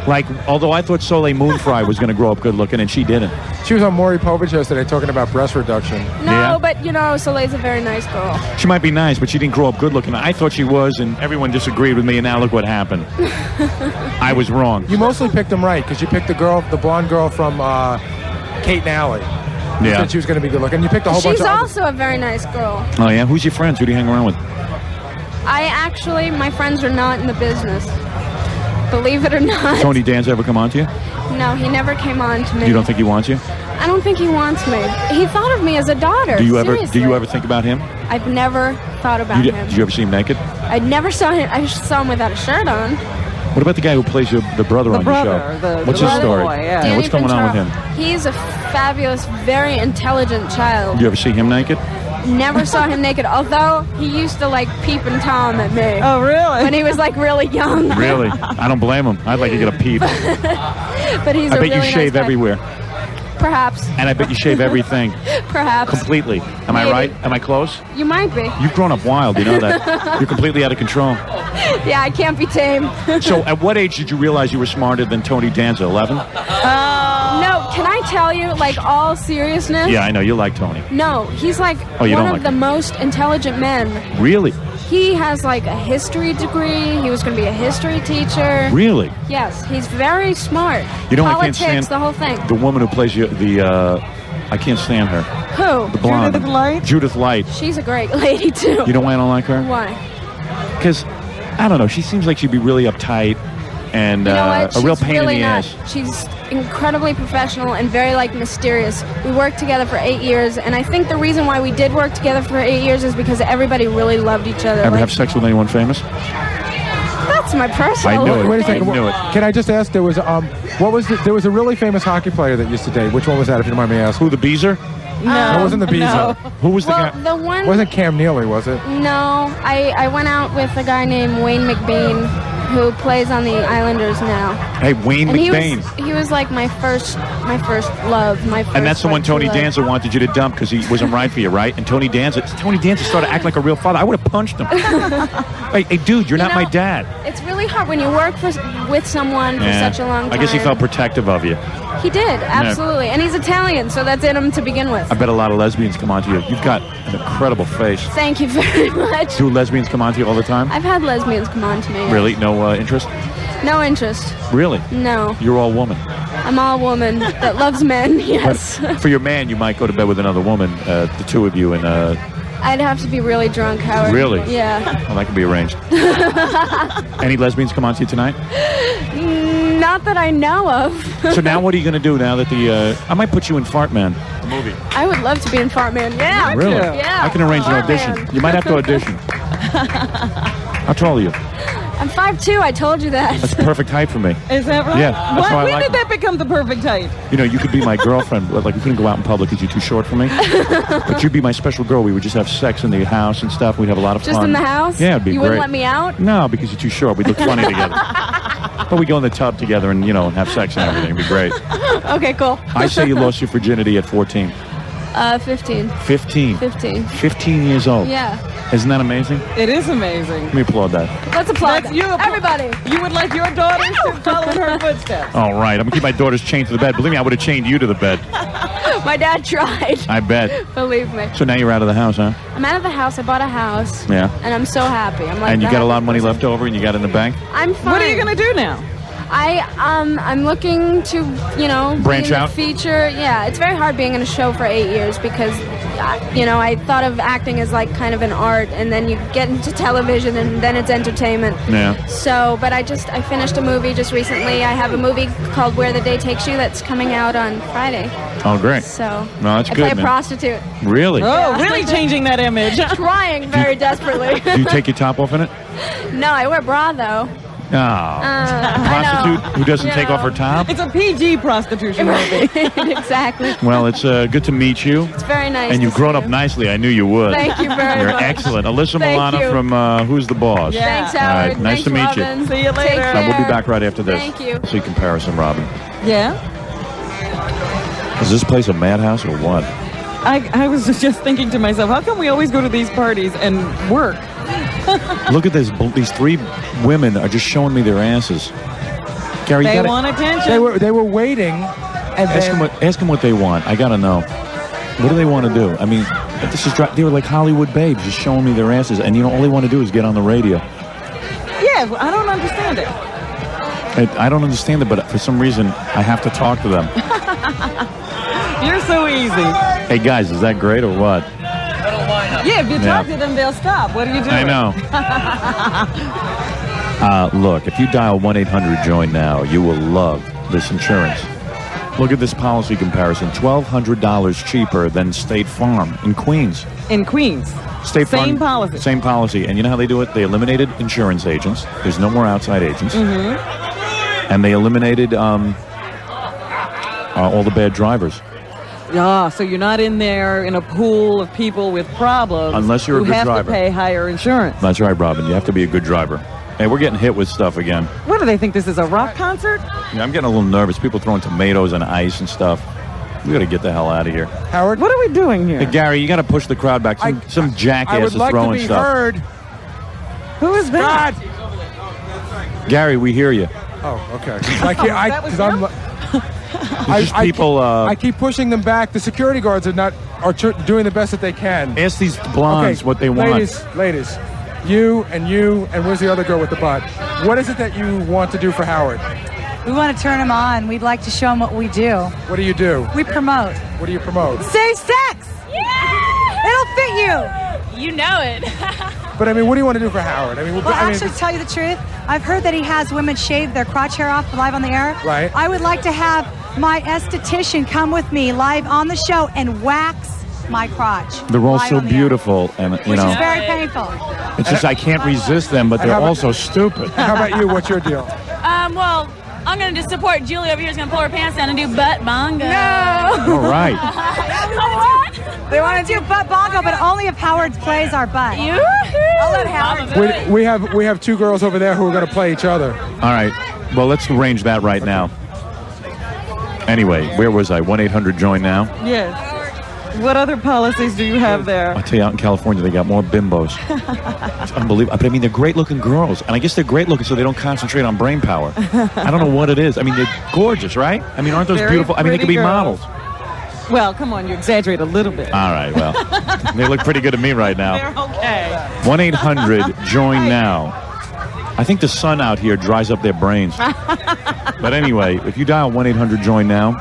Like, although I thought Soleil Moonfry was going to grow up good looking, and she didn't. She was on Maury Povich yesterday talking about breast reduction. No, Yeah. but Soleil's a very nice girl. She might be nice, but she didn't grow up good looking. I thought she was, and everyone disagreed with me, and now look what happened. I was wrong. You mostly picked them right because you picked the blonde girl from Kate and Alley. You Yeah. said she was going to be good looking. You picked a whole bunch She's of others. also a very nice girl. Oh, yeah? Who's your friends? Who do you hang around with? My friends are not in the business. Believe it or not. Tony Danza ever come on to you? No, he never came on to me. You don't think he wants you? I don't think he wants me. He thought of me as a daughter. Do you seriously. ever think about him? I've never thought about him. Did you ever see him naked? I never saw him. I just saw him without a shirt on. What about the guy who plays the brother on brother, your show? the What's his brother story? boy, yeah. Danny What's going on with him? Ventura. He's a fabulous, very intelligent child. Do you ever see him naked? Never saw him naked, although he used to like peep and Tom at me. Oh, really? When he was like really young. Really? I don't blame him. I'd like to get a peep. But he's I a bet really you shave nice guy. everywhere. Perhaps. And I bet you shave everything. Perhaps. Completely. Am I Maybe. right? Am I close? You might be. You've grown up wild, you know that. You're completely out of control. Yeah, I can't be tame. So at what age did you realize you were smarter than Tony Danza? 11? No, can I tell you, like, all seriousness? Yeah, I know. You like Tony. No, he's like you one don't of like the him. most intelligent men. Really? He has like a history degree. He was going to be a history teacher. Really? Yes, he's very smart. You know, Politics, I can't stand the whole thing. the woman who plays I can't stand her. Who? The blonde. Judith Light? Judith Light. She's a great lady too. You know why I don't like her? Why? Because, I don't know, she seems like she'd be really uptight and You know what? a real She's pain really in the not. ass. She's incredibly professional and very like mysterious. We worked together for 8 years, and I think the reason why we did work together for 8 years is because everybody really loved each other. Ever Like, have sex with anyone famous? that's my personal. I knew it. Wait a second. I knew it. Can I just ask? There was there was a really famous hockey player that used to date. Which one was that? If you don't mind me asking. Who, the Beezer? No, it wasn't the Beezer. No. Who was Well, the guy? the one. Wasn't Cam Neely? Was it? No, I went out with a guy named Wayne McBain, who plays on the Islanders now. Hey, Wayne And McBain. he was like my first love, my first. And that's the one like, true Tony love. Danza wanted you to dump because he wasn't right for you, right? And Tony Danza started acting like a real father. I would have punched him. Hey, dude, you're not my dad. It's really hard when you work with someone for Yeah. such a long time. I guess he felt protective of you. He did, absolutely. And he's Italian, so that's in him to begin with. I bet a lot of lesbians come onto you. You've got an incredible face. Thank you very much. Do lesbians come onto you all the time? I've had lesbians come on to me. Really? No interest? No interest. Really? No. You're all woman. I'm all woman that loves men, yes. But for your man, you might go to bed with another woman, the two of you, and I'd have to be really drunk, Howard. Really? Yeah. well, that can be arranged. Any lesbians come onto you tonight? Not that I know of. So now what are you going to do now that I might put you in Fartman, the movie. I would love to be in Fartman. Yeah. Really? Yeah. I can arrange an audition. Fartman. You might have to audition. How tall are you? I'm 5'2", I told you that. That's perfect height for me. Is that right? Yeah, that's how I When like did that become the perfect height? You know, you could be my girlfriend, but like we couldn't go out in public because you're too short for me. But you'd be my special girl. We would just have sex in the house and stuff. We'd have a lot of fun. Just in the house? Yeah, it'd be You great. wouldn't let me out? No, because you're too short. We'd look funny together. But we go in the tub together and, have sex and everything. It'd be great. Okay, cool. I say you lost your virginity at 14. 15. 15. 15. 15 years old. Yeah. Isn't that amazing? It is amazing. Let me applaud that. Let's applaud That's them. you. Everybody. You would like your daughters to follow in her footsteps. All right. I'm going to keep my daughters chained to the bed. Believe me, I would have chained you to the bed. My dad tried. I bet. Believe me. So now you're out of the house, huh? I'm out of the house. I bought a house. Yeah. And I'm so happy. I'm like, And you the got a lot of money happiest left over and you got it in the bank? person. I'm fine. What are you going to do now? I'm looking to, Branch be in out? the feature. Yeah, it's very hard being in a show for 8 years because, I thought of acting as like kind of an art, and then you get into television, and then it's entertainment. Yeah. So, but I finished a movie just recently. I have a movie called Where the Day Takes You that's coming out on Friday. Oh, great. So, No, that's I good, play a man. prostitute. Really? Oh, really changing that image. Trying very desperately. Do you take your top off in it? No, I wear bra though. Oh. Prostitute who doesn't take off her top? It's a PG prostitution movie. Exactly. Well, it's good to meet you. It's very nice. And you've to grown see up you. nicely. I knew you would. Thank you very You're much. excellent. Alyssa Thank Milano you. from Who's the Boss? Thanks, All right. Howard. Nice Thanks, to meet Robin. you. See you later. Take We'll be care. back right after this. Thank you. See comparison, Robin. Yeah? Is this place a madhouse or what? I was just thinking to myself, how come we always go to these parties and work? Look at this. These three women are just showing me their asses. Gary, you They gotta- want attention. They were waiting, and ask them what they want. I gotta know. What do they want to do? I mean, they were like Hollywood babes, just showing me their asses, and all they want to do is get on the radio. Yeah, I don't understand it. I don't understand it, but for some reason, I have to talk to them. You're so easy. Hey guys, is that great or what? Yeah, if you Yeah. talk to them, they'll stop. What are you doing? I know. Look, if you dial 1-800-JOIN now, you will love this insurance. Look at this policy comparison. $1,200 cheaper than State Farm in Queens. In Queens. State Farm, Same policy. Same policy. And you know how they do it? They eliminated insurance agents. There's no more outside agents. Mm-hmm. And they eliminated all the bad drivers. Yeah, so you're not in there in a pool of people with problems Unless you're a who good have driver. to pay higher insurance. That's right, Robin. You have to be a good driver. Hey, we're getting hit with stuff again. What do they think? This is a rock concert? Yeah, I'm getting a little nervous. People throwing tomatoes and ice and stuff. We got to get the hell out of here. Howard? What are we doing here? Hey, Gary, you got to push the crowd back. Some jackass I would is like to throwing be stuff. heard. Who is that? Gary, we hear you. Oh, okay. Because I'm. Just people. I keep pushing them back. The security guards are doing the best that they can. Ask these blondes what they want. Ladies, you, and where's the other girl with the butt? What is it that you want to do for Howard? We want to turn him on. We'd like to show him what we do. What do you do? We promote. What do you promote? Safe sex! Yeah! It'll fit you! You know it. But I mean, what do you want to do for Howard? Actually, to tell you the truth, I've heard that he has women shave their crotch hair off live on the air. Right. I would like to have my esthetician come with me live on the show and wax my crotch. They're all so beautiful, and you Which know. is very painful. It's just I can't resist them, but they're also stupid. How about you? What's your deal? Well, I'm going to just support Julie over here. Is going to pull her pants down and do butt bongo. No. All right. They want to do butt bongo, but only if Howard plays our butt. I'll let Howard do it. We have two girls over there who are going to play each other. All right. Well, let's arrange that right now. Anyway, where was I? 1-800-JOIN now. Yes. What other policies do you have there? I'll tell you, out in California, they got more bimbos. It's unbelievable. But I mean, they're great-looking girls, and I guess they're great-looking so they don't concentrate on brain power. I don't know what it is. I mean, they're gorgeous, right? I mean, aren't those Very beautiful? I mean, they could be girls. models. Well, come on, you exaggerate a little bit. All right, well, they look pretty good to me right now. They're okay. 1-800-JOIN now. I think the sun out here dries up their brains. But anyway, if you dial 1-800-JOIN now,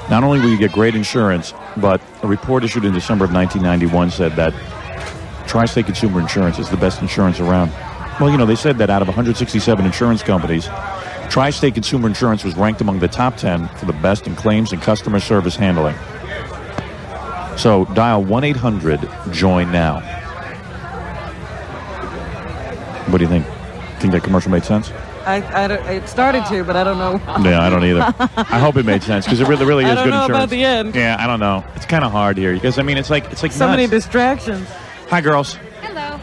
not only will you get great insurance, but a report issued in December of 1991 said that Tri-State Consumer Insurance is the best insurance around. Well, you know, they said that out of 167 insurance companies, Tri-State Consumer Insurance was ranked among the top 10 for the best in claims and customer service handling. So dial 1-800-JOIN now. What do you think? Think that commercial made sense? It started to, but I don't know. Yeah, I don't either. I hope it made sense because it really is I don't good know insurance. about the end. Yeah, I don't know. It's kind of hard here because I mean, it's like So many distractions. Hi, girls. Hello.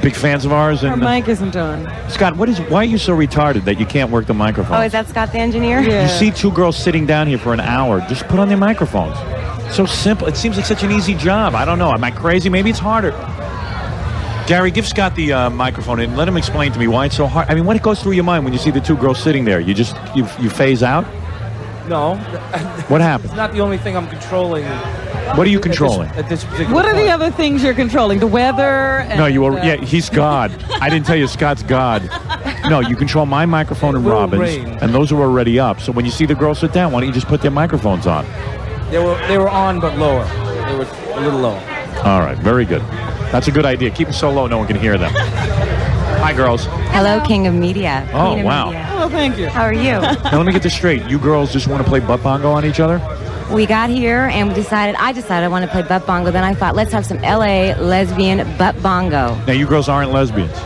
Big fans of ours. Our And mic isn't on. Scott, why are you so retarded that you can't work the microphone? Oh, is that Scott the engineer? You see two girls sitting down here for an hour. Just put on their microphones. So simple. It seems like such an easy job. I don't know. Am I crazy? Maybe it's harder. Gary, give Scott the microphone and let him explain to me why it's so hard. I mean, what goes through your mind when you see the two girls sitting there? You phase out? No. What happens? It's not the only thing I'm controlling. What are you controlling? At this particular What are point. the other things you're controlling? The weather? And, No, yeah, he's God. I didn't tell you Scott's God. No, you control my microphone and Will Robin's, rain. and those are already up. So when you see the girls sit down, why don't you just put their microphones on? They were on, but lower. They were a little low. All right, very good. That's a good idea. Keep them so low no one can hear them. Hi, girls. Hello, King of Media. Oh, Queen of wow. Media. Oh, thank you. How are you? Now, let me get this straight. You girls just want to play butt bongo on each other? We got here and I decided I want to play butt bongo. Then I thought, let's have some LA lesbian butt bongo. Now, you girls aren't lesbians.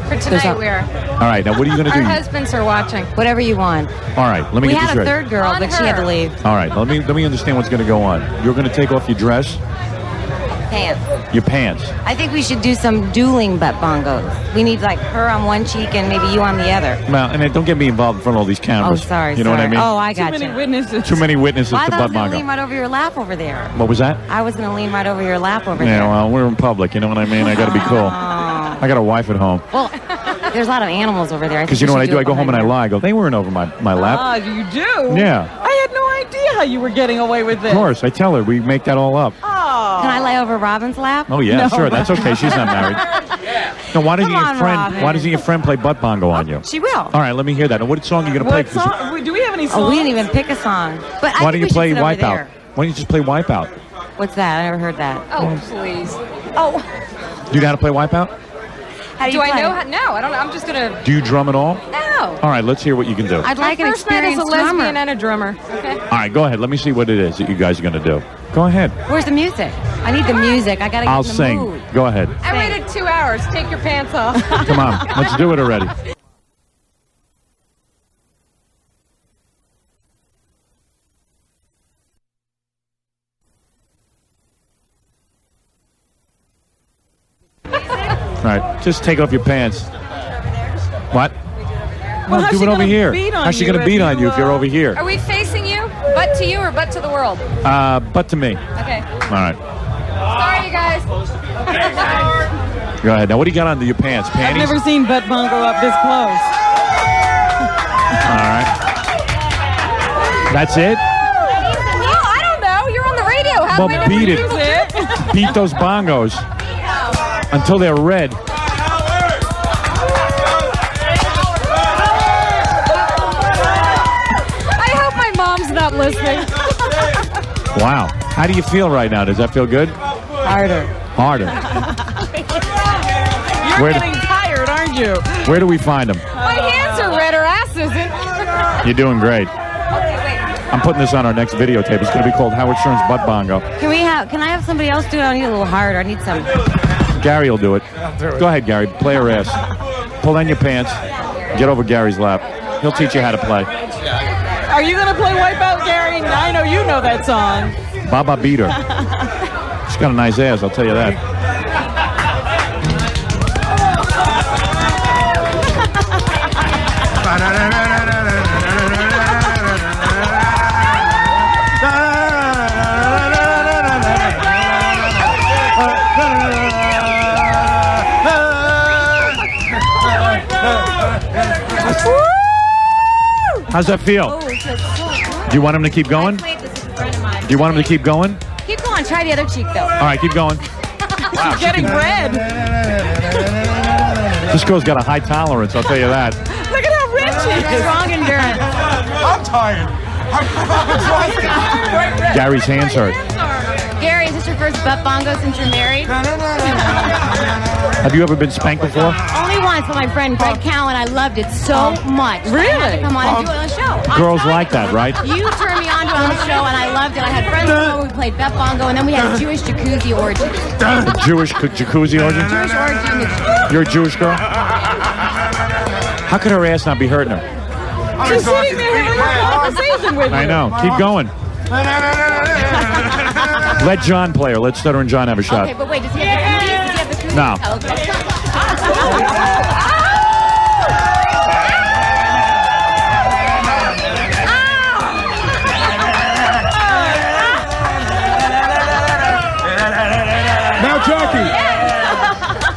For tonight, we are. All right, now what are you going to Our do? husbands are watching. Whatever you want. All right, let me We get this had a straight. third girl, On but she had to her. leave. All right, let me understand what's going to go on. You're going to take off your dress, Pants. your pants. I think we should do some dueling butt bongos. We need like her on one cheek and maybe you on the other. Well, and then don't get me involved in front of all these cameras. Oh, sorry. You know what I mean? Oh, I got Too many you. witnesses. Too many witnesses Well, I to thought I butt was going to lean bongo. right over your lap over there. What was that? I was going to lean right over your lap over Yeah, there. well, we're in public. You know what I mean? I got to be cool. I got a wife at home. Well, there's a lot of animals over there. I Because think you know we what I should do? I go it home and I behind lie. I go, they weren't over my lap. Ah, you do? Yeah. I had no idea how you were getting away with this. Of course. I tell her. We make that all up. Oh. Can I lay over Robin's lap? Oh, yeah, No. sure. That's okay. She's not married. No, why doesn't Come your on, friend? Robin. Why doesn't your friend play butt bongo on you? She will. All right, let me hear that. And what song are you going to play? What song? Do we have any songs? Oh, we didn't even pick a song. But I Why think don't you we should play sit over Wipeout? there. Why don't you just play Wipeout? What's that? I never heard that. Oh, please. Oh, Do you know how to play Wipeout? How do do you I play? know how? No, I don't know. I'm just going to. Do you drum at all? No. All right, let's hear what you can do. I'd like My an first man is a experienced lesbian drummer. and a drummer. Okay. All right, go ahead. Let me see what it is that you guys are going to do. Go ahead. Where's the music? I need the music. I gotta get I'll in the sing. mood. Go ahead. I waited 2 hours. Take your pants off. Come on. Let's do it already. All right, just take off your pants. What? Well, how's do she it over gonna here. beat on How's she you going to if beat on you if you're over here? Are we facing you? Butt to to you or butt to the world? But to me. Okay. All right. Sorry, you guys. Go ahead. Now, what do you got under your pants? I've Panties? never seen butt bongo up this close. All right. That's it? Well, I don't know. You're on the radio. How do we Well, never beat it. use it? Beat those bongos until they're red. I hope my mom's not listening. Wow. How do you feel right now? Does that feel good? Harder. Harder. You're Where- getting tired, aren't you? Where do we find them? My hands are red. Her ass isn't. You're doing great. I'm putting this on our next videotape. It's going to be called Howard Stern's Butt Bongo. Can I have somebody else do it? I need a little harder. I need some. Gary will do it. Go ahead, Gary. Play her ass. Pull down your pants. Get over Gary's lap. He'll teach you how to play. Are you going to play Wipeout, Gary? I know you know that song. Baba beat her. She's got a nice ass, I'll tell you that. How's that feel? Do you want him to keep going? Do you want him to keep going? Keep going. Try the other cheek, though. All right, keep going. Wow, She's getting red. This girl's got a high tolerance, I'll tell you that. Look at how red she is. Strong endurance. I'm tired. I'm Gary's hands hurt. Gary, is this your first butt bongo since you're married? Have you ever been spanked before? Only once with my friend Greg Cowan. I loved it so much. Really? I had to come on and do it on the show. Girls like that, right? You turned me on to it on the show, and I loved it. I had friends over, we played butt bongo, and then we had a Jewish jacuzzi orgy. Jewish jacuzzi orgy? Jewish orgy in the You're a Jewish girl? How could her ass not be hurting her? She's sitting there having a conversation with you. I know. Keep going. Let John play her. Let Stutter and John have a shot. Okay, but wait, does he have the cooties? Does he have the cooties? No. Okay. Now, Jackie.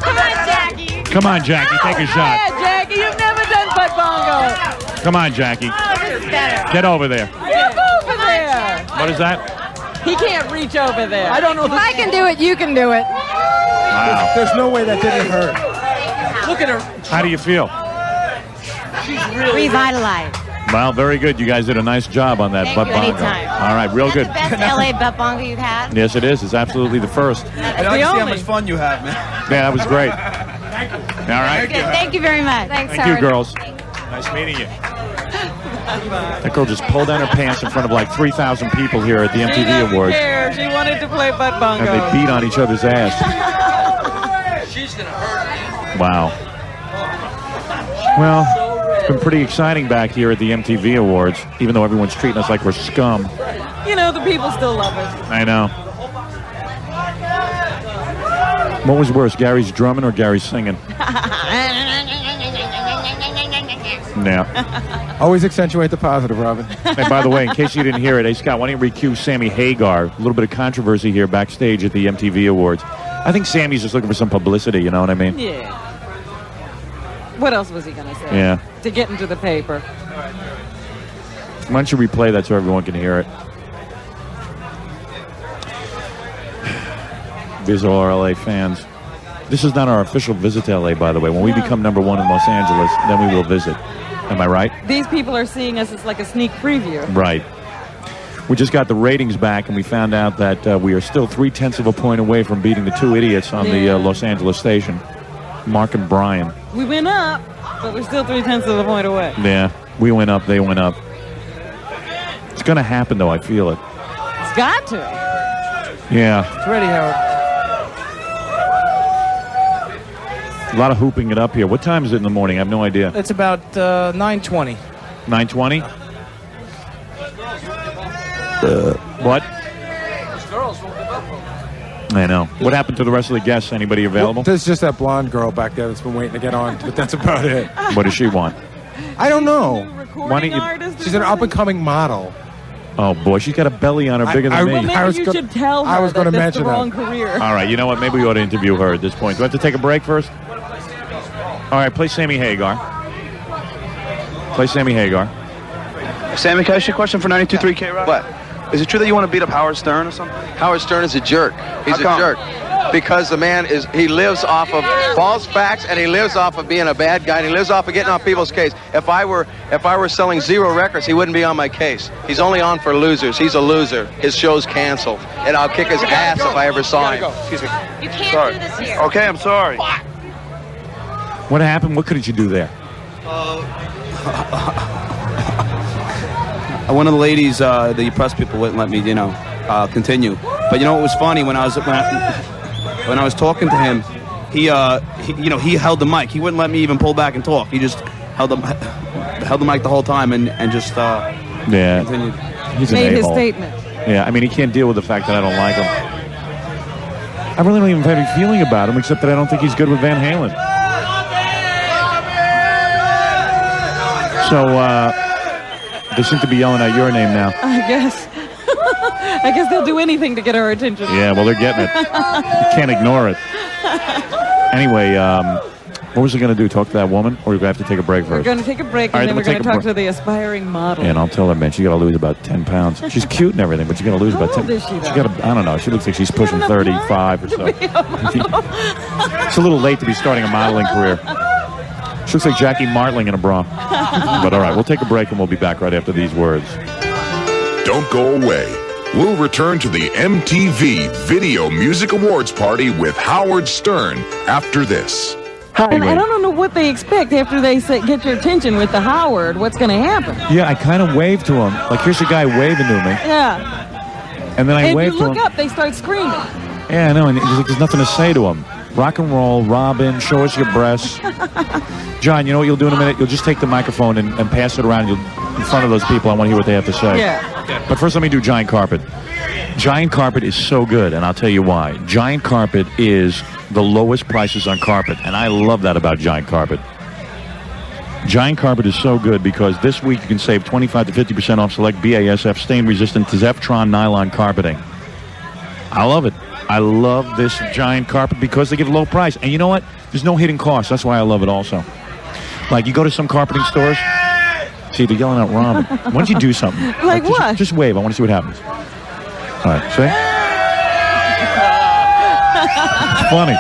Come on, Jackie. Come on, Jackie. Take a shot. Yeah, Jackie, you've never done butt bongo. Come on, Jackie. Oh, this is better. Get over there. Get over there. What is that? He can't reach over there. I don't know. If I can do it, you can do it. Wow. There's no way that didn't hurt. Look at her. How do you feel? She's really Revitalized. Well, very good. You guys did a nice job on that Thank butt you, bongo. anytime. All right, real good. That's the best LA butt bongo you've had? Yes, it is. It's absolutely the first. I'd like to see how much fun you have, man. Yeah, that was great. All right. Good. Thank you very much. Thanks, Thank you, Howard. girls. Nice meeting you. That girl just pulled down her pants in front of like 3,000 people here at the She MTV doesn't Awards. care. She wanted to play butt bongo. And they beat on each other's ass. She's going to hurt. Wow. Well, it's been pretty exciting back here at the MTV Awards, even though everyone's treating us like we're scum. You know, the people still love us. I know. What was worse, Gary's drumming or Gary's singing? Yeah. Always accentuate the positive, Robin. And by the way, in case you didn't hear it, hey, Scott, why don't you recue Sammy Hagar? A little bit of controversy here backstage at the MTV Awards. I think Sammy's just looking for some publicity, you know what I mean? Yeah. What else was he going to say? Yeah. To get into the paper. Why don't you replay that so everyone can hear it? These are our LA fans. This is not our official visit to LA, by the way. When we become #1 in Los Angeles, then we will visit. Am I right? These people are seeing us as like a sneak preview. Right. We just got the ratings back, and we found out that we are still 0.3 of a point away from beating the two idiots on the Los Angeles station, Mark and Brian. We went up, but we're still 0.3 of a point away. Yeah, we went up, they went up. It's going to happen, though. I feel it. It's got to. Yeah. It's ready, Howard. A lot of hooping it up here. What time is it in the morning? I have no idea. It's about 9:20. 9:20? What? I know. What happened to the rest of the guests? Anybody available? Well, there's just that blonde girl back there that's been waiting to get on, but that's about it. What does she want? I don't know. Why don't you? She's an up-and-coming model. Oh, boy, she's got a belly on her bigger than me. Well, maybe you should tell her I was gonna that that's the mention wrong that. career. All right, you know what? Maybe we ought to interview her at this point. Do I have to take a break first? All right, play Sammy Hagar. Play Sammy Hagar. Sammy, can I ask you a question for 92.3 K-Rock? What? Is it true that you want to beat up Howard Stern or something? Howard Stern is a jerk. He's a How come? jerk. Because the man he lives off of false facts, and he lives off of being a bad guy, and he lives off of getting on people's case. If I were selling 0 records, he wouldn't be on my case. He's only on for losers. He's a loser. His show's canceled, and I'll kick his ass if I ever saw him. Excuse me. You can't do this here. Okay, I'm sorry. What happened? What couldn't you do there? One of the ladies, the press people wouldn't let me, continue. But you know what was funny when I was talking to him, he held the mic. He wouldn't let me even pull back and talk. He just held the mic the whole time and just continued. He's an Made his a-hole. statement. Yeah, I mean, he can't deal with the fact that I don't like him. I really don't even have any feeling about him, except that I don't think he's good with Van Halen. So, they seem to be yelling out your name now. I guess. I guess they'll do anything to get our attention. Yeah, well, they're getting it. You can't ignore it. Anyway, what was he going to do? Talk to that woman? Or are we going to have to take a break We're first? going to take a break, All right, and then we're we'll going to take a talk break. to the aspiring model. Yeah, and I'll tell her, man, she's got to lose about 10 pounds. She's cute and everything, but she's got to lose about 10. old is she, though? She's got to, I don't know. She looks like she's pushing 35 or so. It's a little late to be starting a modeling career. She looks like Jackie Martling in a bra. But all right, we'll take a break, and we'll be back right after these words. Don't go away. We'll return to the MTV Video Music Awards party with Howard Stern after this. And I don't know what they expect after they get your attention with the Howard. What's going to happen? Yeah, I kind of waved to him. Like, here's a guy waving to me. Yeah. And then I And if waved you to look him. up, they start screaming. Yeah, I know, and there's nothing to say to him. Rock and roll, Robin, show us your breasts. John, you know what you'll do in a minute? You'll just take the microphone and pass it around in front of those people. I want to hear what they have to say. Yeah. But first, let me do Giant Carpet. Giant Carpet is so good, and I'll tell you why. Giant Carpet is the lowest prices on carpet, and I love that about Giant Carpet. Giant Carpet is so good because this week you can save 25 to 50% off select BASF stain-resistant Zeftron nylon carpeting. I love it. I love this Giant Carpet because they give a low price. And you know what? There's no hidden cost. That's why I love it also. Like, you go to some carpeting stores. See, they're yelling out Robin. Why don't you do something? Like what? Just wave. I want to see what happens. All right, see? It's funny.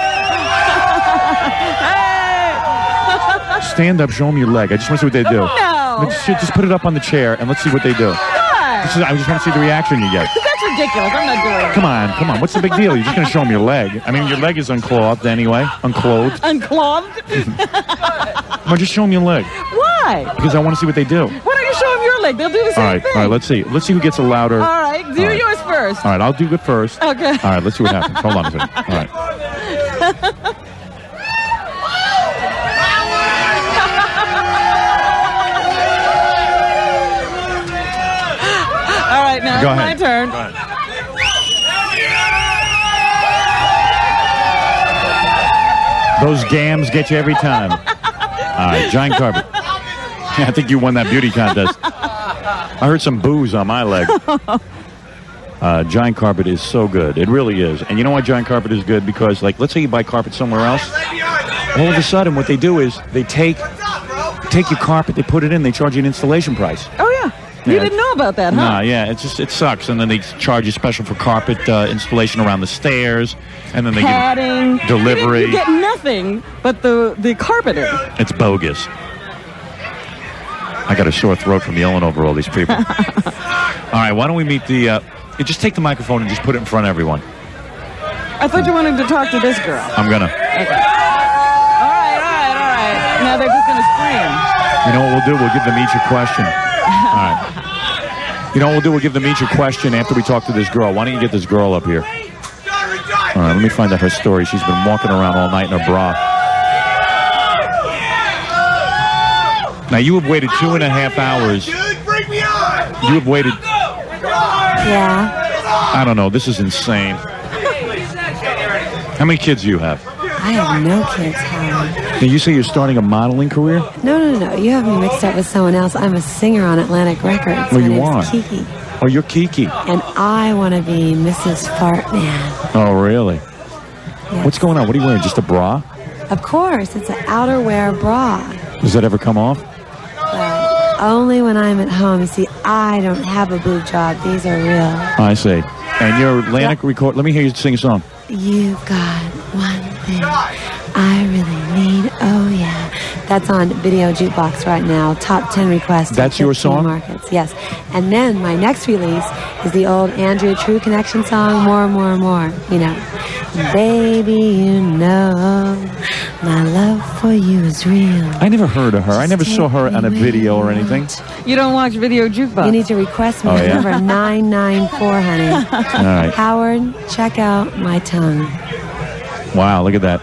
Stand up, show them your leg. I just want to see what they do. No. Just put it up on the chair and let's see what they do. I just want to see the reaction you get. That's ridiculous. I'm not doing it. Come on. What's the big deal? You're just going to show them your leg. I mean, your leg is unclothed anyway. Unclothed. Unclothed? Come on, just show them your leg. Why? Because I want to see what they do. Why don't you show them your leg? They'll do the same thing. All right, let's see. Let's see who gets a louder. All right, do All right. yours first. All right, I'll do it first. Okay. All right, let's see what happens. Hold on a second. All right. All right, now Go it's my ahead. turn. Go ahead. Those gams get you every time. All right, Giant Carpet. I think you won that beauty contest. I heard some boos on my leg. Giant Carpet is so good. It really is. And you know why Giant Carpet is good? Because, like, let's say you buy carpet somewhere else. All of a sudden, what they do is they take your carpet, they put it in, they charge you an installation price. Oh, yeah. You Yeah. didn't know about that, huh? Nah, yeah, it sucks. And then they charge you special for carpet installation around the stairs. And then they Padding. give delivery. You get nothing but the carpeting. It's bogus. I got a sore throat from yelling over all these people. All right, why don't we meet the... just take the microphone and just put it in front of everyone. I thought you wanted to talk to this girl. I'm gonna. Okay. All right. Now they're just going to scream. You know what we'll do? We'll give them each a question. All right. You know what we'll do? We'll give them each a question after we talk to this girl. Why don't you get this girl up here? All right, let me find out her story. She's been walking around all night in her bra. Now, you have waited 2.5 hours. You have waited... Yeah. I don't know. This is insane. How many kids do you have? I have no kids, Howard. Did you say you're starting a modeling career? No. You have me mixed up with someone else. I'm a singer on Atlantic Records. Well, My you name's are. Kiki. Oh, you're Kiki. And I want to be Mrs. Fartman. Oh, really? What's going on? What are you wearing? Just a bra? Of course, it's an outerwear bra. Does that ever come off? Only when I'm at home. You see, I don't have a boob job. These are real. I see. And your Atlantic record. Let me hear you sing a song. You've got one thing I really need. Oh, yeah. That's on Video Jukebox right now. Top 10 requests. That's your song? Markets. Yes. And then my next release is the old Andrea True Connection song, More, More, More. You know. Baby, you know my love for you is real. I never heard of her. I never saw her on a video or anything. You don't watch Video Jukebox? You need to request me Oh, yeah? number 994, honey. All right. Howard, check out my tongue. Wow, look at that.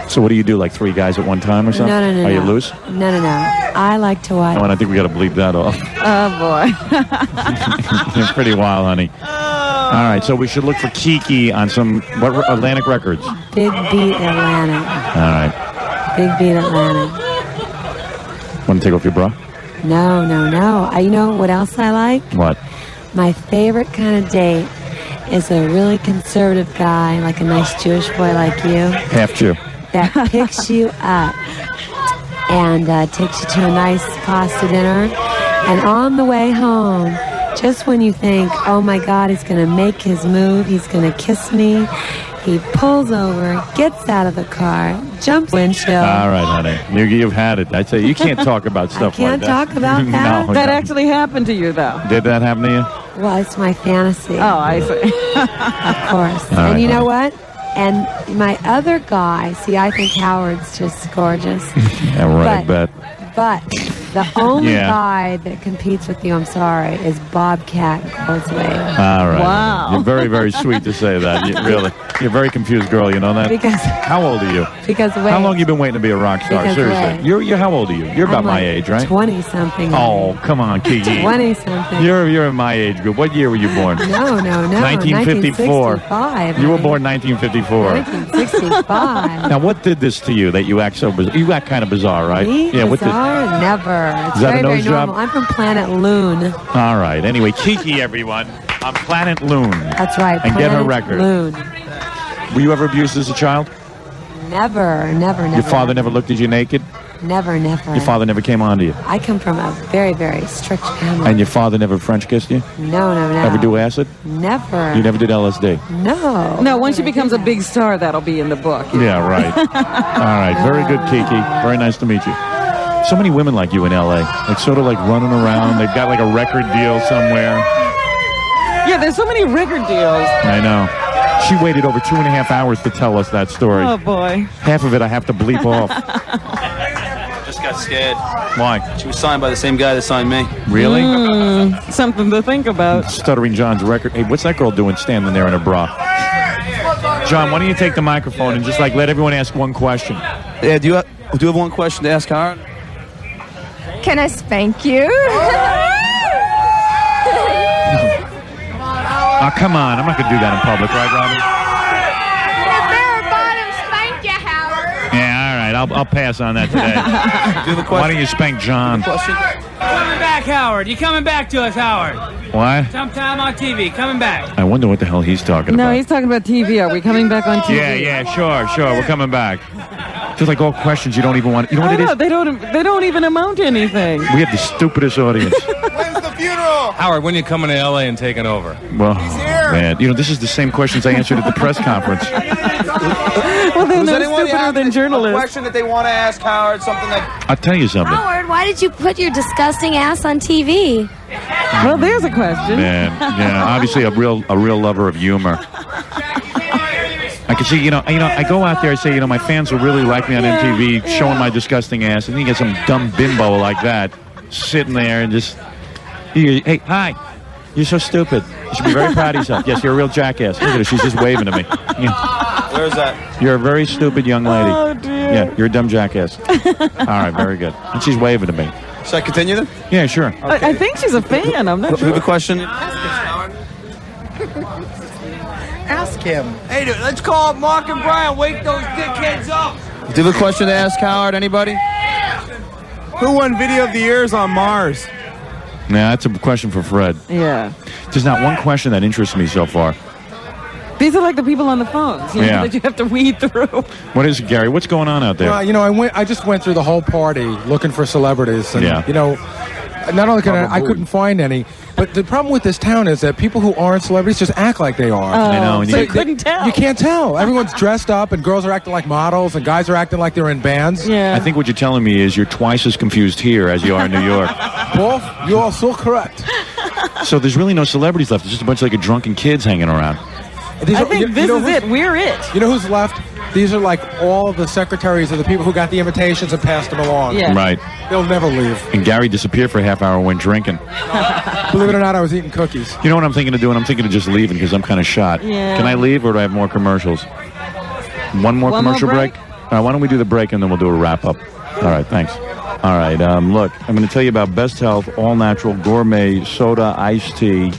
So what do you do, like 3 guys at one time or something? No. Are you loose? No. I like to watch. Oh, and I think we got to bleep that off. Oh, boy. It's pretty wild, honey. All right, so we should look for Kiki on some Atlantic Records. Big Beat Atlantic. All right. Big Beat Atlantic. Want to take off your bra? No. You know what else I like? What? My favorite kind of date is a really conservative guy, like a nice Jewish boy like you, Half Jew. that picks you up and takes you to a nice pasta dinner. And on the way home, just when you think, oh my God, he's going to make his move, he's going to kiss me, he pulls over, gets out of the car, jumps windshield. All right, honey. You've had it. I say you can't talk about stuff like that. Can't talk about that? No, That no. actually happened to you, though. Did that happen to you? Well, it's my fantasy. Oh, I see. Of course. All right, And you know honey. what? And my other guy, see, I think Howard's just gorgeous. Yeah, right, bet. But the only Yeah. guy that competes with you, I'm sorry, is Bobcat Goldthwait. All right. Wow. You're very, very sweet to say that. Really. You're a very confused girl, you know that? Because- How old are you? Because wait. How long have you been waiting to be a rock star? Because Seriously. wait. You're how old are you? You're about I'm my like age, right? 20-something. Oh, come on, Kiki. 20-something. You're in my age group. What year were you born? No. 1954. 1965. You were born 1954. 1965. Now, what did this to you that you act so bizarre? You act kind of bizarre, right? Me? Yeah, what did? Bizarre? Never. It's Is that a very, very nose job? normal. I'm from Planet Loon. All right. Anyway, Kiki, everyone, on Planet Loon. That's right. And get her Planet record. Loon. Were you ever abused as a child? Never. Your father never looked at you naked? Never. Your father never came on to you? I come from a very, very strict family. And your father never French kissed you? No. Ever do acid? Never. You never did LSD? No. No, once she becomes a big star, that'll be in the book. Yeah, right. All right. Very good, Kiki. Very nice to meet you. So many women like you in L.A. Like sort of like running around. They've got like a record deal somewhere. Yeah, there's so many record deals. I know. She waited over 2.5 hours to tell us that story. Oh, boy. Half of it I have to bleep off. Just got scared. Why? She was signed by the same guy that signed me. Really? Something to think about. Stuttering John's record. Hey, what's that girl doing standing there in a bra? John, why don't you take the microphone and just like let everyone ask one question? Yeah, do you have one question to ask Howard? Can I spank you? Oh, come on. I'm not going to do that in public, right, Robin? Spank you, Howard. Yeah, all right. I'll pass on that today. Why don't you spank John? Coming back, Howard. You coming back to us, Howard? What? Sometime on TV. Coming back. I wonder what the hell he's talking No, about. he's talking about TV. Are we coming back on TV? Yeah, sure. We're coming back. Just like all questions you don't even want. You know what it is? They don't even amount to anything. We have the stupidest audience. When's the funeral? Howard, when you coming to L.A. and taking over? Well, man, this is the same questions I answered at the press conference. Well, then Does they're anyone stupider have than a journalists. question that they want to ask Howard? Something that... I'll tell you something. Howard, why did you put your disgusting ass on TV? Well, there's a question. Man, yeah, obviously a real lover of humor. I can see, I go out there, I say, my fans will really like me on MTV, showing my disgusting ass, and then you get some dumb bimbo like that sitting there and just, hey, hi, you're so stupid. You should be very proud of yourself. Yes, you're a real jackass. Look at her, she's just waving to me. Where's that? You're a very stupid young lady. Oh, dear. Yeah, you're a dumb jackass. All right, very good. And she's waving to me. Should I continue then? Yeah, sure. I think she's a fan. I'm not We sure. have a question. Ask him. Hey, dude, let's call up Mark and Brian. Wake those dickheads up. Do you have a question to ask Howard? Anybody? Who won Video of the Years on Mars? Nah, that's a question for Fred. Yeah. There's not one question that interests me so far. These are like the people on the phones, you know, Yeah. that you have to weed through. What is it, Gary? What's going on out there? Well, you know, I just went through the whole party looking for celebrities, and Yeah. you know, not only I couldn't find any, but the problem with this town is that people who aren't celebrities just act like they are. I know. and So you- you couldn't tell. You can't tell. Everyone's dressed up, and girls are acting like models, and guys are acting like they're in bands. Yeah. I think what you're telling me is you're twice as confused here as you are in New York. Both, you are so correct. So there's really no celebrities left. There's just a bunch of like drunken kids hanging around. I think this is it. We're it. You know who's left? These are like all the secretaries of the people who got the invitations and passed them along. Yeah. Right. They'll never leave. And Gary disappeared for a half hour when drinking. Believe it or not, I was eating cookies. You know what I'm thinking of doing? I'm thinking of just leaving because I'm kind of shot. Yeah. Can I leave or do I have more commercials? One more One more commercial break? break? All right, why don't we do the break and then we'll do a wrap up? All right, thanks. All right, look, I'm going to tell you about Best Health All Natural Gourmet Soda Iced Tea.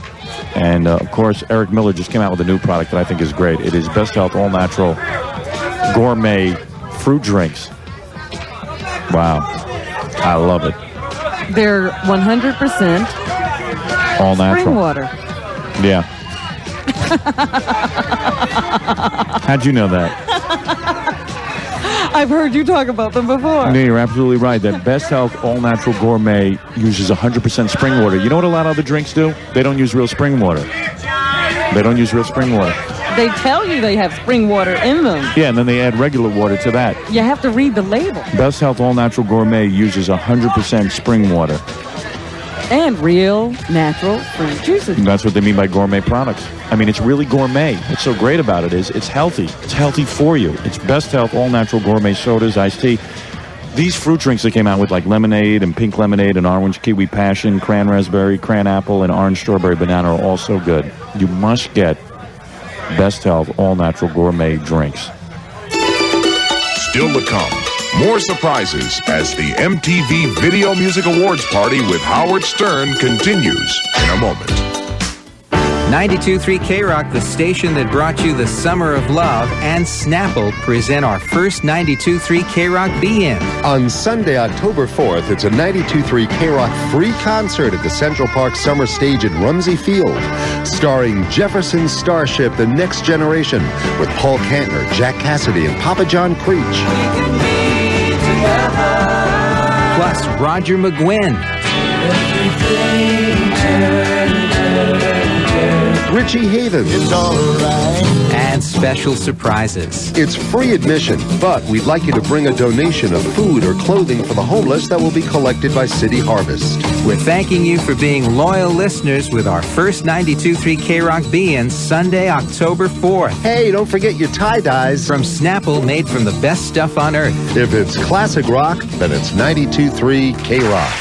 And, of course, Eric Miller just came out with a new product that I think is great. It is Best Health All Natural Gourmet Fruit Drinks. Wow. I love it. They're 100% All natural. spring water. Yeah. How'd you know that? I've heard you talk about them before. No, you're absolutely right. That Best Health All Natural Gourmet uses 100% spring water. You know what a lot of other drinks do? They don't use real spring water. They don't use real spring water. They tell you they have spring water in them. Yeah, and then they add regular water to that. You have to read the label. Best Health All Natural Gourmet uses 100% spring water. And real, natural fruit juices. And that's what they mean by gourmet products. I mean, it's really gourmet. What's so great about it is it's healthy. It's healthy for you. It's Best Health All Natural Gourmet Sodas, iced tea. These fruit drinks they came out with, like lemonade and pink lemonade and orange kiwi passion, cran raspberry, cran apple, and orange strawberry banana are all so good. You must get Best Health All Natural Gourmet drinks. Still to come, more surprises as the MTV Video Music Awards party with Howard Stern continues in a moment. 92.3 K-Rock, the station that brought you the Summer of Love, and Snapple present our first 92.3 K-Rock Be-In. On Sunday, October 4th, it's a 92.3 K-Rock free concert at the Central Park Summer Stage at Rumsey Field, starring Jefferson Starship, The Next Generation, with Paul Kantner, Jack Cassidy, and Papa John Creech. Plus, Roger McGuinn. Richie Havens. It's all right. And special surprises. It's free admission, but we'd like you to bring a donation of food or clothing for the homeless that will be collected by City Harvest. We're thanking you for being loyal listeners with our first 92.3 K-Rock Be-In Sunday, October 4th. Hey, don't forget your tie-dyes. From Snapple, made from the best stuff on earth. If it's classic rock, then it's 92.3 K-Rock.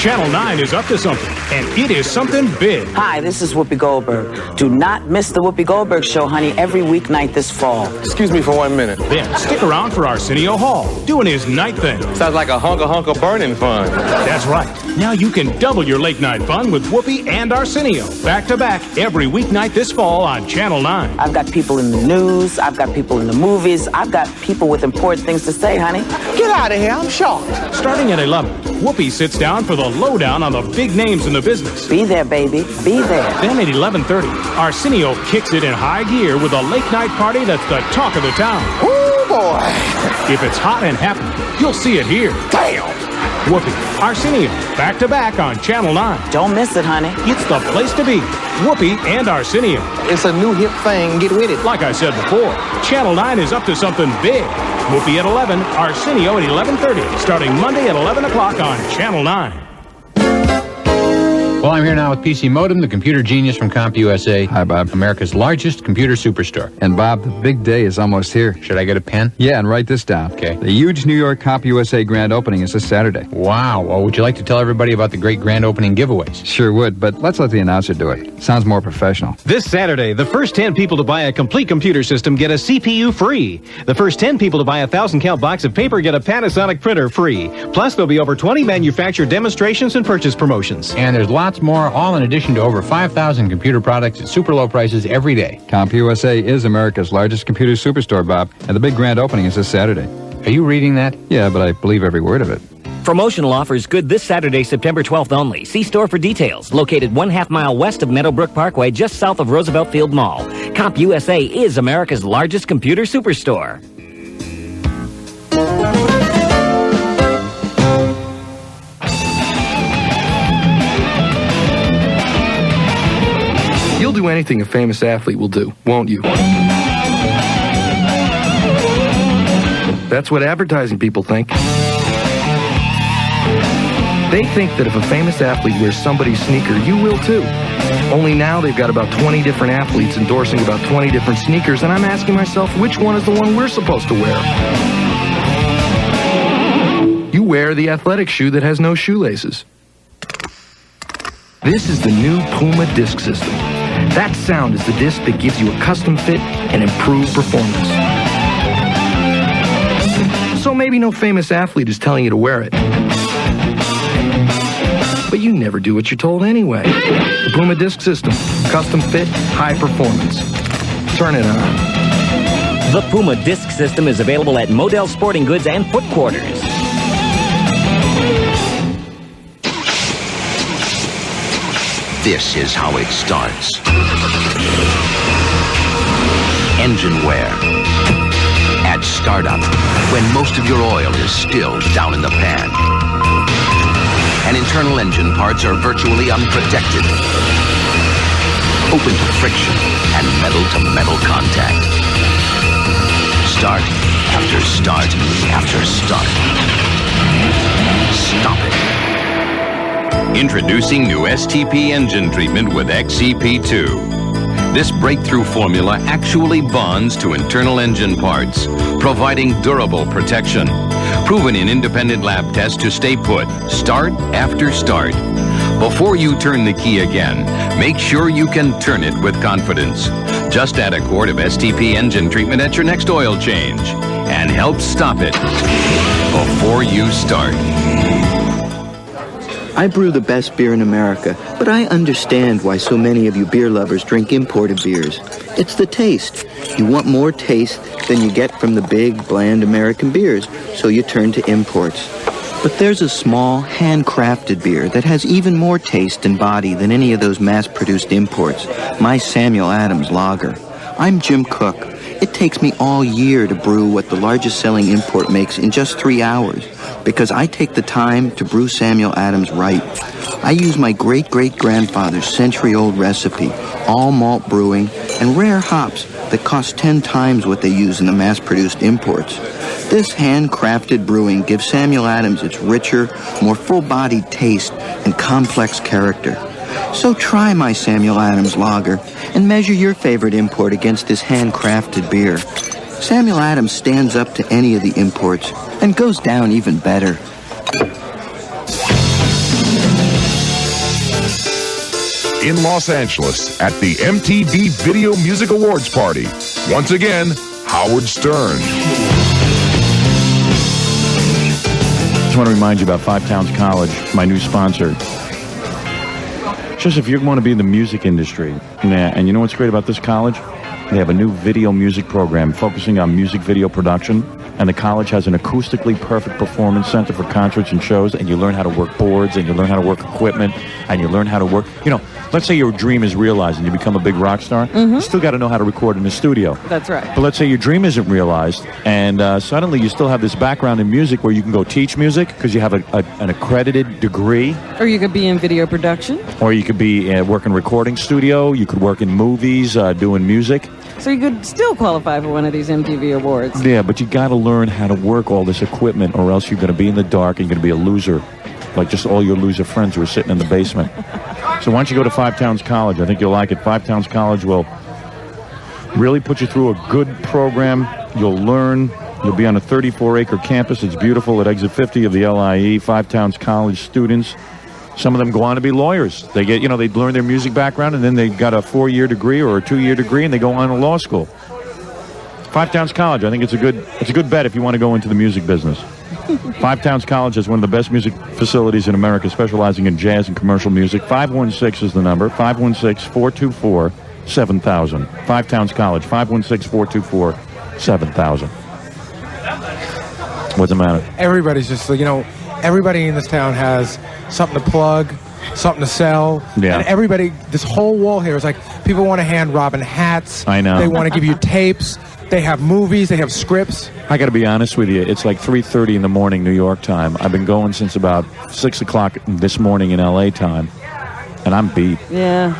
Channel 9 is up to something, and it is something big. Hi, this is Whoopi Goldberg. Do not miss the Whoopi Goldberg Show, honey, every weeknight this fall. Excuse me for 1 minute. Then stick around for Arsenio Hall, doing his night thing. Sounds like a hunk of burning fun. That's right. Now you can double your late night fun with Whoopi and Arsenio, back to back, every weeknight this fall on Channel 9. I've got people in the news. I've got people in the movies. I've got people with important things to say, honey. Get out of here. I'm shocked. Starting at 11, Whoopi sits down for the lowdown on the big names in the business. Be there, baby. Be there. Then at 11:30, Arsenio kicks it in high gear with a late night party that's the talk of the town. Oh, boy. If it's hot and happy, you'll see it here. Damn. Whoopi, Arsenio, back to back on Channel 9. Don't miss it, honey. It's the place to be. Whoopi and Arsenio. It's a new hip thing. Get with it. Like I said before, Channel 9 is up to something big. Whoopi at 11, Arsenio at 11:30, starting Monday at 11 o'clock on Channel 9. Well, I'm here now with PC Modem, the computer genius from CompUSA. Hi, Bob. America's largest computer superstore. And Bob, the big day is almost here. Should I get a pen? Yeah, and write this down. Okay. The huge New York CompUSA grand opening is this Saturday. Wow. Well, would you like to tell everybody about the great grand opening giveaways? Sure would, but let's let the announcer do it. Sounds more professional. This Saturday, the first 10 people to buy a complete computer system get a CPU free. The first 10 people to buy a 1,000-count box of paper get a Panasonic printer free. Plus, there'll be over 20 manufacturer demonstrations and purchase promotions. And there's lots more, all in addition to over 5,000 computer products at super low prices every day. CompUSA is America's largest computer superstore, Bob, and the big grand opening is this Saturday. Are you reading that? Yeah, but I believe every word of it. Promotional offers good this Saturday, September 12th only. See store for details. Located 1/2 mile west of Meadowbrook Parkway, just south of Roosevelt Field Mall. CompUSA is America's largest computer superstore. You'll do anything a famous athlete will do, won't you? That's what advertising people think. They think that if a famous athlete wears somebody's sneaker, you will too. Only now they've got about 20 different athletes endorsing about 20 different sneakers, and I'm asking myself, which one is the one we're supposed to wear? You wear the athletic shoe that has no shoelaces. This is the new Puma disc system. That sound is the disc that gives you a custom fit and improved performance. So maybe no famous athlete is telling you to wear it. But you never do what you're told anyway. The Puma disc system. Custom fit, high performance. Turn it on. The Puma disc system is available at Model Sporting Goods and Foot Quarters. This is how it starts. Engine wear. At startup, when most of your oil is still down in the pan. And internal engine parts are virtually unprotected. Open to friction and metal-to-metal contact. Start after start after start. Stop it. Introducing new STP engine treatment with XEP2. This breakthrough formula actually bonds to internal engine parts, providing durable protection. Proven in independent lab tests to stay put, start after start. Before you turn the key again, make sure you can turn it with confidence. Just add a quart of STP engine treatment at your next oil change and help stop it before you start. I brew the best beer in America, but I understand why so many of you beer lovers drink imported beers. It's the taste. You want more taste than you get from the big, bland American beers, so you turn to imports. But there's a small, handcrafted beer that has even more taste and body than any of those mass-produced imports. My Samuel Adams Lager. I'm Jim Cook. It takes me all year to brew what the largest selling import makes in just 3 hours, because I take the time to brew Samuel Adams right. I use my great-great-grandfather's century-old recipe, all malt brewing, and rare hops that cost 10 times what they use in the mass-produced imports. This handcrafted brewing gives Samuel Adams its richer, more full-bodied taste and complex character. So try my Samuel Adams Lager and measure your favorite import against this handcrafted beer. Samuel Adams stands up to any of the imports and goes down even better. In Los Angeles at the MTV Video Music Awards party, once again, Howard Stern. Just want to remind you about Five Towns College, my new sponsor. Just if you want to be in the music industry, and you know what's great about this college? They have a new video music program focusing on music video production, and the college has an acoustically perfect performance center for concerts and shows, and you learn how to work boards, and you learn how to work equipment, and you learn how to work, let's say your dream is realized and you become a big rock star, you still got to know how to record in the studio. That's right. But let's say your dream isn't realized, and suddenly you still have this background in music where you can go teach music because you have an accredited degree. Or you could be in video production. Or you could be working recording studio. You could work in movies, doing music. So you could still qualify for one of these MTV awards. Yeah, but you got to learn how to work all this equipment, or else you're going to be in the dark and you're going to be a loser, like just all your loser friends who are sitting in the basement. So why don't you go to Five Towns College? I think you'll like it. Five Towns College will really put you through a good program. You'll learn. You'll be on a 34-acre campus. It's beautiful at exit 50 of the LIE. Five Towns College students. Some of them go on to be lawyers. They get, they learn their music background, and then they got a 4-year degree or a 2-year degree, and they go on to law school. Five Towns College, I think it's a good bet if you want to go into the music business. Five Towns College has one of the best music facilities in America, specializing in jazz and commercial music. 516 is the number. 516-424-7000. Five Towns College. 516-424-7000. What's the matter? Everybody's just, everybody in this town has something to plug, something to sell. Yeah. And everybody, this whole wall here is like, people want to hand Robin hats. I know. They want to give you tapes. They have movies. They have scripts. I got to be honest with you. It's like 3:30 in the morning, New York time. I've been going since about 6 o'clock this morning in LA time, and I'm beat. Yeah.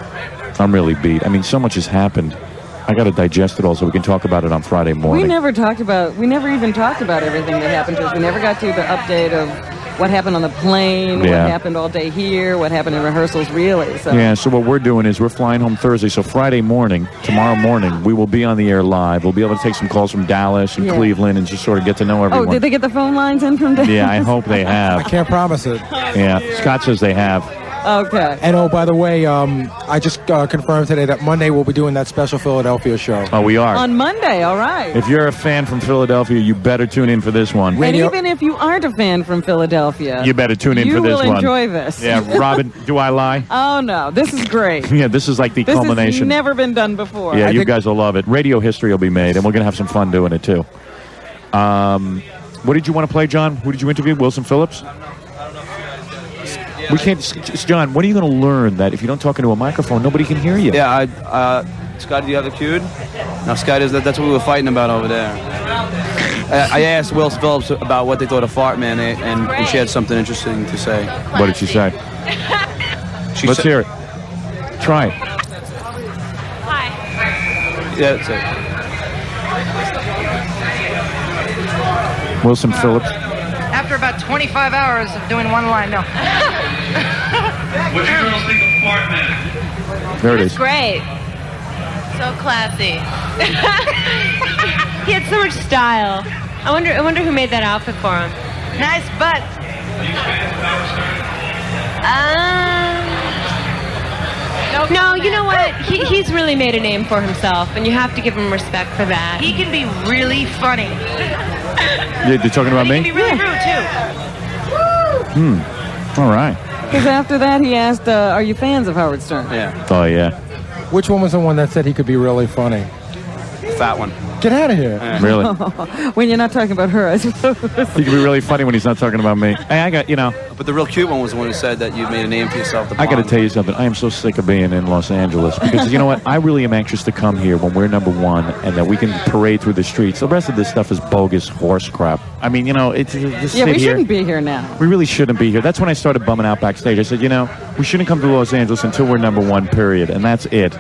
I'm really beat. I mean, so much has happened. I got to digest it all so we can talk about it on Friday morning. We never even talked about everything that happened to us. We never got to the update of what happened on the plane, what happened all day here, what happened in rehearsals, really. So. Yeah, so what we're doing is we're flying home Thursday. So Friday morning, tomorrow morning, we will be on the air live. We'll be able to take some calls from Dallas and Cleveland and just sort of get to know everyone. Oh, did they get the phone lines in from Dallas? Yeah, I hope they have. I can't promise it. Yeah, Scott says they have. Okay. And oh, by the way, I just confirmed today that Monday we'll be doing that special Philadelphia show. Oh, we are. On Monday, all right. If you're a fan from Philadelphia, you better tune in for this one. And even if you aren't a fan from Philadelphia, You better tune in for this one. You will enjoy this. Yeah, Robin, do I lie? Oh, no. This is great. Yeah, this is like the This culmination. has never been done before. Yeah, you guys will love it. Radio history will be made, and we're going to have some fun doing it, too. What did you want to play, John? Who did you interview? Wilson Phillips? We can't... John, when are you going to learn that if you don't talk into a microphone, nobody can hear you? Yeah, Scott, do you have it queued? No, Scott, that's what we were fighting about over there. I asked Will Phillips about what they thought of Fartman, and she had something interesting to say. What did she say? Let's hear it. Try it. Yeah, that's it. Wilson Phillips. After about 25 hours of doing one line, no. What do you girls think of Fartman? There it is. Great. So classy. He had so much style. I wonder who made that outfit for him. Nice butt. No, you know what? He's really made a name for himself, and you have to give him respect for that. He can be really funny. Yeah, you're talking about He me? can be really rude, too. All right. Because after that, he asked, are you fans of Howard Stern? Yeah. Oh, yeah. Which one was the one that said he could be really funny? Fat one. Get out of here. Really? When you're not talking about her, I suppose. He can be really funny when he's not talking about me. Hey, I got, But the real cute one was the one who said that you made a name for yourself. I got to tell you something. I am so sick of being in Los Angeles because you know what? I really am anxious to come here when we're number one and that we can parade through the streets. The rest of this stuff is bogus horse crap. I mean, it's just Yeah, we sit here. shouldn't be here now. We really shouldn't be here. That's when I started bumming out backstage. I said, we shouldn't come to Los Angeles until we're number one, period. And that's it.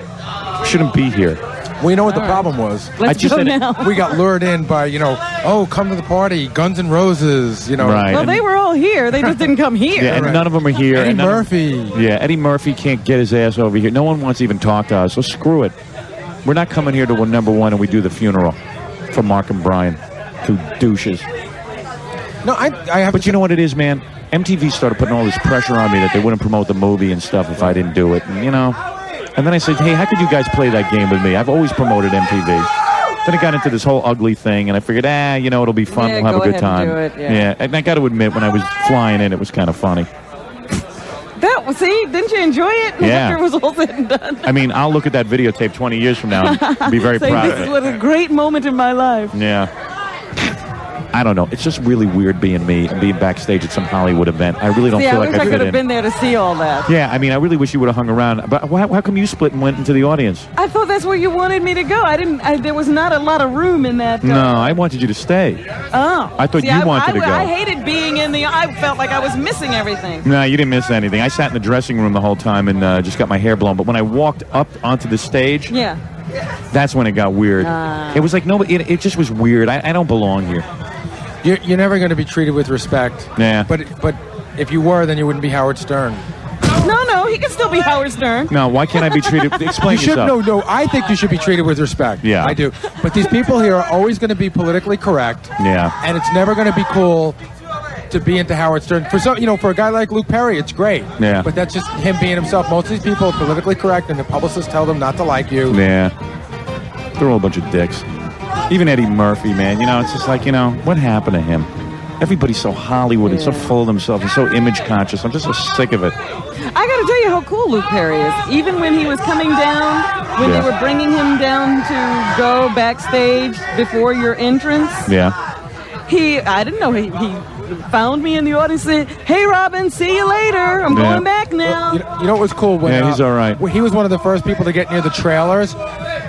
We shouldn't be here. Well, you know what the problem was? Let's go now. We got lured in by, come to the party, Guns N' Roses, Right. Well, they were all here. They just didn't come here. Yeah, and none of them are here. Eddie and none of- Murphy. Yeah, Eddie Murphy can't get his ass over here. No one wants to even talk to us, so screw it. We're not coming here to a number one and we do the funeral for Mark and Brian, two douches. No, I have. But you know what it is, man? MTV started putting all this pressure on me that they wouldn't promote the movie and stuff if I didn't do it. And then I said, hey, how could you guys play that game with me? I've always promoted MTV. Then it got into this whole ugly thing, and I figured, it'll be fun. Yeah, we'll have go a good ahead and time. do it, yeah. And I got to admit, when I was flying in, it was kind of funny. Didn't you enjoy it? Yeah. After it was all said and done. I mean, I'll look at that videotape 20 years from now and be very Say, proud this of was it. a great moment in my life. Yeah. I don't know. It's just really weird being me and being backstage at some Hollywood event. I really don't feel like I I could fit have in. been there to see all that. Yeah, I mean, I really wish you would have hung around. But how come you split and went into the audience? I thought that's where you wanted me to go. There was not a lot of room in that. No, I wanted you to stay. Oh. I thought See, you wanted to go. I hated being in the. I felt like I was missing everything. No, you didn't miss anything. I sat in the dressing room the whole time and just got my hair blown. But when I walked up onto the stage, Yeah. that's when it got weird. It was like nobody. It just was weird. I don't belong here. You're never going to be treated with respect. Yeah. But if you were, then you wouldn't be Howard Stern. No, he can still be Howard Stern. No, why can't I be treated? Explain You should, yourself. no, I think you should be treated with respect. Yeah. I do. But these people here are always going to be politically correct. Yeah. And it's never going to be cool to be into Howard Stern. For a guy like Luke Perry, it's great. Yeah. But that's just him being himself. Most of these people are politically correct, and the publicists tell them not to like you. Yeah. They're all a bunch of dicks. Even Eddie Murphy, man. It's just like, what happened to him? Everybody's so Hollywood and so full of themselves and so image conscious. I'm just so sick of it. I got to tell you how cool Luke Perry is. Even when he was coming down, when they were bringing him down to go backstage before your entrance, Yeah. I didn't know he found me in the audience and said, "Hey, Robin, see you later. I'm going back now." Well, you know what was cool? When, he's all right. He was one of the first people to get near the trailers,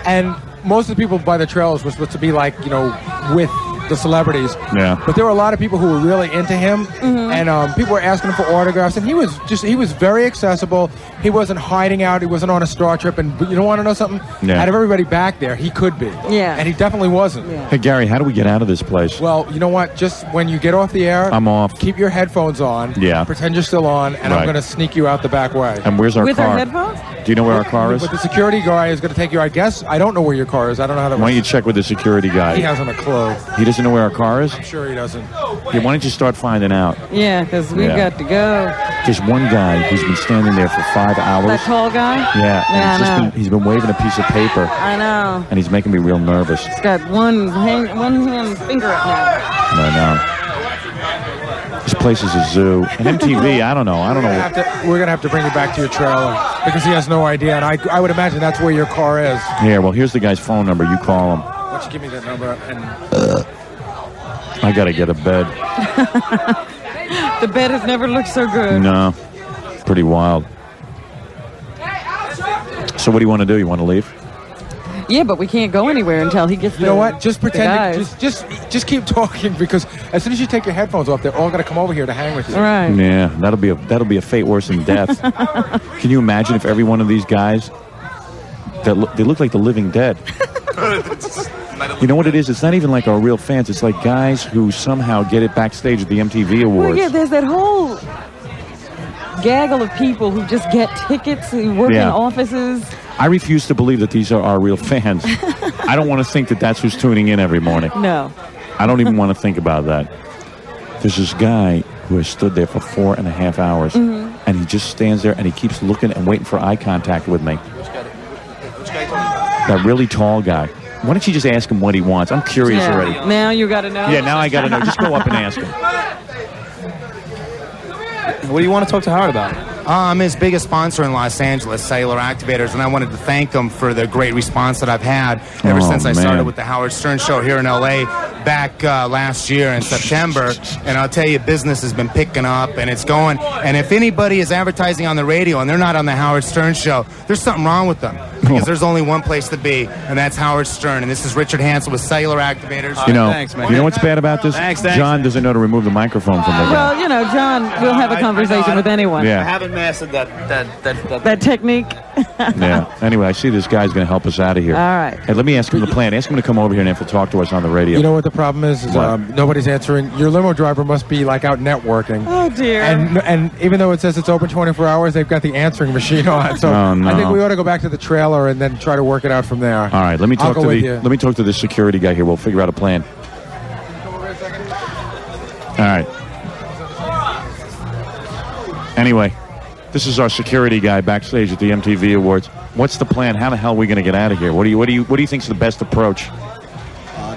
and most of the people by the trailers were supposed to be like, with the celebrities. Yeah. But there were a lot of people who were really into him, and people were asking him for autographs, and he was very accessible. He wasn't hiding out. He wasn't on a star trip, and you don't want to know something? Yeah. Out of everybody back there, he could be. Yeah. And he definitely wasn't. Yeah. Hey, Gary, how do we get out of this place? Well, you know what? Just when you get off the air, I'm off. Keep your headphones on. Yeah. Pretend you're still on, and Right. I'm going to sneak you out the back way. And where's our With car? our headphones? Do you know where our car is? But the security guy is going to take you. I guess I don't know where your car is. I don't know how that Why works. don't you check with the security guy? He hasn't a clue. He doesn't know where our car is? I'm sure he doesn't. Yeah, why don't you start finding out? Yeah, because we've Yeah. got to go. There's one guy who's been standing there for 5 hours. That tall guy? Yeah, and Yeah, I know. he's been waving a piece of paper, I know. and he's making me real nervous. He's got one hand finger up now. I know. This place is a zoo. And MTV, I don't know. We're going to have to bring you back to your trailer because he has no idea, and I would imagine that's where your car is. Here, well, here's the guy's phone number. You call him. Why don't you give me that number? And I got to get a bed. The bed has never looked so good. No. Pretty wild. So what do you want to do? You want to leave? Yeah, but we can't go anywhere until he gets you know what? Just the pretend. guys. Just keep talking because as soon as you take your headphones off, they're all going to come over here to hang with you. Right. Yeah, that'll be a fate worse than death. Can you imagine if every one of these guys they look like the living dead? You know what it is? It's not even like our real fans. It's like guys who somehow get it backstage at the MTV Awards. Well, yeah, there's that whole gaggle of people who just get tickets, who work in offices. I refuse to believe that these are our real fans. I don't want to think that that's who's tuning in every morning. No. I don't even want to think about that. There's this guy who has stood there for 4.5 hours, and he just stands there and he keeps looking and waiting for eye contact with me. That really tall guy. Why don't you just ask him what he wants? I'm curious already. Now you got to know. Yeah, now I got to know. Just go up and ask him. What do you want to talk to Howard about? I'm his biggest sponsor in Los Angeles, Cellular Activators, and I wanted to thank them for the great response that I've had ever since I started with the Howard Stern Show here in L.A. back last year in September. And I'll tell you, business has been picking up, and it's going. And if anybody is advertising on the radio and they're not on the Howard Stern Show, there's something wrong with them. Because there's only one place to be, and that's Howard Stern. And this is Richard Hansen with Cellular Activators. You know, you know what's bad about this? Thanks. John doesn't know to remove the microphone from the guy. Well, you know, John will have a conversation with anyone. Yeah. I haven't mastered That technique. Yeah. Anyway, I see this guy's going to help us out of here. All right. Hey, let me ask him the plan. Ask him to come over here and have to talk to us on the radio. You know what the problem is? Nobody's answering. Your limo driver must be like out networking. Oh dear. And even though it says it's open 24 hours, they've got the answering machine on. So Oh, no. I think we ought to go back to the trailer and then try to work it out from there. All right, let me I'll talk go to with the you. let me talk to the security guy here. We'll figure out a plan. All right. Anyway, this is our security guy backstage at the MTV Awards. What's the plan? How the hell are we going to get out of here? What do you think's the best approach?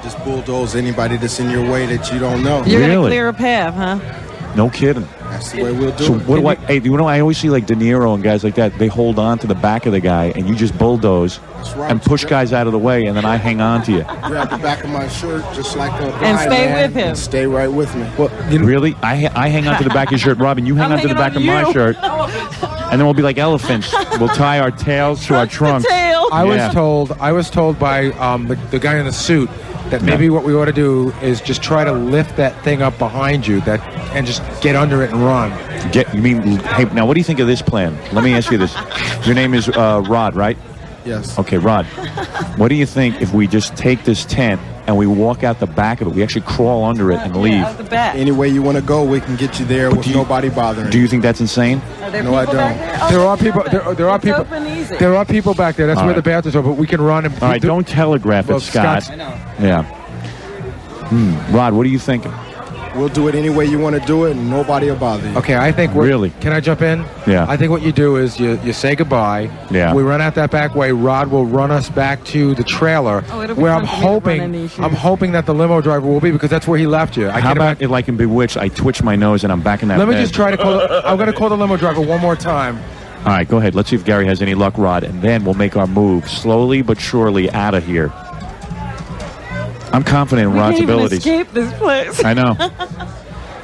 Just bulldoze anybody that's in your way that you don't know. You're going to Really? clear a path, huh? No kidding. That's the way we'll do So it. what do I? Hey, you know, I always see like De Niro and guys like that. They hold on to the back of the guy, and you just bulldoze right. and push guys out of the way, and then I hang on to you. Grab the back of my shirt just like a And blind stay man, with him. and stay right with me. Really? I hang on to the back of your shirt, Robin. You hang I'm on to the hanging back of on my you. shirt, and then we'll be like elephants. We'll tie our tails to our trunks. I Yeah. was told by the guy in the suit that maybe what we ought to do is just try to lift that thing up behind you and just get under it and run. Hey, now what do you think of this plan? Let me ask you this. Your name is Rod, right? Yes. Okay, Rod. What do you think if we just take this tent and we walk out the back of it? We actually crawl under it and leave. Out the back. Any way you want to go, we can get you there with nobody bothering. Do you think that's insane? Are there No, I people don't. back there? Oh, There are people. There are it's people. open easy. There are people back there. That's All where right. the bathrooms are. But we can run and. All right, don't telegraph Well, it, Scott. Scott's- Yeah. Rod, what are you thinking? We'll do it any way you want to do it, and nobody will bother you. Okay, I think Really? Can I jump in? Yeah. I think what you do is you say goodbye. Yeah. We run out that back way. Rod will run us back to the trailer. Oh, it'll be where fun for me to run in these shoes. I'm hoping that the limo driver will be because that's where he left you. How about if, like in Bewitched, I twitch my nose and I'm back in that Let me bed? just try to call. I'm going to call the limo driver one more time. All right, go ahead. Let's see if Gary has any luck, Rod, and then we'll make our move slowly but surely out of here. I'm confident in We Rod's can't even abilities. escape this place. I know.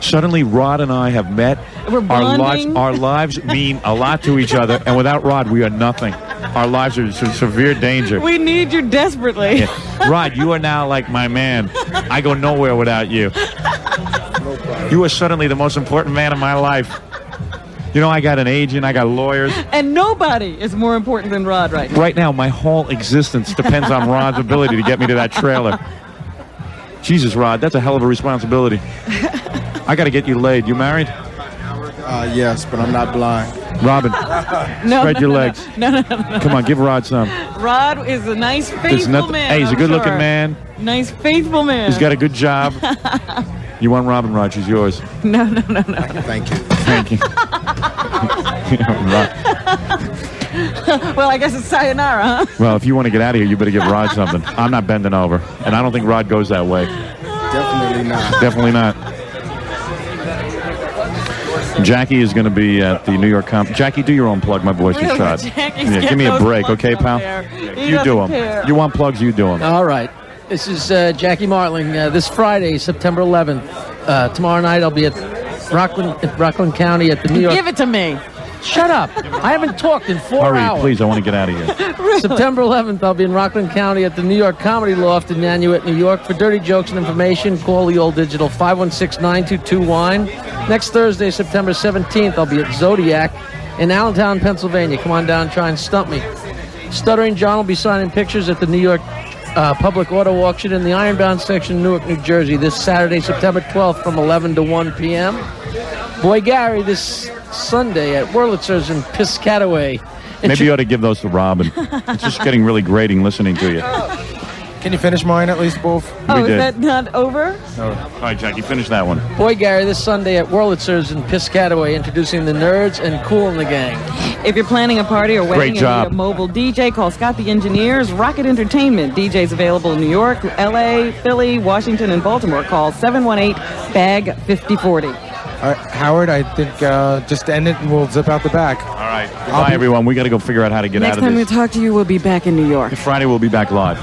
Suddenly, Rod and I have met. We're bonding. Our lives mean a lot to each other, and without Rod, we are nothing. Our lives are in severe danger. We need you desperately. Yeah. Rod, you are now like my man. I go nowhere without you. You are suddenly the most important man in my life. You know, I got an agent, I got lawyers. And nobody is more important than Rod right now. Right now, my whole existence depends on Rod's ability to get me to that trailer. Jesus, Rod, that's a hell of a responsibility. I got to get you laid. You married? Yes, but I'm not blind. Robin, spread your legs. No. Come on, give Rod some. Rod is a nice, faithful man. Hey, he's a good-looking sure. man. Nice, faithful man. He's got a good job. You want Robin, Rod? She's yours. No. Thank you. Thank you. Well, I guess it's sayonara, huh? Well, if you want to get out of here, you better give Rod something. I'm not bending over, and I don't think Rod goes that way. Definitely not. Definitely not. Jackie is going to be at the New York Jackie, do your own plug. My voice is shot. Yeah, give me a break, okay, pal? You do them. You want plugs, you do them. All right. This is Jackie Martling. This Friday, September 11th. Tomorrow night, I'll be at Rockland County at the New York. Give it to me. Shut up. I haven't talked in 4 hours. Hurry, please. I want to get out of here. Really? September 11th, I'll be in Rockland County at the New York Comedy Loft in Nanuet, New York. For dirty jokes and information, call the old digital 516-922-WINE. Next Thursday, September 17th, I'll be at Zodiac in Allentown, Pennsylvania. Come on down and try and stump me. Stuttering John will be signing pictures at the New York Public Auto Auction in the Ironbound section, Newark, New Jersey, this Saturday, September 12th from 11 to 1 p.m. Boy Gary this Sunday at Wurlitzer's in Piscataway. Maybe you ought to give those to Robin. It's just getting really grating listening to you. Can you finish mine at least, both? Oh, is that not over? All right, Jackie, finish that one. Boy Gary this Sunday at Wurlitzer's in Piscataway, introducing the nerds and Cool in the Gang. If you're planning a party or wedding Great and job. need a mobile DJ, call Scott the Engineers, Rocket Entertainment. DJs available in New York, LA, Philly, Washington, and Baltimore. Call 718-BAG-5040. All right, Howard, I think just end it and we'll zip out the back. All right. Goodbye, everyone. We got to go figure out how to get Next out of time we this. talk to you, we'll be back in New York. Friday, we'll be back live.